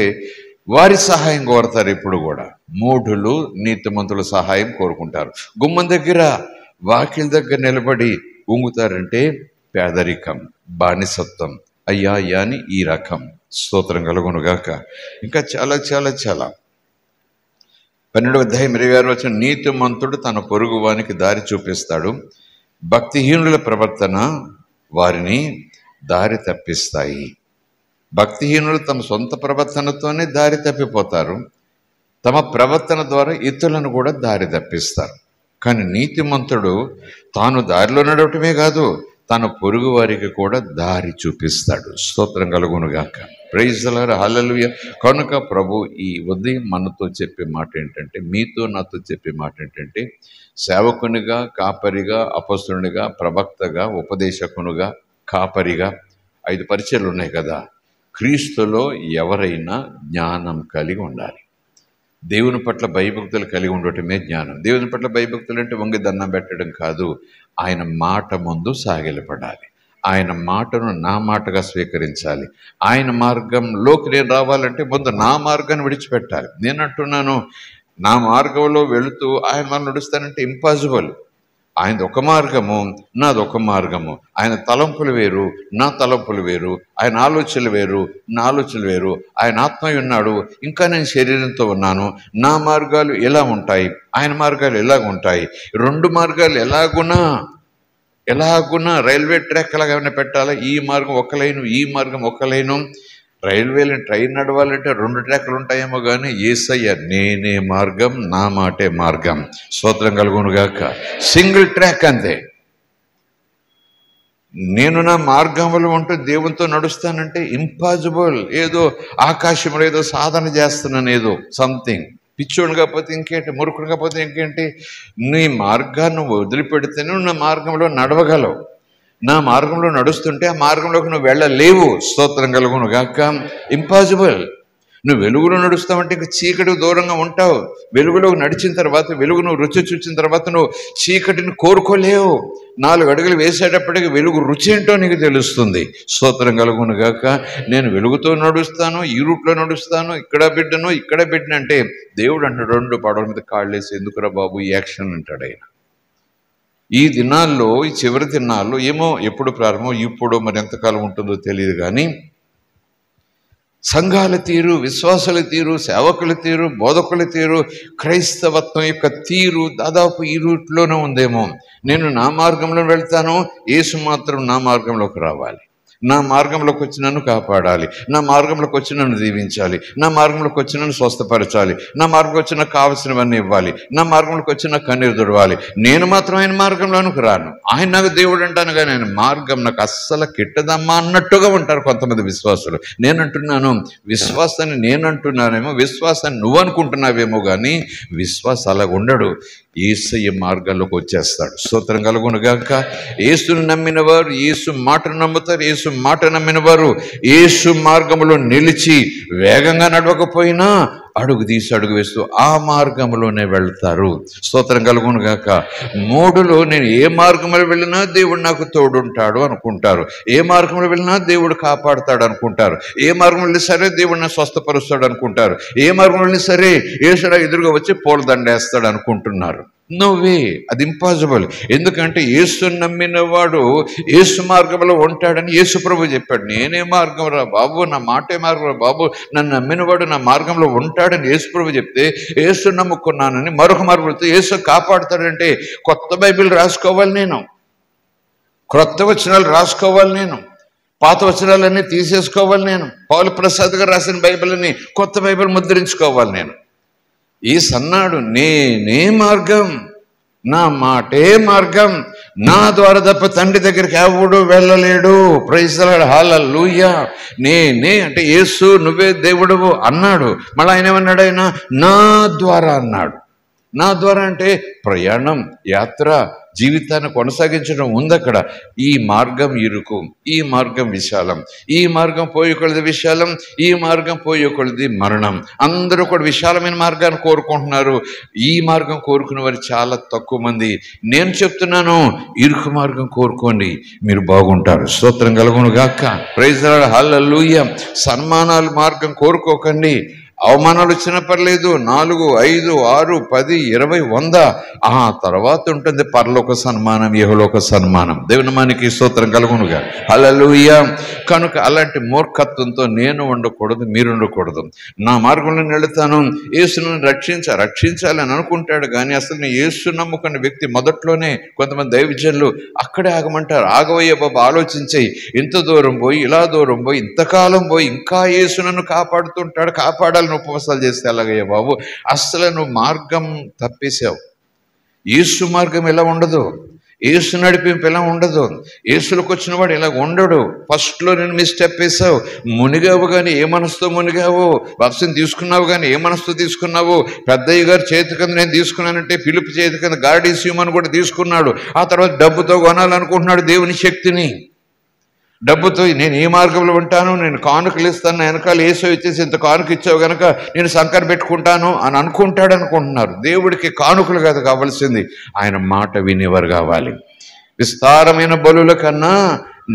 [SPEAKER 1] వారి సహాయం కోరతారు ఎప్పుడు కూడా. మూఢులు నీతిమంతుల సహాయం కోరుకుంటారు. గుమ్మం దగ్గర వాకిలి దగ్గర నిలబడి ఉంగుతారంటే పేదరికం, బానిసత్వం, అయ్యా అయ్యా అని ఈ రకం. స్తోత్రం కలుగునుగాక. ఇంకా చాలా చాలా చాలా 12వ అధ్యాయం 26వ వచనం, నీతిమంతుడు తన పొరుగు వానికి దారి చూపిస్తాడు, భక్తిహీనుల ప్రవర్తన వారిని దారి తప్పిస్తాయి. భక్తిహీనులు తమ సొంత ప్రవర్తనతోనే దారి తప్పిపోతారు, తమ ప్రవర్తన ద్వారా ఇతరులను కూడా దారి తప్పిస్తారు. కానీ నీతిమంతుడు తాను దారిలో నడవటమే కాదు, తన పొరుగు వారికి కూడా దారి చూపిస్తాడు. స్తోత్రం కలుగునుగాక. Praise the lord, hallelujah. కనుక ప్రభు ఈ ఉదయం మనతో చెప్పే మాట ఏంటంటే, మీతో నాతో చెప్పే మాట ఏంటంటే, సేవకునిగా, కాపరిగా, అపొస్తలునిగా, ప్రవక్తగా, ఉపదేశకునిగా, కాపరిగా 5 పరిచయాలు ఉన్నాయి కదా. క్రీస్తులో ఎవరైనా జ్ఞానం కలిగి ఉండాలి. దేవుని పట్ల భయభక్తులు కలిగి ఉండటమే జ్ఞానం. దేవుని పట్ల భయభక్తులు అంటే వంగి దండం పెట్టడం కాదు, ఆయన మాట ముందు సాగిలపడాలి. ఆయన మాటను నా మాటగా స్వీకరించాలి. ఆయన మార్గంలోకి నేను రావాలంటే ముందు నా మార్గాన్ని విడిచిపెట్టాలి. నేను అంటున్నాను, నా మార్గంలో వెళుతూ ఆయన మనం నడుస్తానంటే ఇంపాసిబుల్. ఆయనది ఒక మార్గము, నాది ఒక మార్గము. ఆయన తలంపులు వేరు, నా తలంపులు వేరు. ఆయన ఆలోచనలు వేరు, నా ఆలోచనలు వేరు. ఆయన ఆత్మ ఉన్నాడు, ఇంకా నేను శరీరంతో ఉన్నాను. నా మార్గాలు ఎలా ఉంటాయి, ఆయన మార్గాలు ఎలాగ ఉంటాయి. 2 మార్గాలు ఎలాగున్నా రైల్వే ట్రాక్ ఎలాగైనా పెట్టాలా? ఈ మార్గం ఒక లైను, ఈ మార్గం ఒక లైను. రైల్వేలో ట్రైన్ నడవాలంటే 2 ట్రాక్లు ఉంటాయేమో కానీ యేసయ్య నేనే మార్గం, నా మాటే మార్గం. స్తోత్రం కలుగునుగాక. సింగిల్ ట్రాక్ అంతే. నేను నా మార్గంలో ఉంటూ దేవునితో నడుస్తానంటే ఇంపాసిబుల్. ఏదో ఆకాశంలో ఏదో సాధన చేస్తున్నాను, ఏదో సంథింగ్. పిచ్చోడు కాకపోతే ఇంకేంటి, మురుకుడు కాకపోతే ఇంకేంటి. నీ మార్గాన్ని వదిలిపెడితేనే నువ్వు నా మార్గంలో నడవగలవు. నా మార్గంలో నడుస్తుంటే ఆ మార్గంలోకి నువ్వు వెళ్ళలేవు. స్తోత్రం కలుగును గాక. ఇంపాసిబుల్. నువ్వు వెలుగులో నడుస్తావంటే ఇంకా చీకటికి దూరంగా ఉంటావు. వెలుగులోకి నడిచిన తర్వాత, వెలుగు నువ్వు రుచి చూసిన తర్వాత నువ్వు చీకటిని కోరుకోలేవు. 4 అడుగులు వేసేటప్పటికి వెలుగు రుచి ఏంటో నీకు తెలుస్తుంది. స్తోత్రం కలుగును గాక. నేను వెలుగుతో నడుస్తాను, ఈ రూట్లో నడుస్తాను, ఇక్కడ బిడ్డను, ఇక్కడ బిడ్డను అంటే దేవుడు అంటాడు 2 పడవల మీద కాళ్ళేసి ఎందుకురా బాబు ఈ యాక్షన్ అంటాడు ఆయన. ఈ దినాల్లో, ఈ చివరి దినాల్లో, ఏమో ఎప్పుడు ప్రారంభం, ఇప్పుడు మరి ఎంతకాలం ఉంటుందో తెలియదు కానీ, సంఘాల తీరు, విశ్వాసాల తీరు, సేవకుల తీరు, బోధకుల తీరు, క్రైస్తవత్వం యొక్క తీరు దాదాపు ఈ రూట్లోనే ఉందేమో. నేను నా మార్గంలో వెళ్తాను, యేసు మాత్రం నా మార్గంలోకి రావాలి. నా మార్గంలోకి వచ్చి నన్ను కాపాడాలి, నా మార్గంలోకి వచ్చి నన్ను దీవించాలి, నా మార్గంలోకి వచ్చి నన్ను స్వస్థపరచాలి, నా మార్గంలోకి వచ్చి నాకు కావలసినవన్నీ ఇవ్వాలి, నా మార్గంలోకి వచ్చి నాకు కన్నీరు తుడవాలి. నేను మాత్రం ఆయన మార్గంలోనికి రాను. ఆయన నాకు దేవుడు అంటాను కానీ ఆయన మార్గం నాకు అస్సలు కిట్టదమ్మా అన్నట్టుగా ఉంటారు కొంతమంది విశ్వాసులు. నేనంటున్నాను, విశ్వాసాన్ని నేనంటున్నానేమో, విశ్వాసాన్ని నువ్వు అనుకుంటున్నావేమో కానీ విశ్వాసం అలాగ ఉండడు. యేసయ్య మార్గాల్లోకి వచ్చేస్తాడు. స్తోత్రం కలుగును గాక. యేసును నమ్మిన వారు యేసు మాటను నమ్ముతారు. యేసు మాట నమ్మిన వారు యేసు మార్గంలో నిలిచి వేగంగా నడవకపోయినా అడుగు తీసి అడుగు వేస్తూ ఆ మార్గంలోనే వెళ్తారు. స్తోత్రం కలుగును గాక. మూడులో నేను ఏ మార్గంలో వెళ్ళినా దేవుడు నాకు తోడుంటాడు అనుకుంటారు, ఏ మార్గంలో వెళ్ళినా దేవుడు కాపాడుతాడు అనుకుంటారు, ఏ మార్గంలో వెళ్ళి సరే దేవుడు నా స్వస్థపరుస్తాడు అనుకుంటారు, ఏ మార్గంలో వెళ్ళి సరే యేసుడా ఎదురుగా వచ్చి పూలదండేస్తాడు అనుకుంటున్నారు. నోవే, అది ఇంపాసిబుల్. ఎందుకంటే యేసుని నమ్మిన వాడు యేసు మార్గంలో ఉంటాడని యేసు ప్రభు చెప్పాడు. నేనే మార్గం రా బాబు, నా మాటే మార్గం రా బాబు, నన్ను నమ్మినవాడు నా మార్గంలో ఉంటాడని యేసు ప్రభు చెప్తే, యేసు నమ్ముకున్నానని మరొక మార్గంలో యేసు కాపాడుతాడంటే కొత్త బైబిల్ రాసుకోవాలి, నేను క్రొత్త వచనాలు రాసుకోవాలి, నేను పాత వచనాలన్నీ తీసేసుకోవాలి, నేను పౌలు ప్రసాద్ గారు రాసిన బైబిల్ అని కొత్త బైబిల్ ముద్రించుకోవాలి. నేను ఈ సన్నాడు నేనే మార్గం, నా మాటే మార్గం, నా ద్వారా తప్ప తండ్రి దగ్గరికి ఎవడు వెళ్ళలేడు. ప్రైజ్ ది లార్డ్, హల్లెలూయా. నేనే అంటే యేసు నువ్వే దేవుడు అన్నాడు. మళ్ళీ ఆయన ఏమన్నాడు? ఆయన నా ద్వారా అన్నాడు. నా ద్వారా అంటే ప్రయాణం, యాత్ర, జీవితాన్ని కొనసాగించడం ఉంది అక్కడ. ఈ మార్గం ఇరుకు, ఈ మార్గం విశాలం, ఈ మార్గం పోయేకొలది విశాలం, ఈ మార్గం పోయేకొలది మరణం. అందరూ కూడా విశాలమైన మార్గాన్ని కోరుకుంటున్నారు. ఈ మార్గం కోరుకునే వారు చాలా తక్కువ మంది. నేను చెప్తున్నాను, ఇరుకు మార్గం కోరుకోండి, మీరు బాగుంటారు. స్తోత్రం కలుగును గాక. Praise the lord. హల్లెలూయా. సన్మానాల మార్గం కోరుకోకండి. అవమానాలు వచ్చినా పర్లేదు, 4, 5, 6, 10, 20, 100 ఆ తర్వాత ఉంటుంది పరలోక సన్మానం, యెహోలోక సన్మానం. దేవుని నామానికి స్తోత్రం కలుగునుగా. హల్లెలూయా. కనుక అలాంటి మూర్ఖత్వంతో నేను ఉండకూడదు, మీరు ఉండకూడదు. నా మార్గంలో వెళుతాను, యేసును రక్షించాలి అని అనుకుంటాడు. కానీ అసలు నేను యేసు నమ్ముకున్న వ్యక్తి మొదట్లోనే కొంతమంది దైవజనులు అక్కడే ఆగమంటారు. ఆగవయ్య బాబు, ఆలోచించేయి. ఇంత దూరం పోయి, ఇలా దూరం పోయి, ఇంతకాలం పోయి ఇంకా యేసు నన్ను కాపాడుతుంటాడు, కాపాడాలి. ఉపవాసాలు చేస్తే అలాగయ్యా బాబు, అస్సలు నువ్వు మార్గం తప్పేశావు. యేసు మార్గం ఎలా ఉండదు, యేసు నడిపింపు ఎలా ఉండదు, యేసులకు వచ్చిన వాడు ఇలా ఉండడు. ఫస్ట్లో నేను మిస్టెప్ వేసావు. మునిగావు కానీ ఏ మనసుతో మునిగావు? బాప్తిసం తీసుకున్నావు కానీ ఏ మనసుతో తీసుకున్నావు? పెద్దయ్య గారు చేతి కింద నేను తీసుకున్నానంటే పిలుపు చేతి కింద గాడీసీమని కూడా తీసుకున్నాడు. ఆ తర్వాత డబ్బుతో కొనాలనుకుంటున్నాడు దేవుని శక్తిని. డబ్బుతో నేను ఈ మార్గంలో ఉంటాను, నేను కానుకలు ఇస్తాను, వెనకాల యేసు వచ్చేసి ఇంత కానుక ఇచ్చావు కనుక నేను సంకర పెట్టుకుంటాను అని అనుకుంటాడు అనుకుంటున్నారు. దేవుడికి కానుకలు కాదు కావాల్సింది, ఆయన మాట వినేవారు కావాలి. విస్తారమైన బలుల కన్నా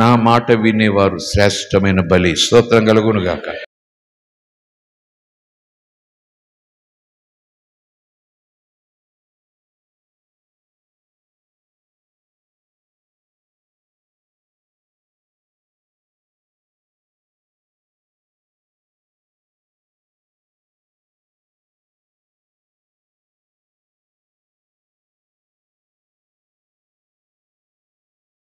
[SPEAKER 1] నా మాట వినేవారు శ్రేష్టమైన బలి. స్తోత్రం కలుగును గాక.